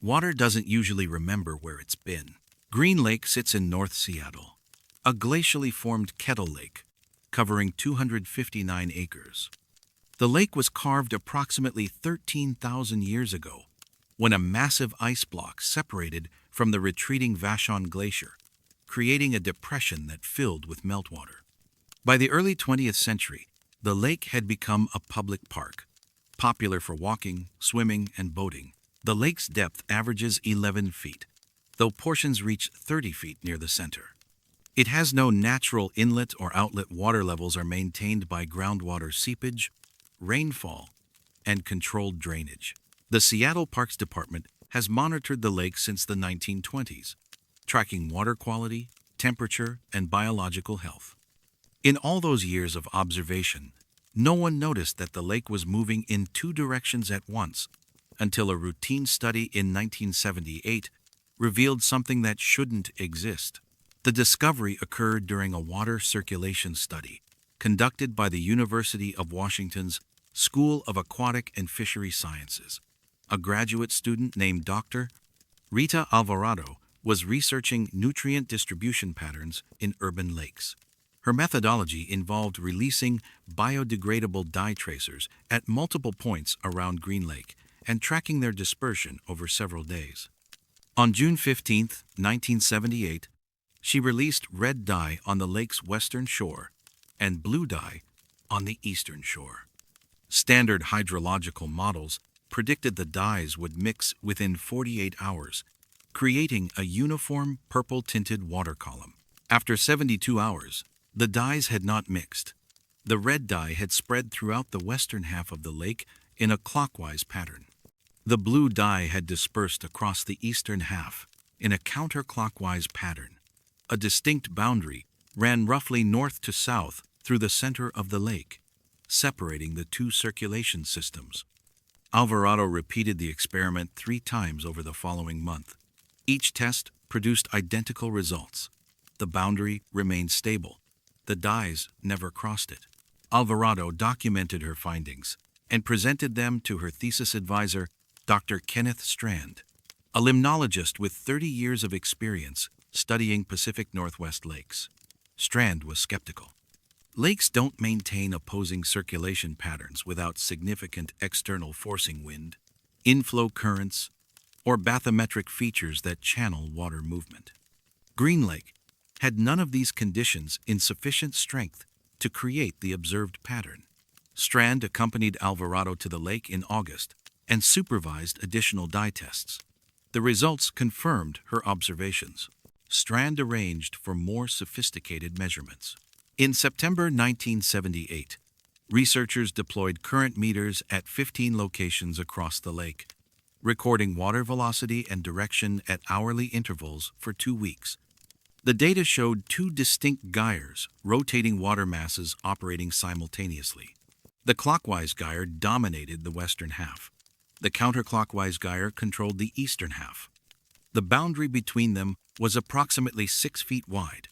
Water doesn't usually remember where it's been. Green Lake sits in North Seattle, a glacially formed kettle lake covering 259 acres. The lake was carved approximately 13,000 years ago when a massive ice block separated from the retreating Vashon Glacier, creating a depression that filled with meltwater. By the early 20th century, the lake had become a public park, popular for walking, swimming, and boating. The lake's depth averages 11 feet, though portions reach 30 feet near the center. It has no natural inlet or outlet. Water levels are maintained by groundwater seepage, rainfall, and controlled drainage. The Seattle Parks Department has monitored the lake since the 1920s, tracking water quality, temperature, and biological health. In all those years of observation, no one noticed that the lake was moving in 2 directions at once until a routine study in 1978 revealed something that shouldn't exist. The discovery occurred during a water circulation study conducted by the University of Washington's School of Aquatic and Fishery Sciences. A graduate student named Dr. Rita Alvarado was researching nutrient distribution patterns in urban lakes. Her methodology involved releasing biodegradable dye tracers at multiple points around Green Lake and tracking their dispersion over several days. On June 15, 1978, she released red dye on the lake's western shore and blue dye on the eastern shore. Standard hydrological models predicted the dyes would mix within 48 hours, creating a uniform purple-tinted water column. After 72 hours, the dyes had not mixed. The red dye had spread throughout the western half of the lake in a clockwise pattern. The blue dye had dispersed across the eastern half in a counterclockwise pattern. A distinct boundary ran roughly north to south through the center of the lake, separating the 2 circulation systems. Alvarado repeated the experiment 3 times over the following month. Each test produced identical results. The boundary remained stable. The dyes never crossed it. Alvarado documented her findings and presented them to her thesis advisor, Dr. Kenneth Strand, a limnologist with 30 years of experience studying Pacific Northwest lakes. Strand was skeptical. Lakes don't maintain opposing circulation patterns without significant external forcing wind, inflow currents, or bathymetric features that channel water movement. Green Lake had none of these conditions in sufficient strength to create the observed pattern. Strand accompanied Alvarado to the lake in August and supervised additional dye tests. The results confirmed her observations. Strand arranged for more sophisticated measurements. In September 1978, researchers deployed current meters at 15 locations across the lake, recording water velocity and direction at hourly intervals for 2 weeks. The data showed 2 distinct gyres rotating water masses operating simultaneously. The clockwise gyre dominated the western half. The counterclockwise gyre controlled the eastern half. The boundary between them was approximately 6 feet wide,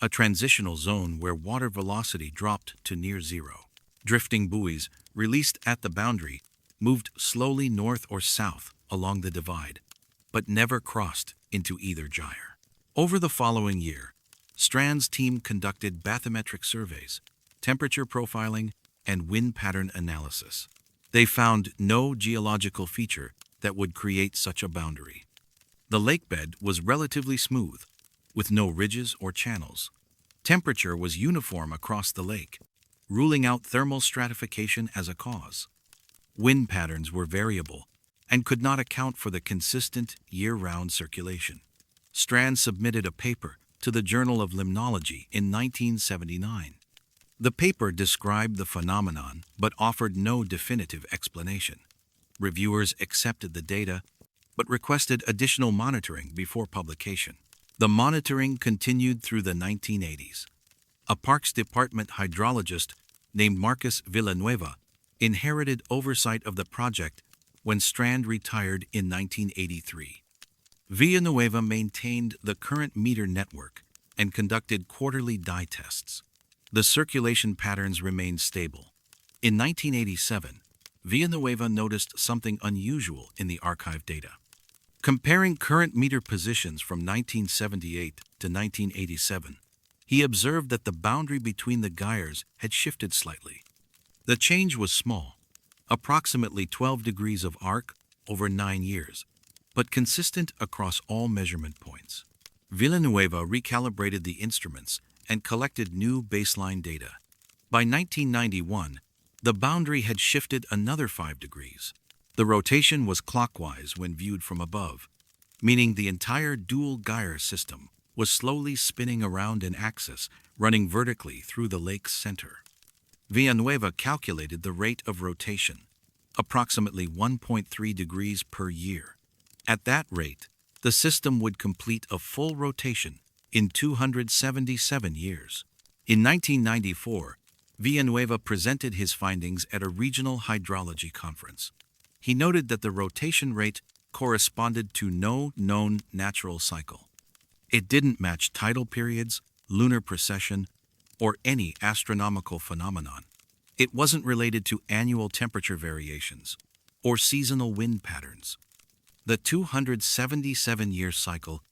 a transitional zone where water velocity dropped to near zero. Drifting buoys, released at the boundary, moved slowly north or south along the divide, but never crossed into either gyre. Over the following year, Strand's team conducted bathymetric surveys, temperature profiling, and wind pattern analysis. They found no geological feature that would create such a boundary. The lakebed was relatively smooth, with no ridges or channels. Temperature was uniform across the lake, ruling out thermal stratification as a cause. Wind patterns were variable and could not account for the consistent year-round circulation. Strand submitted a paper to the Journal of Limnology in 1979. The paper described the phenomenon but offered no definitive explanation. Reviewers accepted the data but requested additional monitoring before publication. The monitoring continued through the 1980s. A Parks Department hydrologist named Marcus Villanueva inherited oversight of the project when Strand retired in 1983. Villanueva maintained the current meter network and conducted quarterly dye tests. The circulation patterns remained stable. In 1987, Villanueva noticed something unusual in the archive data. Comparing current meter positions from 1978 to 1987, he observed that the boundary between the gyres had shifted slightly. The change was small, approximately 12 degrees of arc over 9 years, but consistent across all measurement points. Villanueva recalibrated the instruments and collected new baseline data. By 1991, the boundary had shifted another 5 degrees. The rotation was clockwise when viewed from above, meaning the entire dual gyre system was slowly spinning around an axis running vertically through the lake's center. Villanueva calculated the rate of rotation, approximately 1.3 degrees per year. At that rate, the system would complete a full rotation in 277 years. In 1994, Villanueva presented his findings at a regional hydrology conference. He noted that the rotation rate corresponded to no known natural cycle. It didn't match tidal periods, lunar precession, or any astronomical phenomenon. It wasn't related to annual temperature variations or seasonal wind patterns. The 277-year cycle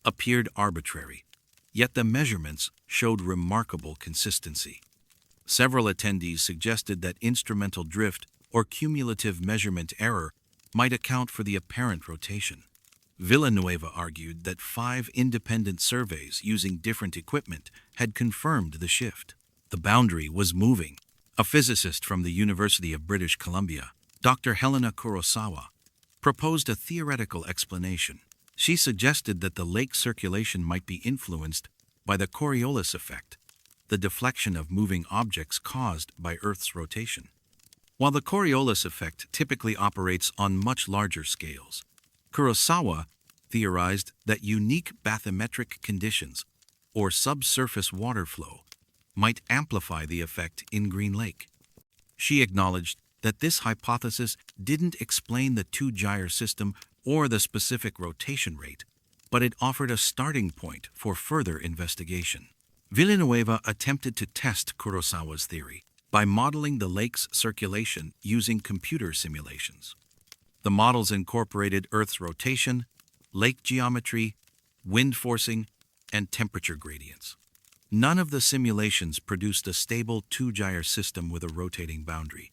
appeared arbitrary, yet the measurements showed remarkable consistency. Several attendees suggested that instrumental drift or cumulative measurement error might account for the apparent rotation. Villanueva argued that 5 independent surveys using different equipment had confirmed the shift. The boundary was moving. A physicist from the University of British Columbia, Dr. Helena Kurosawa, proposed a theoretical explanation. She suggested that the lake circulation might be influenced by the Coriolis effect, the deflection of moving objects caused by Earth's rotation. While the Coriolis effect typically operates on much larger scales, Kurosawa theorized that unique bathymetric conditions, or subsurface water flow, might amplify the effect in Green Lake. She acknowledged that this hypothesis didn't explain the two-gyre system or the specific rotation rate, but it offered a starting point for further investigation. Villanueva attempted to test Kurosawa's theory by modeling the lake's circulation using computer simulations. The models incorporated Earth's rotation, lake geometry, wind forcing, and temperature gradients. None of the simulations produced a stable two-gyre system with a rotating boundary.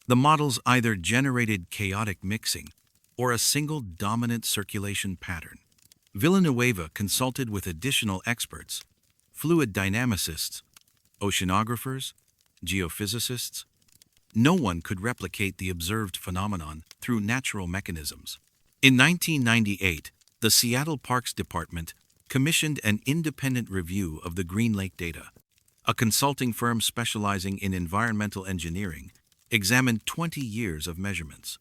The models either generated chaotic mixing or a single dominant circulation pattern. Villanueva consulted with additional experts, fluid dynamicists, oceanographers, geophysicists. No one could replicate the observed phenomenon through natural mechanisms. In 1998, the Seattle Parks Department commissioned an independent review of the Green Lake data. A consulting firm specializing in environmental engineering examined 20 years of measurements.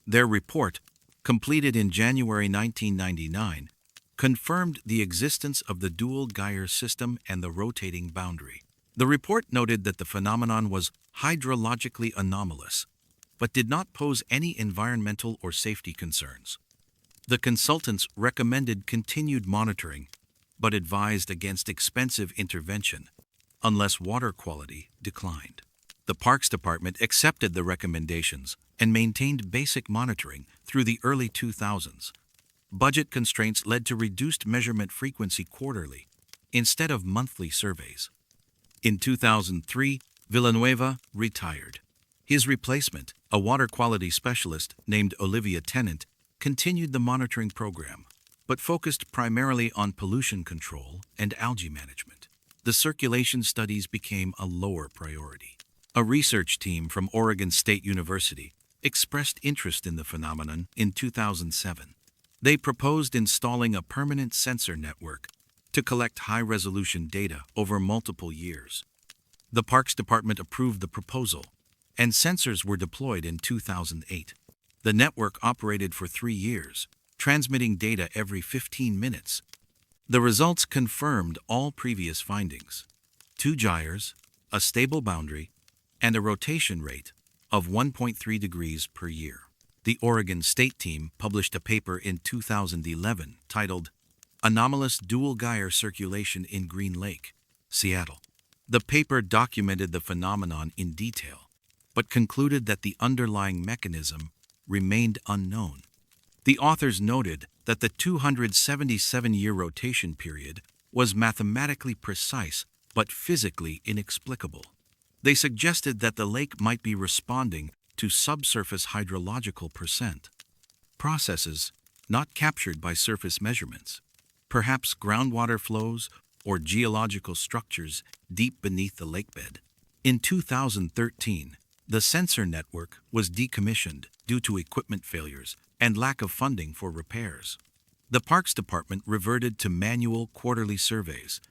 Their report, completed in January 1999, confirmed the existence of the dual gyre system and the rotating boundary. The report noted that the phenomenon was hydrologically anomalous, but did not pose any environmental or safety concerns. The consultants recommended continued monitoring, but advised against expensive intervention unless water quality declined. The Parks Department accepted the recommendations and maintained basic monitoring through the early 2000s. Budget constraints led to reduced measurement frequency quarterly instead of monthly surveys. In 2003, Villanueva retired. His replacement, a water quality specialist named Olivia Tennant, continued the monitoring program, but focused primarily on pollution control and algae management. The circulation studies became a lower priority. A research team from Oregon State University expressed interest in the phenomenon in 2007. They proposed installing a permanent sensor network to collect high-resolution data over multiple years. The Parks Department approved the proposal, and sensors were deployed in 2008. The network operated for 3 years, transmitting data every 15 minutes. The results confirmed all previous findings: 2 gyres, a stable boundary, and a rotation rate of 1.3 degrees per year. The Oregon State team published a paper in 2011 titled Anomalous Dual Gyre Circulation in Green Lake, Seattle. The paper documented the phenomenon in detail, but concluded that the underlying mechanism remained unknown. The authors noted that the 277-year rotation period was mathematically precise but physically inexplicable. They suggested that the lake might be responding to subsurface hydrological processes not captured by surface measurements, perhaps groundwater flows or geological structures deep beneath the lakebed. In 2013, the sensor network was decommissioned due to equipment failures and lack of funding for repairs. The Parks Department reverted to manual quarterly surveys.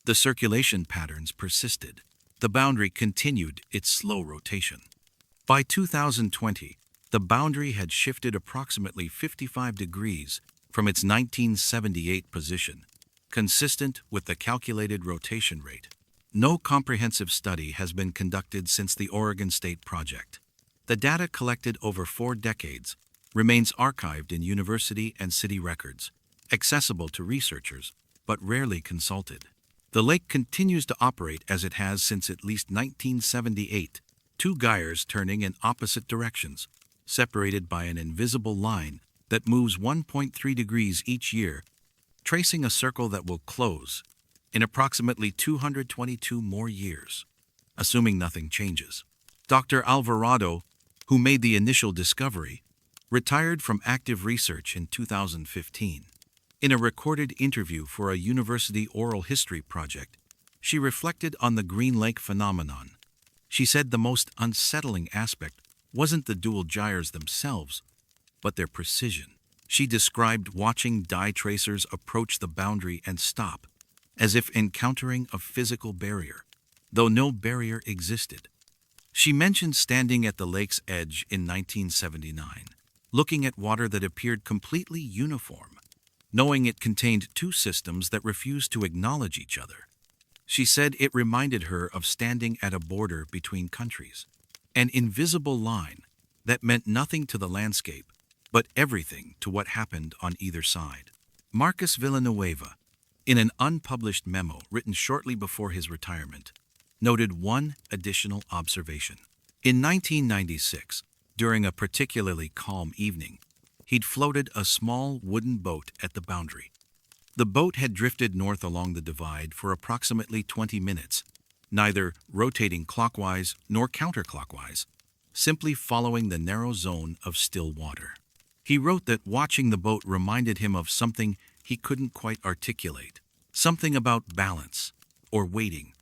The circulation patterns persisted. The boundary continued its slow rotation. By 2020, the boundary had shifted approximately 55 degrees from its 1978 position, consistent with the calculated rotation rate. No comprehensive study has been conducted since the Oregon State project. The data collected over 4 decades remains archived in university and city records, accessible to researchers, but rarely consulted. The lake continues to operate as it has since at least 1978, 2 gyres turning in opposite directions, separated by an invisible line that moves 1.3 degrees each year, tracing a circle that will close in approximately 222 more years, assuming nothing changes. Dr. Alvarado, who made the initial discovery, retired from active research in 2015. In a recorded interview for a university oral history project, she reflected on the Green Lake phenomenon. She said the most unsettling aspect wasn't the dual gyres themselves, but their precision. She described watching dye tracers approach the boundary and stop, as if encountering a physical barrier, though no barrier existed. She mentioned standing at the lake's edge in 1979, looking at water that appeared completely uniform, knowing it contained 2 systems that refused to acknowledge each other. She said it reminded her of standing at a border between countries, an invisible line that meant nothing to the landscape, but everything to what happened on either side. Marcus Villanueva, in an unpublished memo written shortly before his retirement, noted one additional observation. In 1996, during a particularly calm evening, he'd floated a small wooden boat at the boundary. The boat had drifted north along the divide for approximately 20 minutes, neither rotating clockwise nor counterclockwise, simply following the narrow zone of still water. He wrote that watching the boat reminded him of something he couldn't quite articulate, something about balance, or waiting,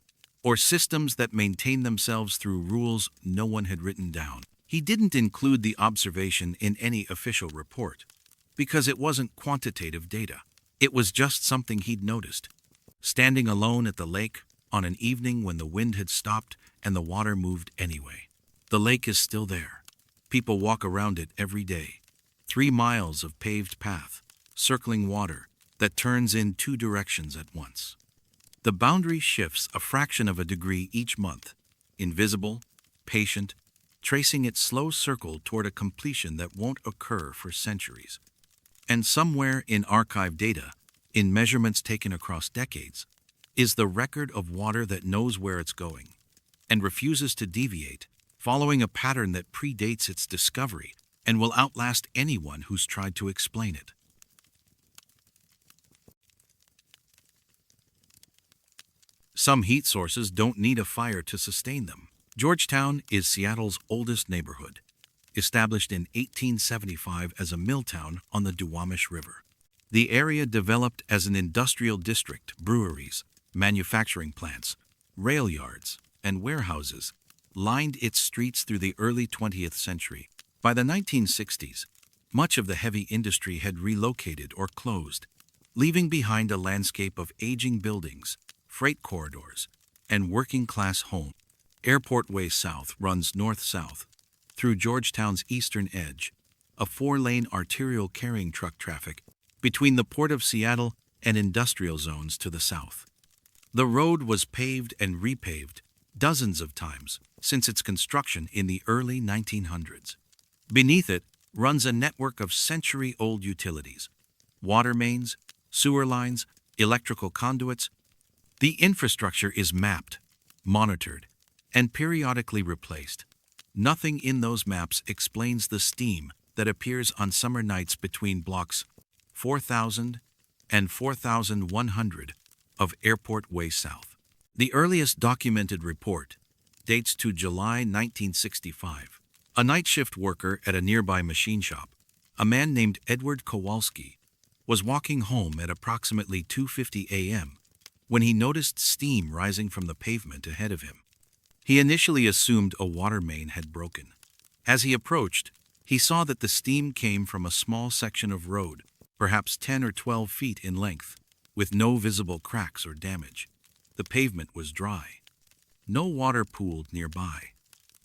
or systems that maintain themselves through rules no one had written down. He didn't include the observation in any official report, because it wasn't quantitative data. It was just something he'd noticed, standing alone at the lake on an evening when the wind had stopped and the water moved anyway. The lake is still there. People walk around it every day. 3 miles of paved path, circling water that turns in 2 directions at once. The boundary shifts a fraction of a degree each month, invisible, patient, tracing its slow circle toward a completion that won't occur for centuries. And somewhere in archived data, in measurements taken across decades, is the record of water that knows where it's going and refuses to deviate, following a pattern that predates its discovery and will outlast anyone who's tried to explain it. Some heat sources don't need a fire to sustain them. Georgetown is Seattle's oldest neighborhood, established in 1875 as a mill town on the Duwamish River. The area developed as an industrial district. Breweries, manufacturing plants, rail yards, and warehouses lined its streets through the early 20th century. By the 1960s, much of the heavy industry had relocated or closed, leaving behind a landscape of aging buildings, freight corridors, and working-class homes. Airport Way South runs north-south through Georgetown's eastern edge, a 4-lane arterial carrying truck traffic between the Port of Seattle and industrial zones to the south. The road was paved and repaved dozens of times since its construction in the early 1900s. Beneath it runs a network of century-old utilities, water mains, sewer lines, electrical conduits. The infrastructure is mapped, monitored, and periodically replaced. Nothing in those maps explains the steam that appears on summer nights between blocks 4,000 and 4,100 of Airport Way South. The earliest documented report dates to July 1965. A night shift worker at a nearby machine shop, a man named Edward Kowalski, was walking home at approximately 2:50 a.m. when he noticed steam rising from the pavement ahead of him. He initially assumed a water main had broken. As he approached, he saw that the steam came from a small section of road, perhaps 10 or 12 feet in length, with no visible cracks or damage. The pavement was dry. No water pooled nearby.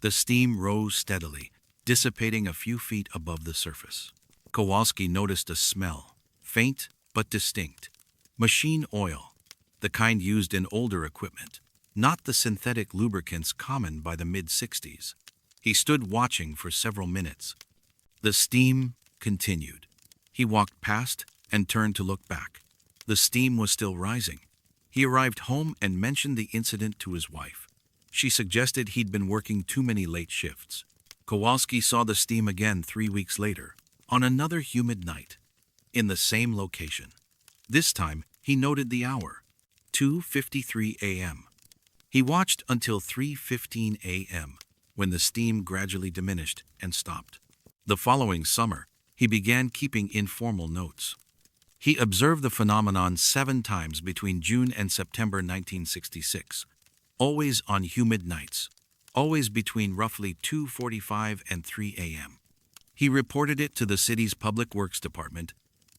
The steam rose steadily, dissipating a few feet above the surface. Kowalski noticed a smell, faint but distinct. Machine oil, the kind used in older equipment, not the synthetic lubricants common by the mid-60s. He stood watching for several minutes. The steam continued. He walked past and turned to look back. The steam was still rising. He arrived home and mentioned the incident to his wife. She suggested he'd been working too many late shifts. Kowalski saw the steam again 3 weeks later, on another humid night, in the same location. This time, he noted the hour, 2:53 a.m. He watched until 3:15 a.m., when the steam gradually diminished and stopped. The following summer, he began keeping informal notes. He observed the phenomenon 7 times between June and September 1966, always on humid nights, always between roughly 2:45 and 3 a.m. He reported it to the city's Public Works Department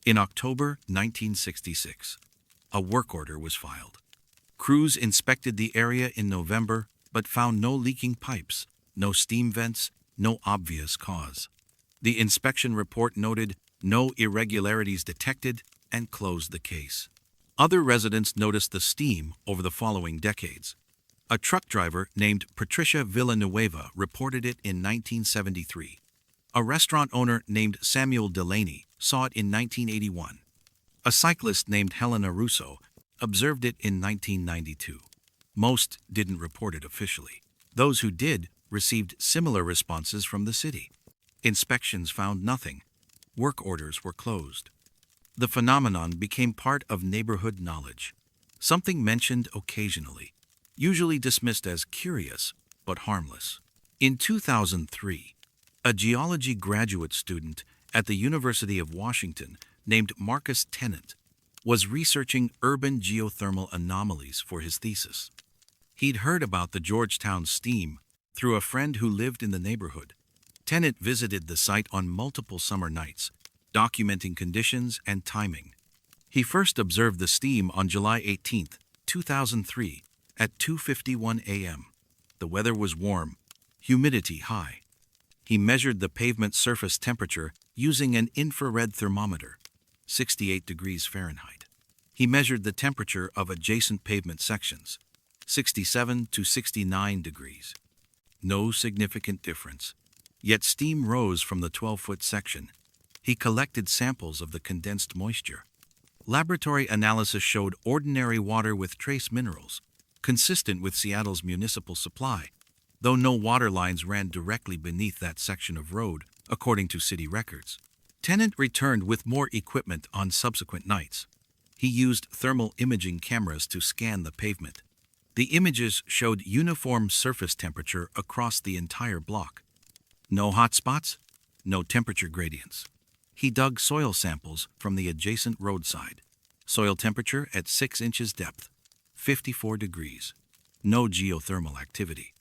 in October 1966. A work order was filed. Crews inspected the area in November but found no leaking pipes, no steam vents, no obvious cause. The inspection report noted no irregularities detected and closed the case. Other residents noticed the steam over the following decades. A truck driver named Patricia Villanueva reported it in 1973. A restaurant owner named Samuel Delaney saw it in 1981. A cyclist named Helena Russo observed it in 1992. Most didn't report it officially. Those who did received similar responses from the city. Inspections found nothing. Work orders were closed. The phenomenon became part of neighborhood knowledge, something mentioned occasionally, usually dismissed as curious but harmless. In 2003, a geology graduate student at the University of Washington named Marcus Tennant was researching urban geothermal anomalies for his thesis. He'd heard about the Georgetown steam through a friend who lived in the neighborhood. Tennant visited the site on multiple summer nights, documenting conditions and timing. He first observed the steam on July 18, 2003, at 2:51 a.m. The weather was warm, humidity high. He measured the pavement surface temperature using an infrared thermometer, 68 degrees Fahrenheit. He measured the temperature of adjacent pavement sections, 67 to 69 degrees. No significant difference. Yet steam rose from the 12-foot section. He collected samples of the condensed moisture. Laboratory analysis showed ordinary water with trace minerals, consistent with Seattle's municipal supply, though no water lines ran directly beneath that section of road, according to city records. Tennant returned with more equipment on subsequent nights. He used thermal imaging cameras to scan the pavement. The images showed uniform surface temperature across the entire block. No hot spots, no temperature gradients. He dug soil samples from the adjacent roadside. Soil temperature at 6 inches depth, 54 degrees. No geothermal activity.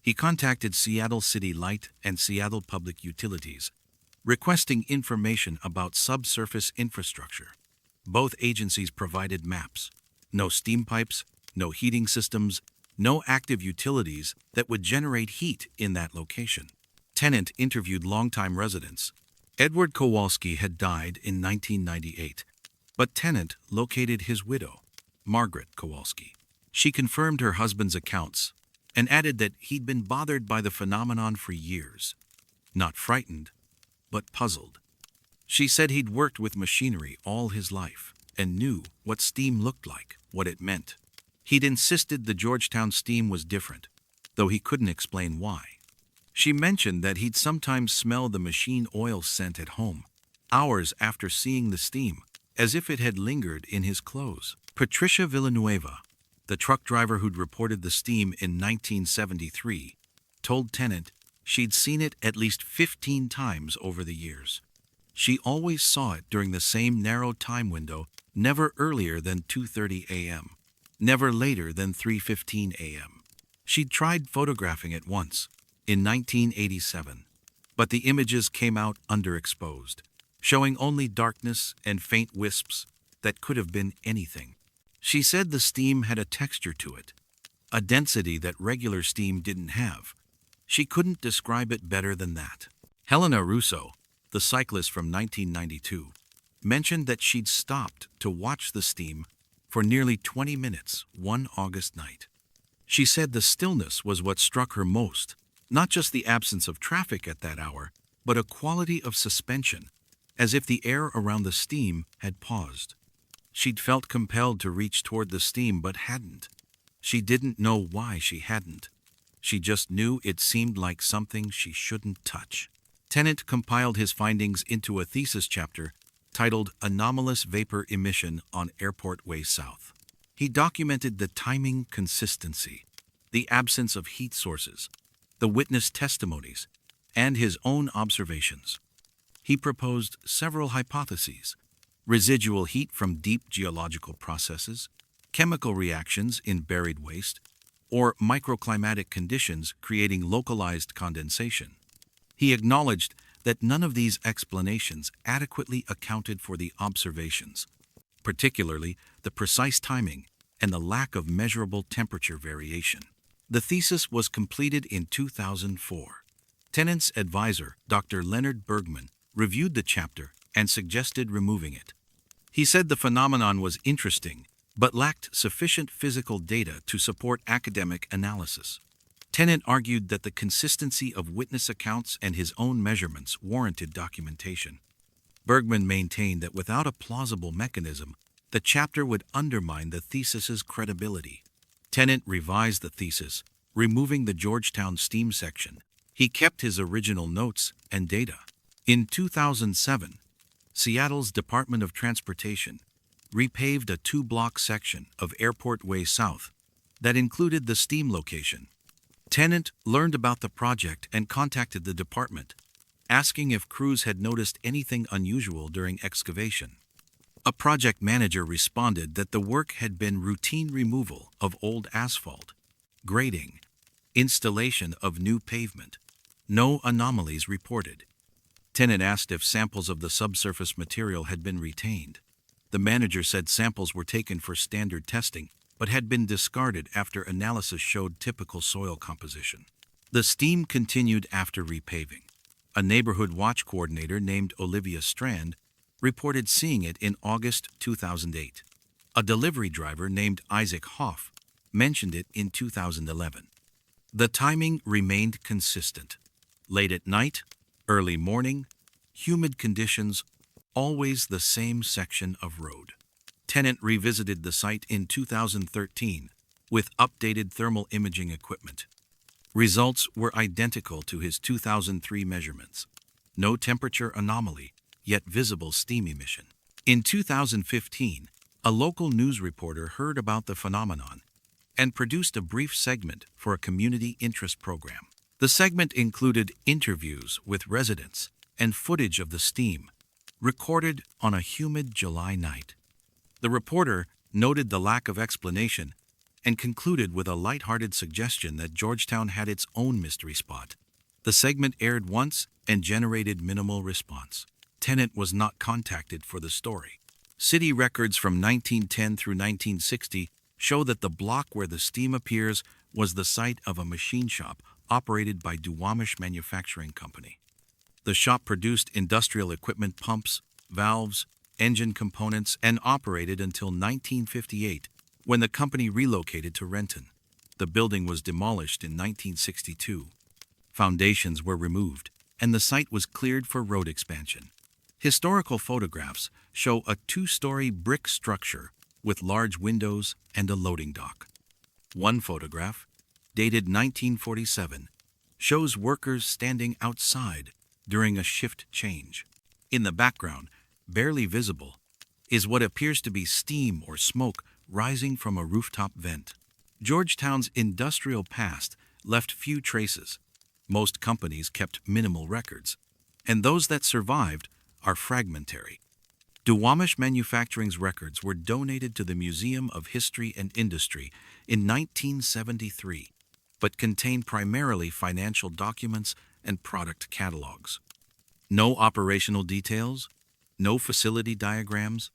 He contacted Seattle City Light and Seattle Public Utilities, requesting information about subsurface infrastructure. Both agencies provided maps. No steam pipes, no heating systems, no active utilities that would generate heat in that location. Tennant interviewed longtime residents. Edward Kowalski had died in 1998, but Tennant located his widow, Margaret Kowalski. She confirmed her husband's accounts and added that he'd been bothered by the phenomenon for years, not frightened, but puzzled. She said he'd worked with machinery all his life and knew what steam looked like, what it meant. He'd insisted the Georgetown steam was different, though he couldn't explain why. She mentioned that he'd sometimes smell the machine oil scent at home, hours after seeing the steam, as if it had lingered in his clothes. Patricia Villanueva, the truck driver who'd reported the steam in 1973, told Tennant she'd seen it at least 15 times over the years. She always saw it during the same narrow time window, never earlier than 2:30 a.m., never later than 3:15 a.m. She'd tried photographing it once, in 1987, but the images came out underexposed, showing only darkness and faint wisps that could have been anything. She said the steam had a texture to it, a density that regular steam didn't have. She couldn't describe it better than that. Helena Russo, the cyclist from 1992, mentioned that she'd stopped to watch the steam for nearly 20 minutes one August night. She said the stillness was what struck her most, not just the absence of traffic at that hour, but a quality of suspension, as if the air around the steam had paused. She'd felt compelled to reach toward the steam but hadn't. She didn't know why she hadn't. She just knew it seemed like something she shouldn't touch. Tennant compiled his findings into a thesis chapter titled Anomalous Vapor Emission on Airport Way South. He documented the timing consistency, the absence of heat sources, the witness testimonies, and his own observations. He proposed several hypotheses: residual heat from deep geological processes, chemical reactions in buried waste, or microclimatic conditions creating localized condensation. He acknowledged that none of these explanations adequately accounted for the observations, particularly the precise timing and the lack of measurable temperature variation. The thesis was completed in 2004. Tennant's advisor, Dr. Leonard Bergman, reviewed the chapter and suggested removing it. He said the phenomenon was interesting, but lacked sufficient physical data to support academic analysis. Tennant argued that the consistency of witness accounts and his own measurements warranted documentation. Bergman maintained that without a plausible mechanism, the chapter would undermine the thesis's credibility. Tennant revised the thesis, removing the Georgetown steam section. He kept his original notes and data. In 2007, Seattle's Department of Transportation repaved a 2-block section of Airport Way South that included the steam location. Tennant learned about the project and contacted the department, asking if crews had noticed anything unusual during excavation. A project manager responded that the work had been routine removal of old asphalt, grading, installation of new pavement. No anomalies reported. Tennant asked if samples of the subsurface material had been retained. The manager said samples were taken for standard testing, but had been discarded after analysis showed typical soil composition. The steam continued after repaving. A neighborhood watch coordinator named Olivia Strand reported seeing it in August 2008. A delivery driver named Isaac Hoff mentioned it in 2011. The timing remained consistent. Late at night, early morning, humid conditions, always the same section of road. Tennant revisited the site in 2013 with updated thermal imaging equipment. Results were identical to his 2003 measurements. No temperature anomaly, yet visible steam emission. In 2015, a local news reporter heard about the phenomenon and produced a brief segment for a community interest program. The segment included interviews with residents and footage of the steam, recorded on a humid July night. The reporter noted the lack of explanation and concluded with a lighthearted suggestion that Georgetown had its own mystery spot. The segment aired once and generated minimal response. Tennant was not contacted for the story. City records from 1910 through 1960 show that the block where the steam appears was the site of a machine shop operated by Duwamish Manufacturing Company. The shop produced industrial equipment, pumps, valves, engine components, and operated until 1958, when the company relocated to Renton. The building was demolished in 1962. Foundations were removed, and the site was cleared for road expansion. Historical photographs show a two-story brick structure with large windows and a loading dock. One photograph, dated 1947, shows workers standing outside during a shift change. In the background, barely visible, is what appears to be steam or smoke rising from a rooftop vent. Georgetown's industrial past left few traces. Most companies kept minimal records, and those that survived are fragmentary. Duwamish Manufacturing's records were donated to the Museum of History and Industry in 1973, but contain primarily financial documents and product catalogs. No operational details, no facility diagrams,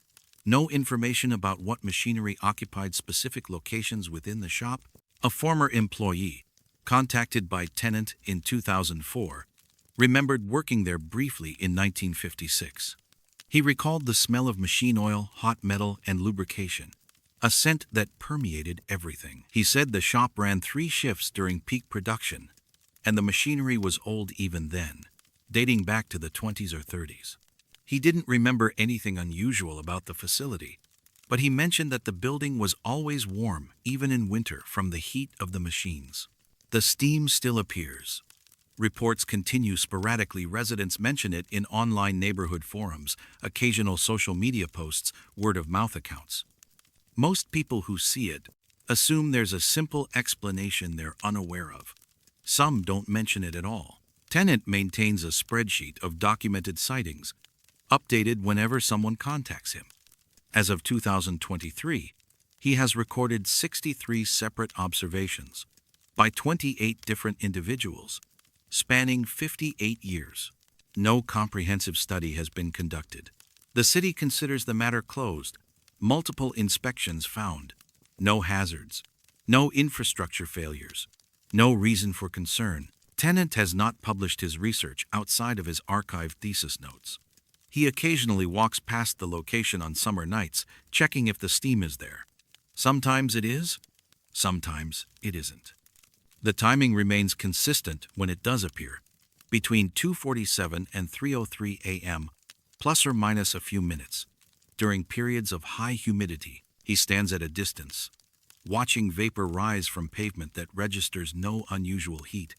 no information about what machinery occupied specific locations within the shop. A former employee, contacted by Tennant in 2004, remembered working there briefly in 1956. He recalled the smell of machine oil, hot metal, and lubrication, a scent that permeated everything. He said the shop ran 3 shifts during peak production, and the machinery was old even then, dating back to the 20s or 30s. He didn't remember anything unusual about the facility, but he mentioned that the building was always warm, even in winter, from the heat of the machines. The steam still appears. Reports continue sporadically. Residents mention it in online neighborhood forums, occasional social media posts, word-of-mouth accounts. Most people who see it assume there's a simple explanation they're unaware of. Some don't mention it at all. Tennant maintains a spreadsheet of documented sightings, updated whenever someone contacts him. As of 2023, he has recorded 63 separate observations by 28 different individuals, spanning 58 years. No comprehensive study has been conducted. The city considers the matter closed. Multiple inspections found. No hazards. No infrastructure failures. No reason for concern. Tennant has not published his research outside of his archived thesis notes. He occasionally walks past the location on summer nights, checking if the steam is there. Sometimes it is, sometimes it isn't. The timing remains consistent when it does appear, between 2:47 and 3:03 a.m., plus or minus a few minutes. During periods of high humidity, he stands at a distance, watching vapor rise from pavement that registers no unusual heat,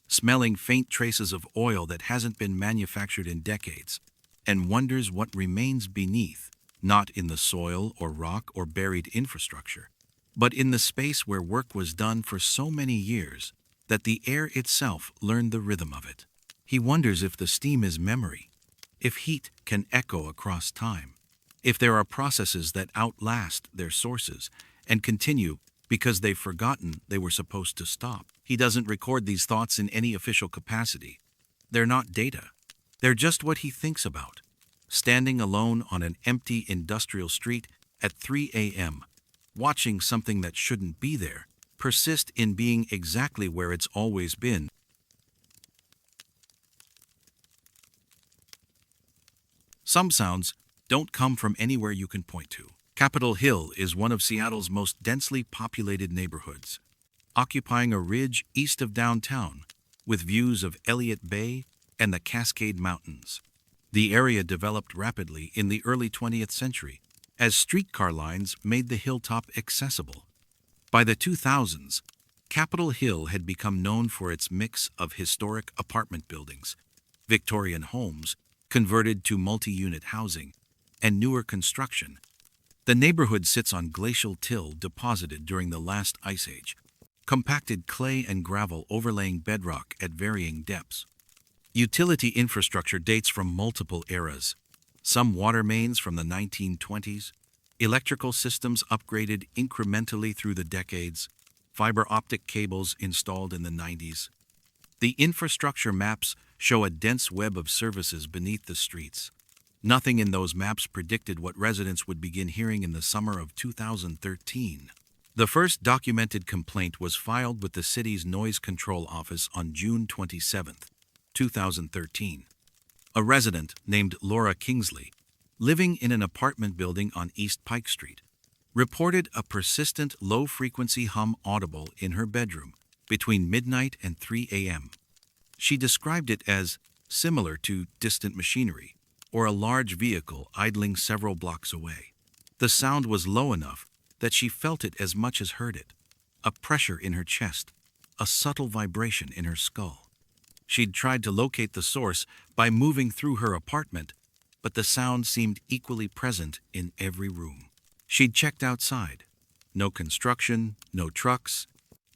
smelling faint traces of oil that hasn't been manufactured in decades, and wonders what remains beneath, not in the soil or rock or buried infrastructure, but in the space where work was done for so many years that the air itself learned the rhythm of it. He wonders if the steam is memory, if heat can echo across time, if there are processes that outlast their sources and continue because they've forgotten they were supposed to stop. He doesn't record these thoughts in any official capacity. They're not data. They're just what he thinks about. Standing alone on an empty industrial street at 3 a.m., watching something that shouldn't be there persist in being exactly where it's always been. Some sounds don't come from anywhere you can point to. Capitol Hill is one of Seattle's most densely populated neighborhoods, occupying a ridge east of downtown with views of Elliott Bay and the Cascade Mountains. The area developed rapidly in the early 20th century as streetcar lines made the hilltop accessible. By the 2000s, Capitol Hill had become known for its mix of historic apartment buildings, Victorian homes converted to multi-unit housing, and newer construction. The neighborhood sits on glacial till deposited during the last ice age, compacted clay and gravel overlaying bedrock at varying depths. Utility infrastructure dates from multiple eras, some water mains from the 1920s, electrical systems upgraded incrementally through the decades, fiber optic cables installed in the 90s. The infrastructure maps show a dense web of services beneath the streets. Nothing in those maps predicted what residents would begin hearing in the summer of 2013. The first documented complaint was filed with the city's Noise Control Office on June 27, 2013. A resident named Laura Kingsley, living in an apartment building on East Pike Street, reported a persistent low-frequency hum audible in her bedroom between midnight and 3 a.m. She described it as similar to distant machinery or a large vehicle idling several blocks away. The sound was low enough that she felt it as much as heard it, a pressure in her chest, a subtle vibration in her skull. She'd tried to locate the source by moving through her apartment, but the sound seemed equally present in every room. She'd checked outside. No construction, no trucks,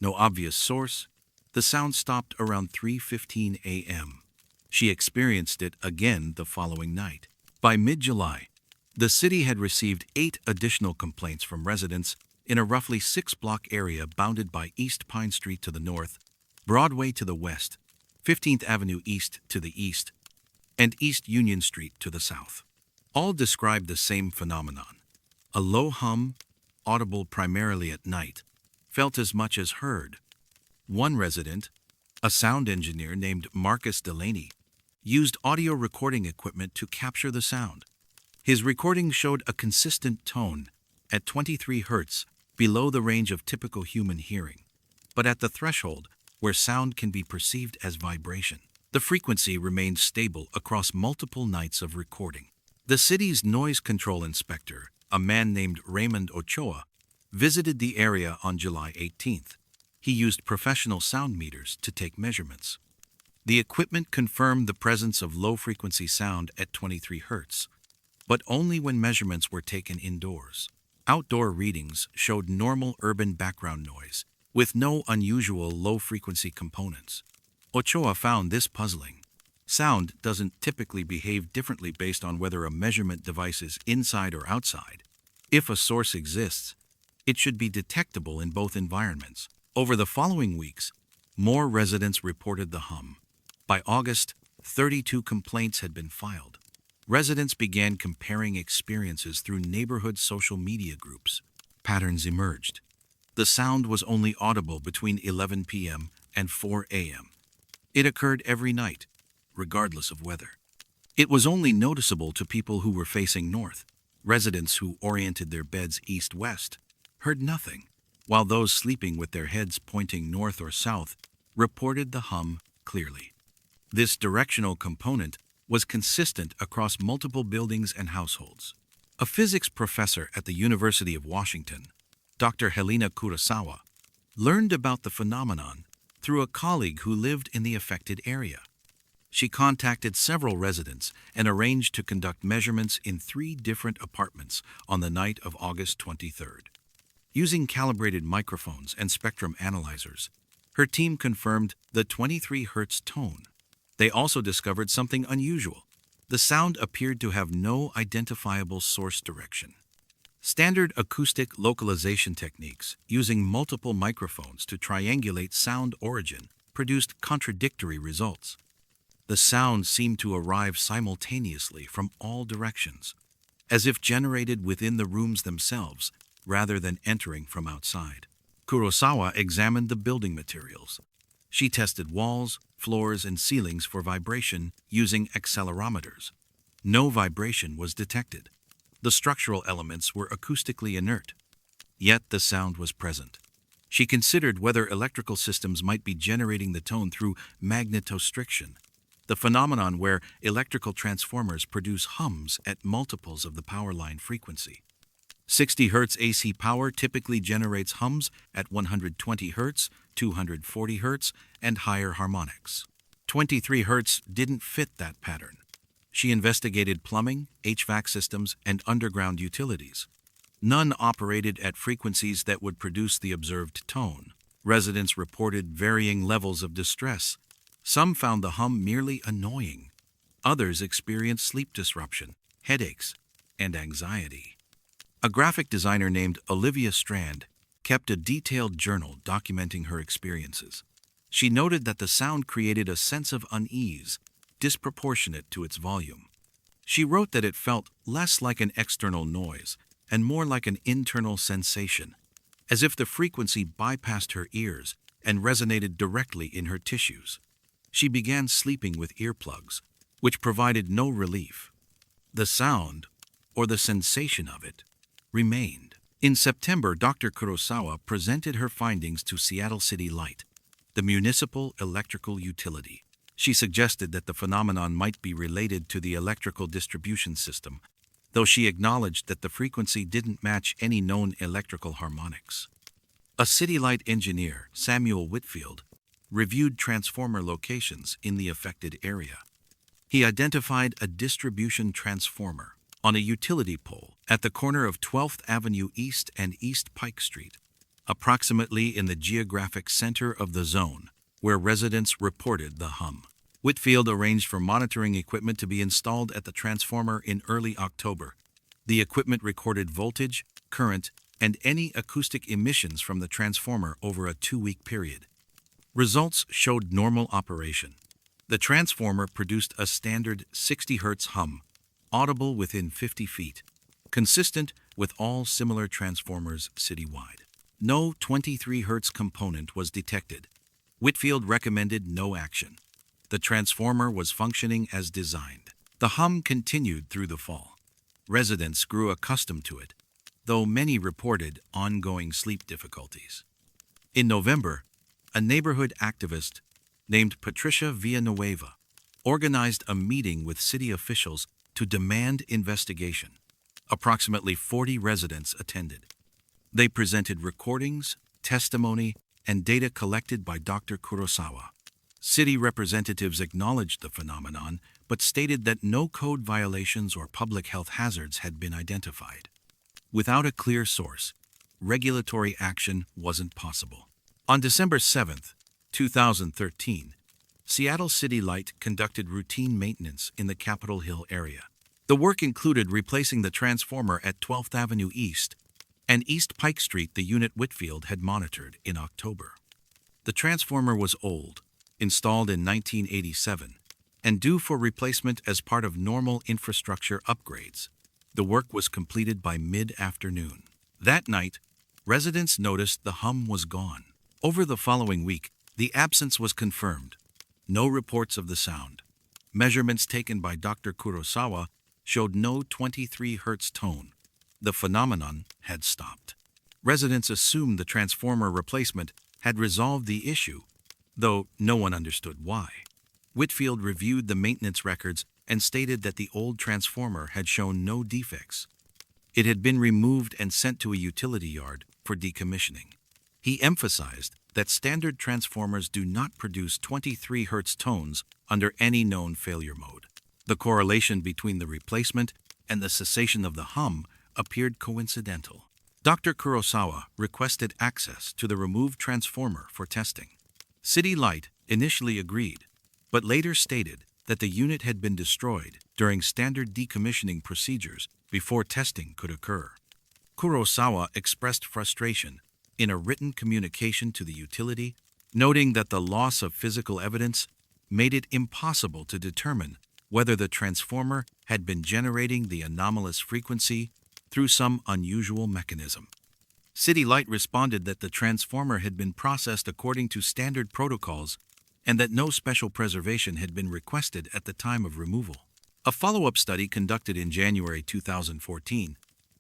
no obvious source. The sound stopped around 3:15 a.m. She experienced it again the following night. By mid-July, the city had received 8 additional complaints from residents in a roughly 6-block area bounded by East Pine Street to the north, Broadway to the west, 15th Avenue East to the east, and East Union Street to the south. All described the same phenomenon. A low hum, audible primarily at night, felt as much as heard. One resident, a sound engineer named Marcus Delaney, used audio recording equipment to capture the sound. His recording showed a consistent tone at 23 Hz, below the range of typical human hearing, but at the threshold where sound can be perceived as vibration. The frequency remained stable across multiple nights of recording. The city's noise control inspector, a man named Raymond Ochoa, visited the area on July 18th. He used professional sound meters to take measurements. The equipment confirmed the presence of low-frequency sound at 23 Hz, but only when measurements were taken indoors. Outdoor readings showed normal urban background noise, with no unusual low-frequency components. Ochoa found this puzzling. Sound doesn't typically behave differently based on whether a measurement device is inside or outside. If a source exists, it should be detectable in both environments. Over the following weeks, more residents reported the hum. By August, 32 complaints had been filed. Residents began comparing experiences through neighborhood social media groups. Patterns emerged. The sound was only audible between 11 p.m. and 4 a.m. It occurred every night, regardless of weather. It was only noticeable to people who were facing north. Residents who oriented their beds east-west heard nothing, while those sleeping with their heads pointing north or south reported the hum clearly. This directional component was consistent across multiple buildings and households. A physics professor at the University of Washington, Dr. Helena Kurosawa, learned about the phenomenon through a colleague who lived in the affected area. She contacted several residents and arranged to conduct measurements in 3 different apartments on the night of August 23rd. Using calibrated microphones and spectrum analyzers, her team confirmed the 23 Hz tone. They also discovered something unusual. The sound appeared to have no identifiable source direction. Standard acoustic localization techniques using multiple microphones to triangulate sound origin produced contradictory results. The sound seemed to arrive simultaneously from all directions, as if generated within the rooms themselves rather than entering from outside. Kurosawa examined the building materials. She tested walls, floors, and ceilings for vibration using accelerometers. No vibration was detected. The structural elements were acoustically inert, yet the sound was present. She considered whether electrical systems might be generating the tone through magnetostriction, the phenomenon where electrical transformers produce hums at multiples of the power line frequency. 60 Hz AC power typically generates hums at 120 Hz, 240 Hz, and higher harmonics. 23 Hz didn't fit that pattern. She investigated plumbing, HVAC systems, and underground utilities. None operated at frequencies that would produce the observed tone. Residents reported varying levels of distress. Some found the hum merely annoying. Others experienced sleep disruption, headaches, and anxiety. A graphic designer named Olivia Strand kept a detailed journal documenting her experiences. She noted that the sound created a sense of unease, disproportionate to its volume. She wrote that it felt less like an external noise and more like an internal sensation, as if the frequency bypassed her ears and resonated directly in her tissues. She began sleeping with earplugs, which provided no relief. The sound, or the sensation of it, remained. In September, Dr. Kurosawa presented her findings to Seattle City Light, the municipal electrical utility. She suggested that the phenomenon might be related to the electrical distribution system, though she acknowledged that the frequency didn't match any known electrical harmonics. A City Light engineer, Samuel Whitfield, reviewed transformer locations in the affected area. He identified a distribution transformer on a utility pole at the corner of 12th Avenue East and East Pike Street, approximately in the geographic center of the zone where residents reported the hum. Whitfield arranged for monitoring equipment to be installed at the transformer in early October. The equipment recorded voltage, current, and any acoustic emissions from the transformer over a 2-week period. Results showed normal operation. The transformer produced a standard 60 Hz hum, audible within 50 feet, consistent with all similar transformers citywide. No 23 Hz component was detected. Whitfield recommended no action. The transformer was functioning as designed. The hum continued through the fall. Residents grew accustomed to it, though many reported ongoing sleep difficulties. In November, a neighborhood activist named Patricia Villanueva organized a meeting with city officials to demand investigation. Approximately 40 residents attended. They presented recordings, testimony, and data collected by Dr. Kurosawa. City representatives acknowledged the phenomenon, but stated that no code violations or public health hazards had been identified. Without a clear source, regulatory action wasn't possible. On December 7, 2013, Seattle City Light conducted routine maintenance in the Capitol Hill area. The work included replacing the transformer at 12th Avenue East and East Pike Street the unit Whitfield had monitored in October. The transformer was old, installed in 1987, and due for replacement as part of normal infrastructure upgrades. The work was completed by mid-afternoon. That night, residents noticed the hum was gone. Over the following week, the absence was confirmed. No reports of the sound. Measurements taken by Dr. Kurosawa showed no 23 Hz tone. The phenomenon had stopped. Residents assumed the transformer replacement had resolved the issue, though no one understood why. Whitfield reviewed the maintenance records and stated that the old transformer had shown no defects. It had been removed and sent to a utility yard for decommissioning. He emphasized that standard transformers do not produce 23 Hz tones under any known failure mode. The correlation between the replacement and the cessation of the hum appeared coincidental. Dr. Kurosawa requested access to the removed transformer for testing. City Light initially agreed, but later stated that the unit had been destroyed during standard decommissioning procedures before testing could occur. Kurosawa expressed frustration in a written communication to the utility, noting that the loss of physical evidence made it impossible to determine whether the transformer had been generating the anomalous frequency through some unusual mechanism. City Light responded that the transformer had been processed according to standard protocols and that no special preservation had been requested at the time of removal. A follow-up study conducted in January 2014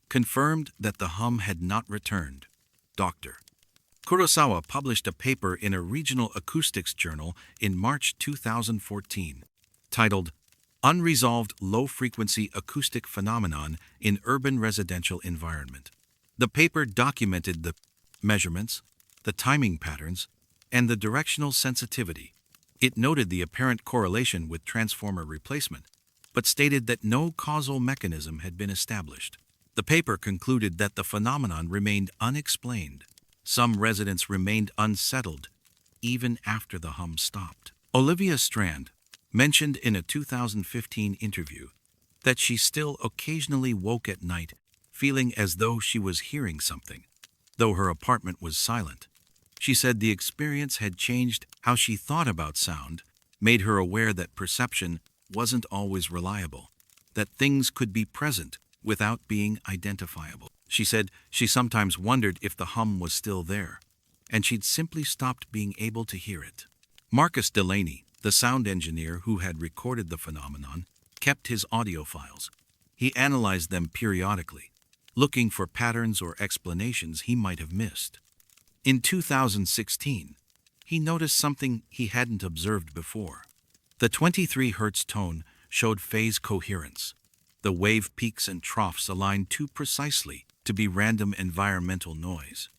confirmed that the hum had not returned. Dr. Kurosawa published a paper in a regional acoustics journal in March 2014 titled Unresolved Low-Frequency Acoustic Phenomenon in Urban Residential Environment. The paper documented the measurements, the timing patterns, and the directional sensitivity. It noted the apparent correlation with transformer replacement, but stated that no causal mechanism had been established. The paper concluded that the phenomenon remained unexplained. Some residents remained unsettled even after the hum stopped. Olivia Strand mentioned in a 2015 interview that she still occasionally woke at night feeling as though she was hearing something, though her apartment was silent. She said the experience had changed how she thought about sound, made her aware that perception wasn't always reliable, that things could be present without being identifiable. She said she sometimes wondered if the hum was still there, and she'd simply stopped being able to hear it. Marcus Delaney, the sound engineer who had recorded the phenomenon, kept his audio files. He analyzed them periodically, looking for patterns or explanations he might have missed. In 2016, he noticed something he hadn't observed before. The 23 Hz tone showed phase coherence. The wave peaks and troughs aligned too precisely to be random environmental noise.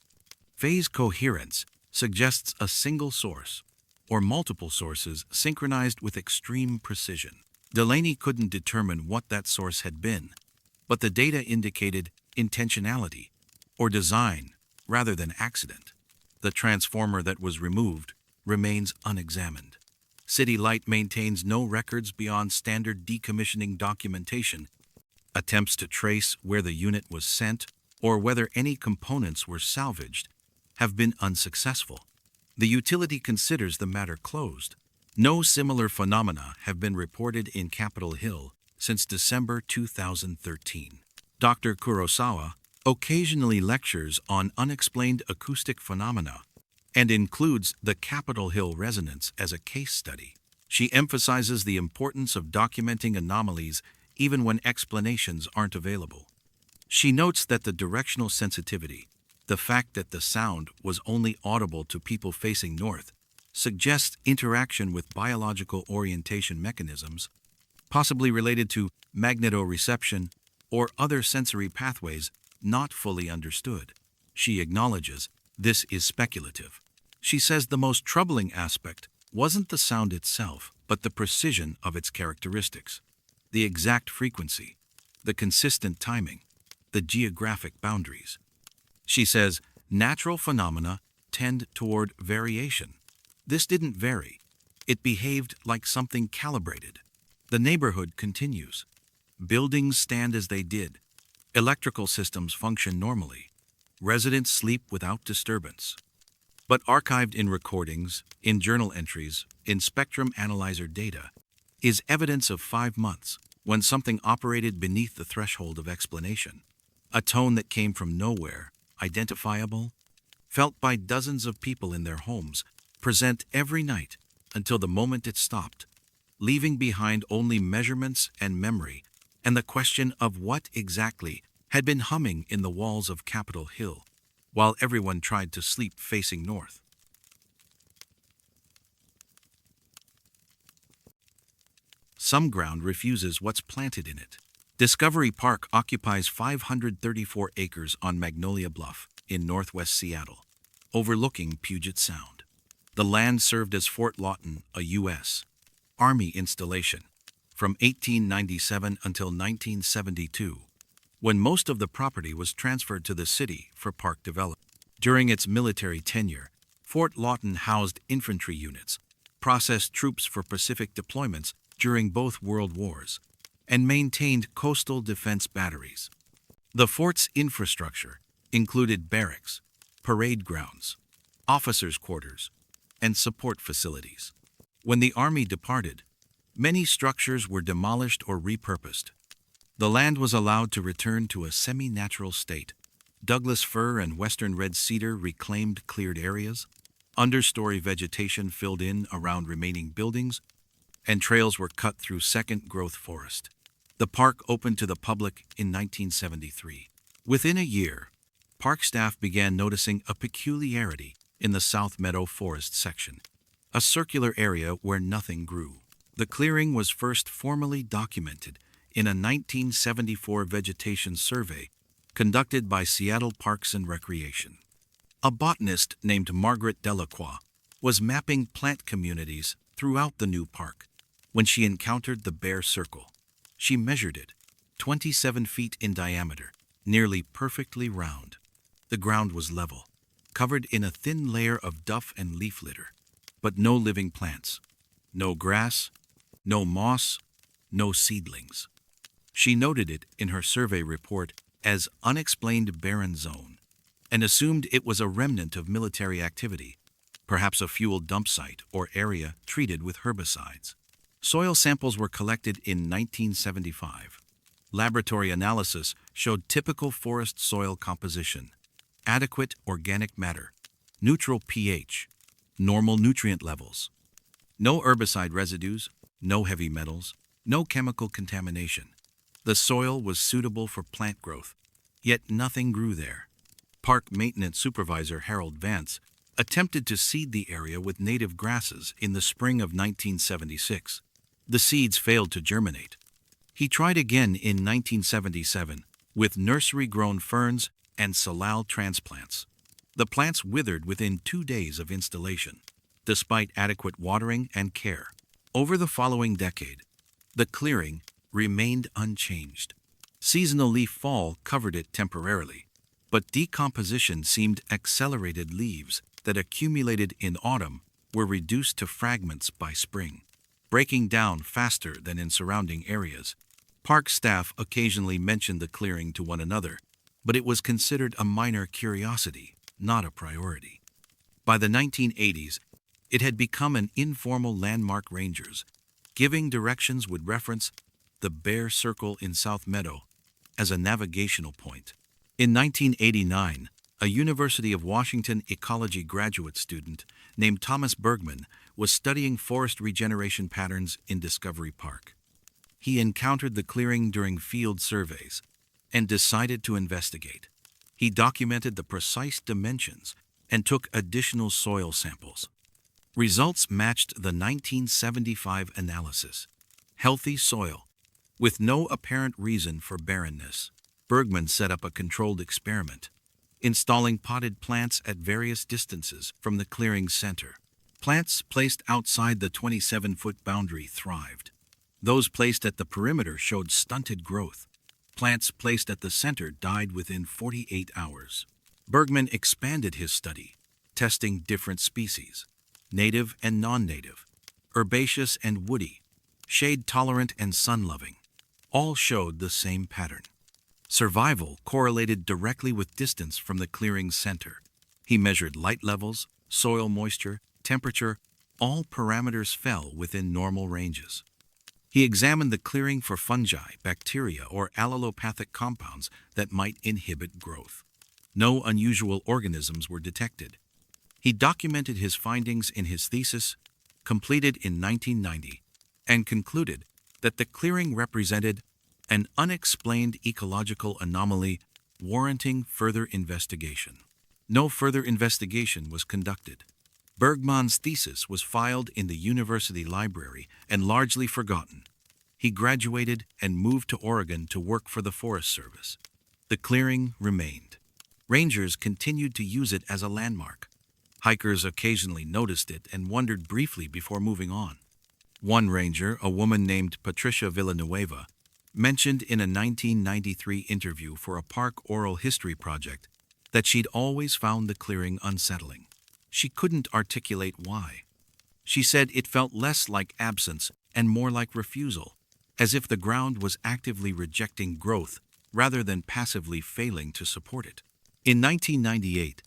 Phase coherence suggests a single source, or multiple sources synchronized with extreme precision. Delaney couldn't determine what that source had been, but the data indicated intentionality, or design, rather than accident. The transformer that was removed remains unexamined. City Light maintains no records beyond standard decommissioning documentation. Attempts to trace where the unit was sent or whether any components were salvaged have been unsuccessful. The utility considers the matter closed. No similar phenomena have been reported in Capitol Hill since December 2013. Dr. Kurosawa occasionally lectures on unexplained acoustic phenomena and includes the Capitol Hill resonance as a case study. She emphasizes the importance of documenting anomalies even when explanations aren't available. She notes that the directional sensitivity, the fact that the sound was only audible to people facing north, suggests interaction with biological orientation mechanisms, possibly related to magnetoreception or other sensory pathways not fully understood. She acknowledges this is speculative. She says the most troubling aspect wasn't the sound itself, but the precision of its characteristics, the exact frequency, the consistent timing, the geographic boundaries. She says natural phenomena tend toward variation. This didn't vary. It behaved like something calibrated. The neighborhood continues. Buildings stand as they did. Electrical systems function normally. Residents sleep without disturbance. But archived in recordings, in journal entries, in spectrum analyzer data, is evidence of 5 months when something operated beneath the threshold of explanation. A tone that came from nowhere, identifiable, felt by dozens of people in their homes, present every night until the moment it stopped, leaving behind only measurements and memory and the question of what exactly had been humming in the walls of Capitol Hill while everyone tried to sleep facing north. Some ground refuses what's planted in it. Discovery Park occupies 534 acres on Magnolia Bluff in northwest Seattle, overlooking Puget Sound. The land served as Fort Lawton, a U.S. Army installation, from 1897 until 1972, when most of the property was transferred to the city for park development. During its military tenure, Fort Lawton housed infantry units, processed troops for Pacific deployments during both World Wars, and maintained coastal defense batteries. The fort's infrastructure included barracks, parade grounds, officers' quarters, and support facilities. When the Army departed, many structures were demolished or repurposed. The land was allowed to return to a semi-natural state. Douglas fir and western red cedar reclaimed cleared areas, understory vegetation filled in around remaining buildings, and trails were cut through second-growth forest. The park opened to the public in 1973. Within a year, park staff began noticing a peculiarity in the South Meadow Forest section, a circular area where nothing grew. The clearing was first formally documented in a 1974 vegetation survey conducted by Seattle Parks and Recreation. A botanist named Margaret Delacroix was mapping plant communities throughout the new park when she encountered the Bear Circle. She measured it, 27 feet in diameter, nearly perfectly round. The ground was level, covered in a thin layer of duff and leaf litter, but no living plants, no grass, no moss, no seedlings. She noted it in her survey report as unexplained barren zone and assumed it was a remnant of military activity, perhaps a fuel dump site or area treated with herbicides. Soil samples were collected in 1975. Laboratory analysis showed typical forest soil composition, adequate organic matter, neutral pH, normal nutrient levels, no herbicide residues, no heavy metals, no chemical contamination. The soil was suitable for plant growth, yet nothing grew there. Park Maintenance Supervisor Harold Vance attempted to seed the area with native grasses in the spring of 1976. The seeds failed to germinate. He tried again in 1977 with nursery-grown ferns and salal transplants. The plants withered within 2 days of installation, despite adequate watering and care. Over the following decade, the clearing remained unchanged. Seasonal leaf fall covered it temporarily, but decomposition seemed accelerated. Leaves that accumulated in autumn were reduced to fragments by spring, breaking down faster than in surrounding areas. Park staff occasionally mentioned the clearing to one another, but it was considered a minor curiosity, not a priority. By the 1980s, it had become an informal landmark. Rangers giving directions would reference the Bear Circle in South Meadow as a navigational point. In 1989, a University of Washington ecology graduate student named Thomas Bergman was studying forest regeneration patterns in Discovery Park. He encountered the clearing during field surveys and decided to investigate. He documented the precise dimensions and took additional soil samples. Results matched the 1975 analysis. Healthy soil, with no apparent reason for barrenness. Bergman set up a controlled experiment, installing potted plants at various distances from the clearing's center. Plants placed outside the 27-foot boundary thrived. Those placed at the perimeter showed stunted growth. Plants placed at the center died within 48 hours. Bergman expanded his study, testing different species, native and non-native, herbaceous and woody, shade-tolerant and sun-loving. All showed the same pattern. Survival correlated directly with distance from the clearing's center. He measured light levels, soil moisture, temperature. All parameters fell within normal ranges. He examined the clearing for fungi, bacteria, or allelopathic compounds that might inhibit growth. No unusual organisms were detected. He documented his findings in his thesis, completed in 1990, and concluded that the clearing represented an unexplained ecological anomaly warranting further investigation. No further investigation was conducted. Bergman's thesis was filed in the university library and largely forgotten. He graduated and moved to Oregon to work for the Forest Service. The clearing remained. Rangers continued to use it as a landmark. Hikers occasionally noticed it and wondered briefly before moving on. One ranger, a woman named Patricia Villanueva, mentioned in a 1993 interview for a park oral history project that she'd always found the clearing unsettling. She couldn't articulate why. She said it felt less like absence and more like refusal, as if the ground was actively rejecting growth rather than passively failing to support it. In 1998,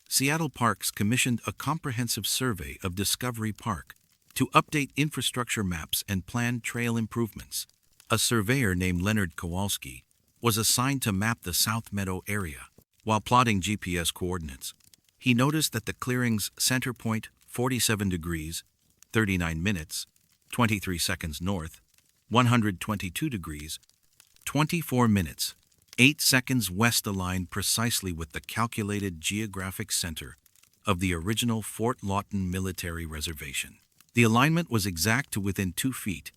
Seattle Parks commissioned a comprehensive survey of Discovery Park to update infrastructure maps and plan trail improvements. A surveyor named Leonard Kowalski was assigned to map the South Meadow area. While plotting GPS coordinates, he noticed that the clearing's center point, 47 degrees, 39 minutes, 23 seconds north, 122 degrees, 24 minutes, 8 seconds west aligned precisely with the calculated geographic center of the original Fort Lawton Military Reservation. The alignment was exact to within 2 feet,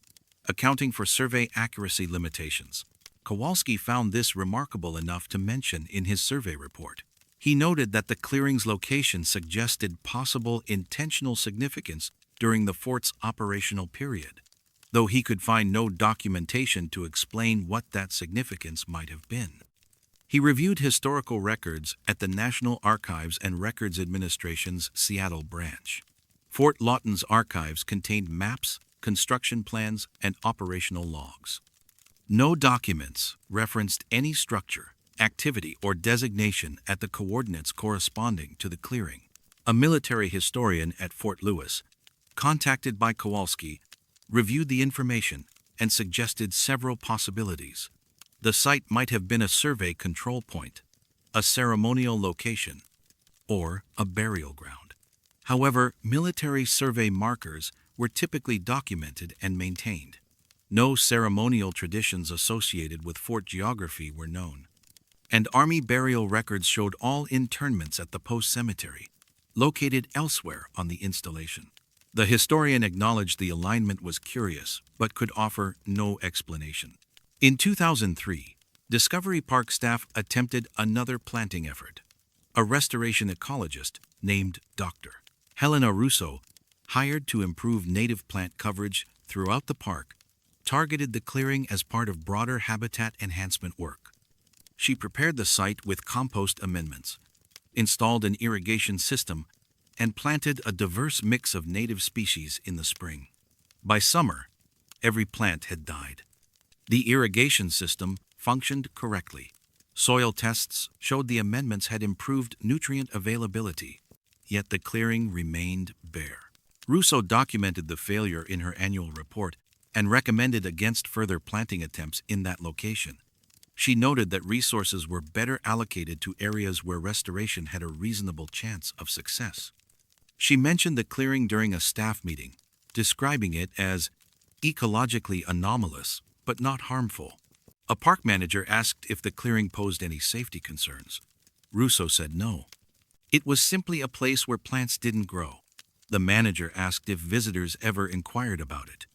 accounting for survey accuracy limitations. Kowalski found this remarkable enough to mention in his survey report. He noted that the clearing's location suggested possible intentional significance during the fort's operational period, though he could find no documentation to explain what that significance might have been. He reviewed historical records at the National Archives and Records Administration's Seattle branch. Fort Lawton's archives contained maps, construction plans, and operational logs. No documents referenced any structure, activity, or designation at the coordinates corresponding to the clearing. A military historian at Fort Lewis, contacted by Kowalski, reviewed the information and suggested several possibilities. The site might have been a survey control point, a ceremonial location, or a burial ground. However, military survey markers were typically documented and maintained. No ceremonial traditions associated with fort geography were known, and Army burial records showed all internments at the post cemetery, located elsewhere on the installation. The historian acknowledged the alignment was curious, but could offer no explanation. In 2003, Discovery Park staff attempted another planting effort. A restoration ecologist named Dr. Helena Russo, hired to improve native plant coverage throughout the park, targeted the clearing as part of broader habitat enhancement work. She prepared the site with compost amendments, installed an irrigation system, and planted a diverse mix of native species in the spring. By summer, every plant had died. The irrigation system functioned correctly. Soil tests showed the amendments had improved nutrient availability, yet the clearing remained bare. Russo documented the failure in her annual report and recommended against further planting attempts in that location. She noted that resources were better allocated to areas where restoration had a reasonable chance of success. She mentioned the clearing during a staff meeting, describing it as ecologically anomalous but not harmful. A park manager asked if the clearing posed any safety concerns. Russo said no. It was simply a place where plants didn't grow. The manager asked if visitors ever inquired about it.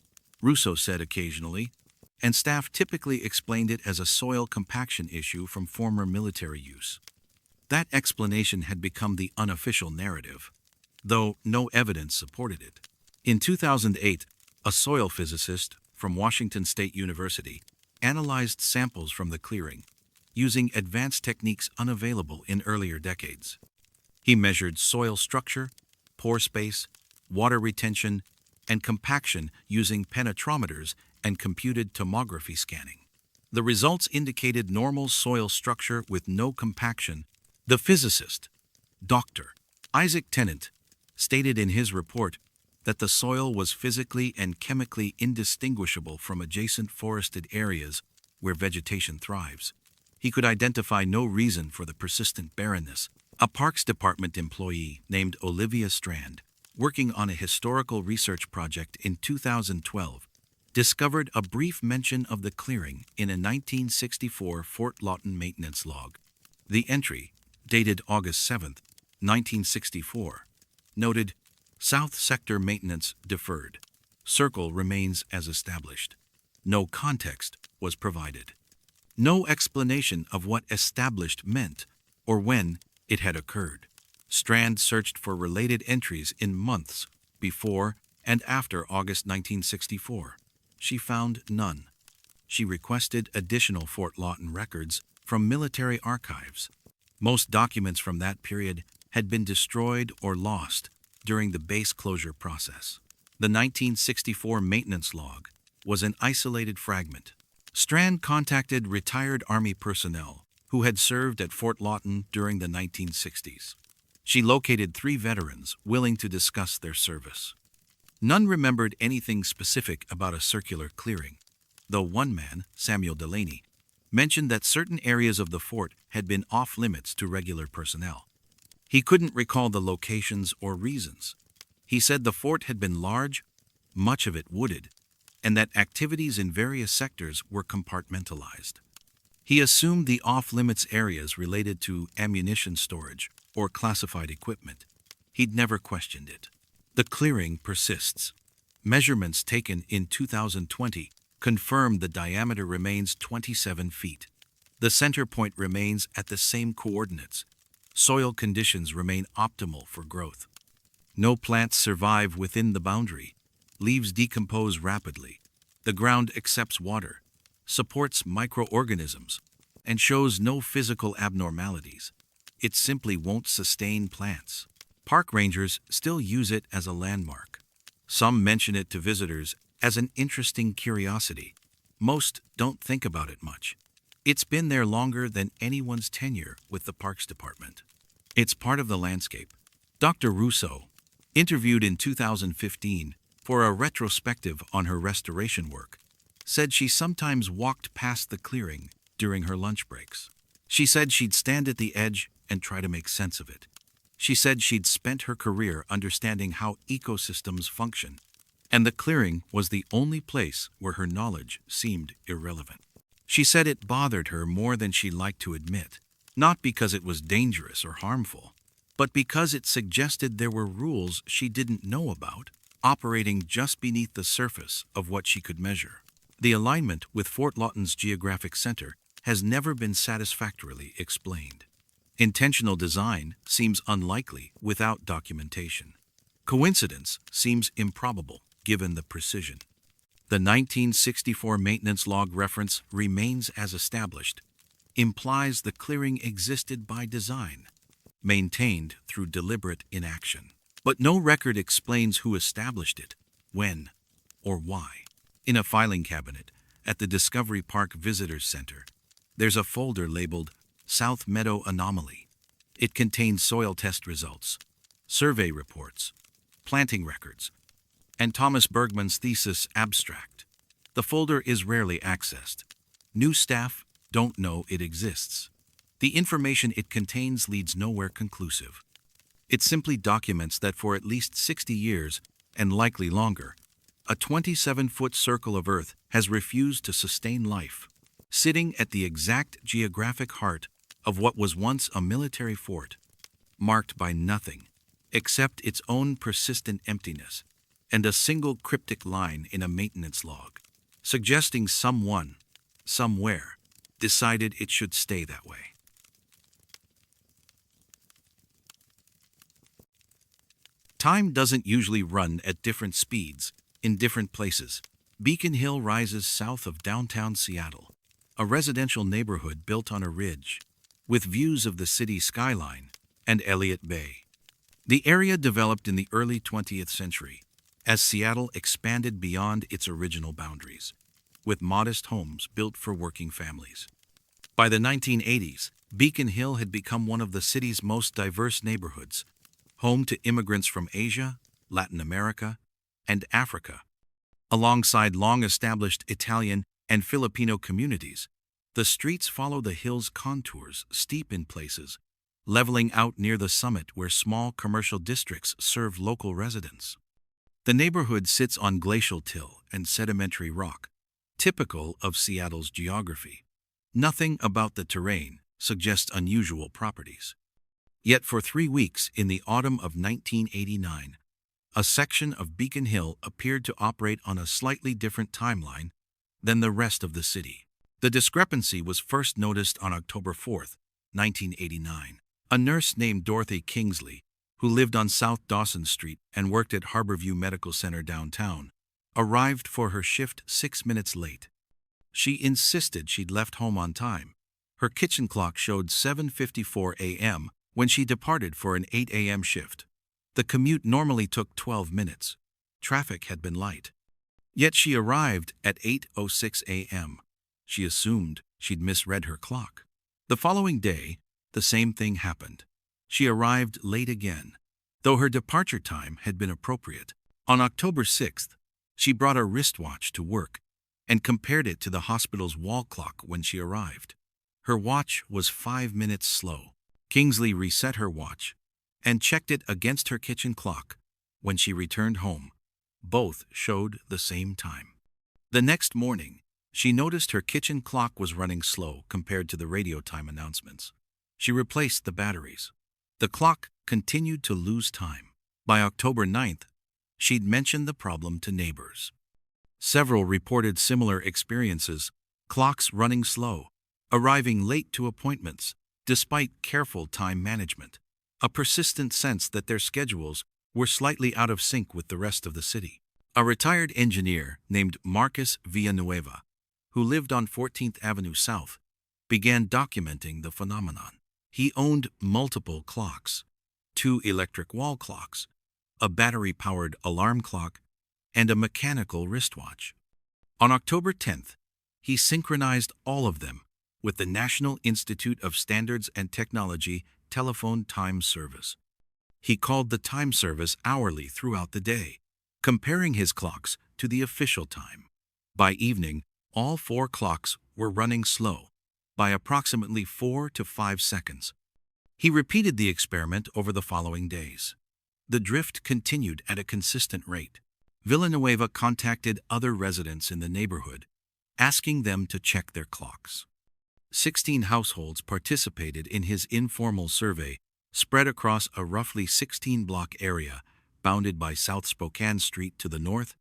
Russo said occasionally, and staff typically explained it as a soil compaction issue from former military use. That explanation had become the unofficial narrative, though no evidence supported it. In 2008, a soil physicist from Washington State University analyzed samples from the clearing, using advanced techniques unavailable in earlier decades. He measured soil structure, pore space, water retention, and compaction using penetrometers and computed tomography scanning. The results indicated normal soil structure with no compaction. The physicist, Dr. Isaac Tennant, stated in his report that the soil was physically and chemically indistinguishable from adjacent forested areas where vegetation thrives. He could identify no reason for the persistent barrenness. A Parks Department employee named Olivia Strand, working on a historical research project in 2012, discovered a brief mention of the clearing in a 1964 Fort Lawton maintenance log. The entry, dated August 7, 1964, noted, "South Sector maintenance deferred. Circle remains as established." No context was provided. No explanation of what established meant or when it had occurred. Strand searched for related entries in months before and after August 1964. She found none. She requested additional Fort Lawton records from military archives. Most documents from that period had been destroyed or lost during the base closure process. The 1964 maintenance log was an isolated fragment. Strand contacted retired Army personnel who had served at Fort Lawton during the 1960s. She located 3 veterans willing to discuss their service. None remembered anything specific about a circular clearing, though one man, Samuel Delaney, mentioned that certain areas of the fort had been off-limits to regular personnel. He couldn't recall the locations or reasons. He said the fort had been large, much of it wooded, and that activities in various sectors were compartmentalized. He assumed the off-limits areas related to ammunition storage or classified equipment. He'd never questioned it. The clearing persists. Measurements taken in 2020 confirm the diameter remains 27 feet. The center point remains at the same coordinates. Soil conditions remain optimal for growth. No plants survive within the boundary. Leaves decompose rapidly. The ground accepts water, supports microorganisms, and shows no physical abnormalities. It simply won't sustain plants. Park rangers still use it as a landmark. Some mention it to visitors as an interesting curiosity. Most don't think about it much. It's been there longer than anyone's tenure with the Parks Department. It's part of the landscape. Dr. Russo, interviewed in 2015 for a retrospective on her restoration work, said she sometimes walked past the clearing during her lunch breaks. She said she'd stand at the edge and try to make sense of it. She said she'd spent her career understanding how ecosystems function, and the clearing was the only place where her knowledge seemed irrelevant. She said it bothered her more than she liked to admit, not because it was dangerous or harmful, but because it suggested there were rules she didn't know about, operating just beneath the surface of what she could measure. The alignment with Fort Lawton's geographic center has never been satisfactorily explained. Intentional design seems unlikely without documentation. Coincidence seems improbable given the precision. The 1964 maintenance log reference remains as established, implies the clearing existed by design, maintained through deliberate inaction. But no record explains who established it, when, or why. In a filing cabinet at the Discovery Park Visitors Center, there's a folder labeled South Meadow Anomaly. It contains soil test results, survey reports, planting records, and Thomas Bergman's thesis abstract. The folder is rarely accessed. New staff don't know it exists. The information it contains leads nowhere conclusive. It simply documents that for at least 60 years, and likely longer, a 27-foot circle of Earth has refused to sustain life, sitting at the exact geographic heart of what was once a military fort, marked by nothing except its own persistent emptiness and a single cryptic line in a maintenance log, suggesting someone, somewhere, decided it should stay that way. Time doesn't usually run at different speeds in different places. Beacon Hill rises south of downtown Seattle, a residential neighborhood built on a ridge, with views of the city skyline and Elliott Bay. The area developed in the early 20th century as Seattle expanded beyond its original boundaries, with modest homes built for working families. By the 1980s, Beacon Hill had become one of the city's most diverse neighborhoods, home to immigrants from Asia, Latin America, and Africa. Alongside long-established Italian and Filipino communities, the streets follow the hill's contours, steep in places, leveling out near the summit where small commercial districts serve local residents. The neighborhood sits on glacial till and sedimentary rock, typical of Seattle's geography. Nothing about the terrain suggests unusual properties. Yet for 3 weeks in the autumn of 1989, a section of Beacon Hill appeared to operate on a slightly different timeline than the rest of the city. The discrepancy was first noticed on October 4, 1989. A nurse named Dorothy Kingsley, who lived on South Dawson Street and worked at Harborview Medical Center downtown, arrived for her shift 6 minutes late. She insisted she'd left home on time. Her kitchen clock showed 7:54 a.m. when she departed for an 8 a.m. shift. The commute normally took 12 minutes. Traffic had been light. Yet she arrived at 8:06 a.m. She assumed she'd misread her clock. The following day, the same thing happened. She arrived late again, though her departure time had been appropriate. On October 6th, she brought a wristwatch to work and compared it to the hospital's wall clock when she arrived. Her watch was 5 minutes slow. Kingsley reset her watch and checked it against her kitchen clock when she returned home. Both showed the same time. The next morning, she noticed her kitchen clock was running slow compared to the radio time announcements. She replaced the batteries. The clock continued to lose time. By October 9th, she'd mentioned the problem to neighbors. Several reported similar experiences, clocks running slow, arriving late to appointments, despite careful time management, a persistent sense that their schedules were slightly out of sync with the rest of the city. A retired engineer named Marcus Villanueva, who lived on 14th Avenue South, began documenting the phenomenon. He owned multiple clocks, 2 electric wall clocks, a battery-powered alarm clock, and a mechanical wristwatch. On October 10th, he synchronized all of them with the National Institute of Standards and Technology telephone time service. He called the time service hourly throughout the day, comparing his clocks to the official time. By evening, all 4 clocks were running slow, by approximately 4 to 5 seconds. He repeated the experiment over the following days. The drift continued at a consistent rate. Villanueva contacted other residents in the neighborhood, asking them to check their clocks. 16 households participated in his informal survey, spread across a roughly 16-block area bounded by South Spokane Street to the north,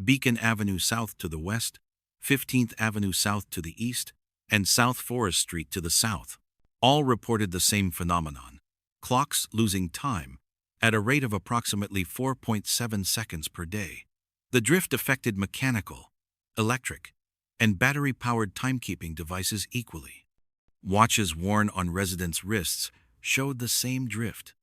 Beacon Avenue South to the west, 15th Avenue South to the east, and South Forest Street to the south. All reported the same phenomenon: clocks losing time at a rate of approximately 4.7 seconds per day. The drift affected mechanical, electric, and battery-powered timekeeping devices equally. Watches worn on residents' wrists showed the same drift.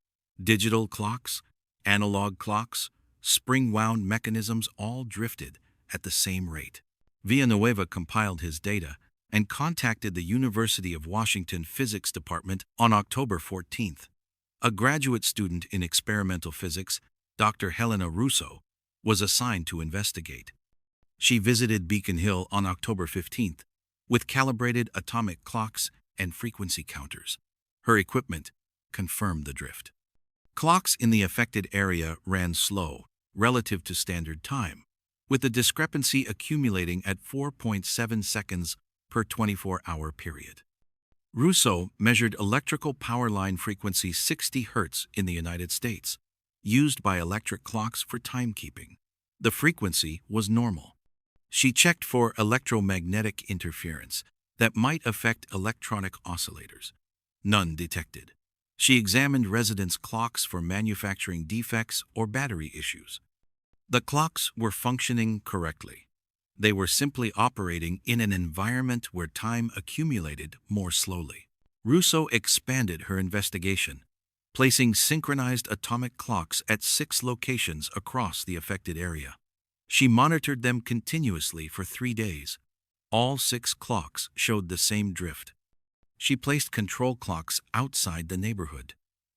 Digital clocks, analog clocks, spring-wound mechanisms all drifted at the same rate. Villanueva compiled his data and contacted the University of Washington Physics Department on October 14th. A graduate student in experimental physics, Dr. Helena Russo, was assigned to investigate. She visited Beacon Hill on October 15th with calibrated atomic clocks and frequency counters. Her equipment confirmed the drift. Clocks in the affected area ran slow relative to standard time, with the discrepancy accumulating at 4.7 seconds per 24-hour period. Russo measured electrical power line frequency 60 Hz in the United States, used by electric clocks for timekeeping. The frequency was normal. She checked for electromagnetic interference that might affect electronic oscillators. None detected. She examined residents' clocks for manufacturing defects or battery issues. The clocks were functioning correctly. They were simply operating in an environment where time accumulated more slowly. Russo expanded her investigation, placing synchronized atomic clocks at 6 locations across the affected area. She monitored them continuously for 3 days. All 6 clocks showed the same drift. She placed control clocks outside the neighborhood.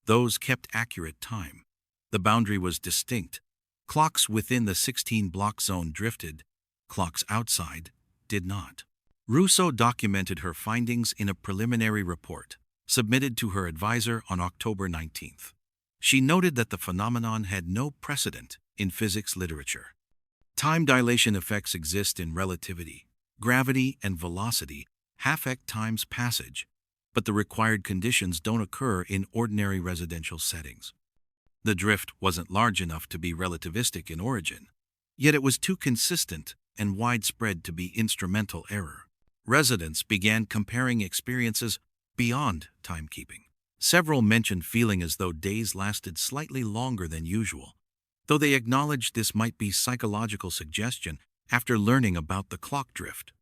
Those kept accurate time. The boundary was distinct. Clocks within the 16-block zone drifted. Clocks outside did not. Russo documented her findings in a preliminary report submitted to her advisor on October 19th. She noted that the phenomenon had no precedent in physics literature. Time dilation effects exist in relativity. Gravity and velocity affect time's passage, but the required conditions don't occur in ordinary residential settings. The drift wasn't large enough to be relativistic in origin, yet it was too consistent and widespread to be instrumental error. Residents began comparing experiences beyond timekeeping. Several mentioned feeling as though days lasted slightly longer than usual, though they acknowledged this might be psychological suggestion after learning about the clock drift.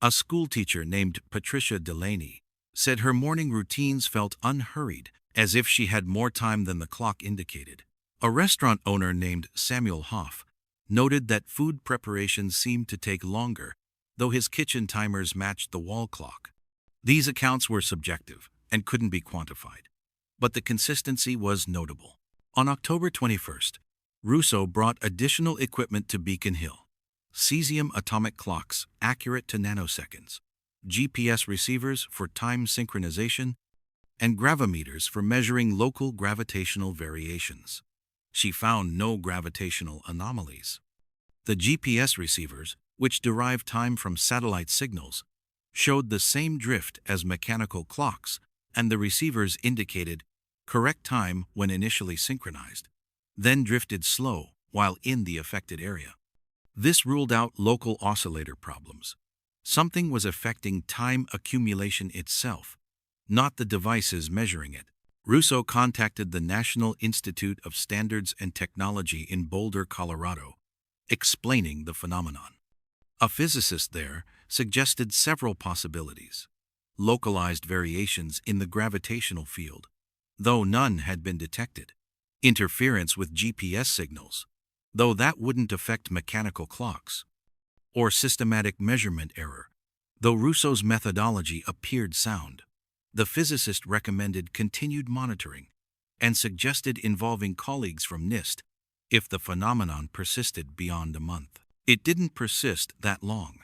A schoolteacher named Patricia Delaney said her morning routines felt unhurried, as if she had more time than the clock indicated. A restaurant owner named Samuel Hoff noted that food preparation seemed to take longer, though his kitchen timers matched the wall clock. These accounts were subjective and couldn't be quantified, but the consistency was notable. On October 21st, Russo brought additional equipment to Beacon Hill: cesium atomic clocks accurate to nanoseconds, GPS receivers for time synchronization, and gravimeters for measuring local gravitational variations. She found no gravitational anomalies. The GPS receivers, which derive time from satellite signals, showed the same drift as mechanical clocks, and the receivers indicated correct time when initially synchronized, then drifted slow while in the affected area. This ruled out local oscillator problems. Something was affecting time accumulation itself, not the devices measuring it. Russo contacted the National Institute of Standards and Technology in Boulder, Colorado, explaining the phenomenon. A physicist there suggested several possibilities. Localized variations in the gravitational field, though none had been detected. Interference with GPS signals, though that wouldn't affect mechanical clocks. Or systematic measurement error, though Russo's methodology appeared sound. The physicist recommended continued monitoring and suggested involving colleagues from NIST if the phenomenon persisted beyond a month. It didn't persist that long.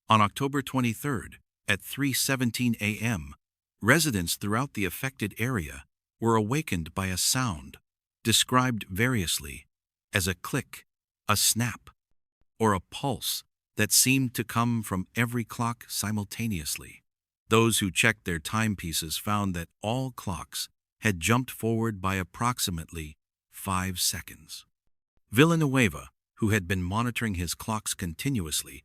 On October 23rd, At 3:17 a.m., residents throughout the affected area were awakened by a sound described variously as a click, a snap, or a pulse that seemed to come from every clock simultaneously. Those who checked their timepieces found that all clocks had jumped forward by approximately 5 seconds. Villanueva, who had been monitoring his clocks continuously,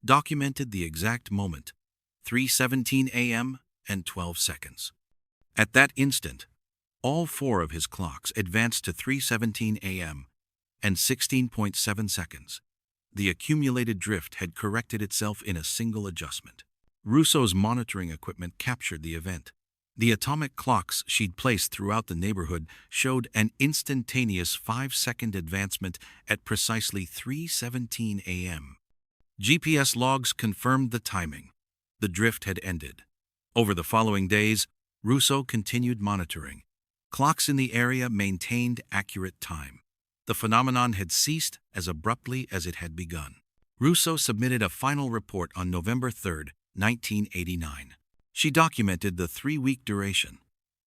documented the exact moment, 3:17 a.m. and 12 seconds. At that instant, all four of his clocks advanced to 3:17 a.m. and 16.7 seconds. The accumulated drift had corrected itself in a single adjustment. Russo's monitoring equipment captured the event. The atomic clocks she'd placed throughout the neighborhood showed an instantaneous 5-second advancement at precisely 3:17 a.m. GPS logs confirmed the timing. The drift had ended. Over the following days, Russo continued monitoring. Clocks in the area maintained accurate time. The phenomenon had ceased as abruptly as it had begun. Russo submitted a final report on November 3, 1989. She documented the 3-week duration,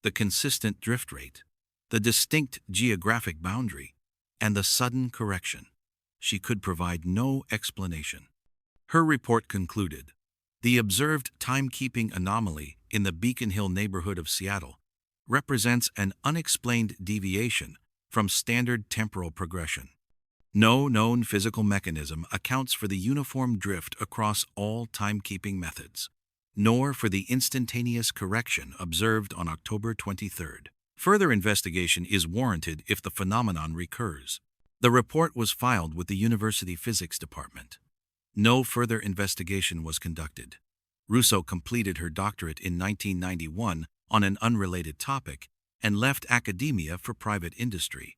the consistent drift rate, the distinct geographic boundary, and the sudden correction. She could provide no explanation. Her report concluded, the observed timekeeping anomaly in the Beacon Hill neighborhood of Seattle represents an unexplained deviation from standard temporal progression. No known physical mechanism accounts for the uniform drift across all timekeeping methods, nor for the instantaneous correction observed on October 23rd. Further investigation is warranted if the phenomenon recurs. The report was filed with the University Physics Department. No further investigation was conducted. Russo completed her doctorate in 1991 on an unrelated topic and left academia for private industry.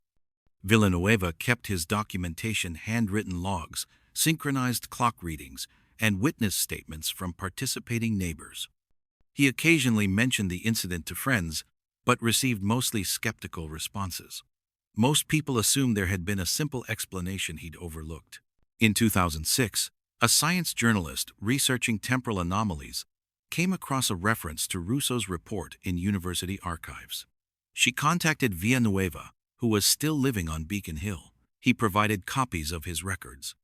Villanueva kept his documentation handwritten logs, synchronized clock readings, and witness statements from participating neighbors. He occasionally mentioned the incident to friends, but received mostly skeptical responses. Most people assumed there had been a simple explanation he'd overlooked. In 2006, a science journalist researching temporal anomalies came across a reference to Russo's report in university archives. She contacted Villanueva, who was still living on Beacon Hill. He provided copies of his records.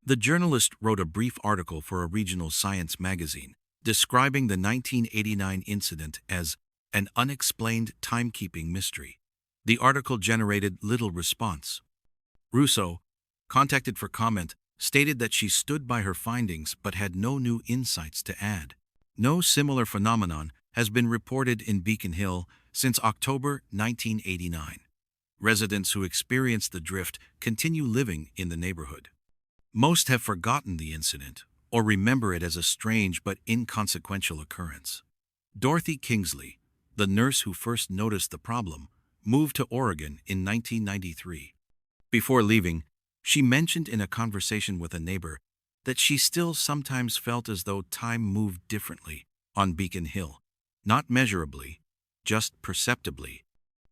The journalist wrote a brief article for a regional science magazine, describing the 1989 incident as an unexplained timekeeping mystery. The article generated little response. Russo, contacted for comment, stated that she stood by her findings but had no new insights to add. No similar phenomenon has been reported in Beacon Hill since October 1989. Residents who experienced the drift continue living in the neighborhood. Most have forgotten the incident or remember it as a strange but inconsequential occurrence. Dorothy Kingsley, the nurse who first noticed the problem, moved to Oregon in 1993. Before leaving, she mentioned in a conversation with a neighbor that she still sometimes felt as though time moved differently on Beacon Hill, not measurably, just perceptibly,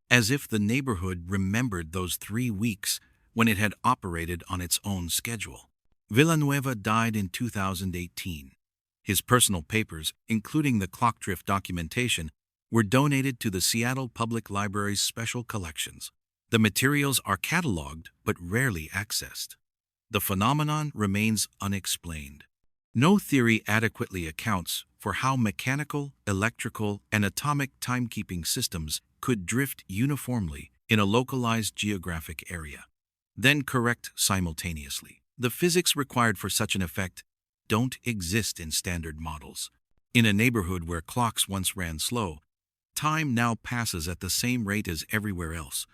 as if the neighborhood remembered those 3 weeks when it had operated on its own schedule. Villanueva died in 2018. His personal papers, including the clock drift documentation, were donated to the Seattle Public Library's special collections. The materials are cataloged but rarely accessed. The phenomenon remains unexplained. No theory adequately accounts for how mechanical, electrical, and atomic timekeeping systems could drift uniformly in a localized geographic area, then correct simultaneously. The physics required for such an effect don't exist in standard models. In a neighborhood where clocks once ran slow, time now passes at the same rate as everywhere else.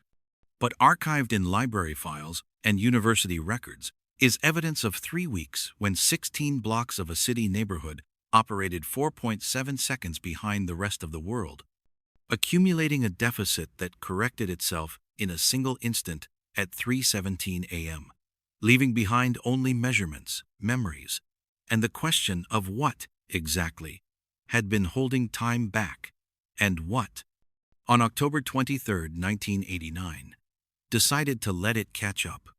But archived in library files and university records is evidence of 3 weeks when 16 blocks of a city neighborhood operated 4.7 seconds behind the rest of the world, accumulating a deficit that corrected itself in a single instant at 3:17 a.m., leaving behind only measurements, memories, and the question of what, exactly, had been holding time back, and what, on October 23, 1989, decided to let it catch up.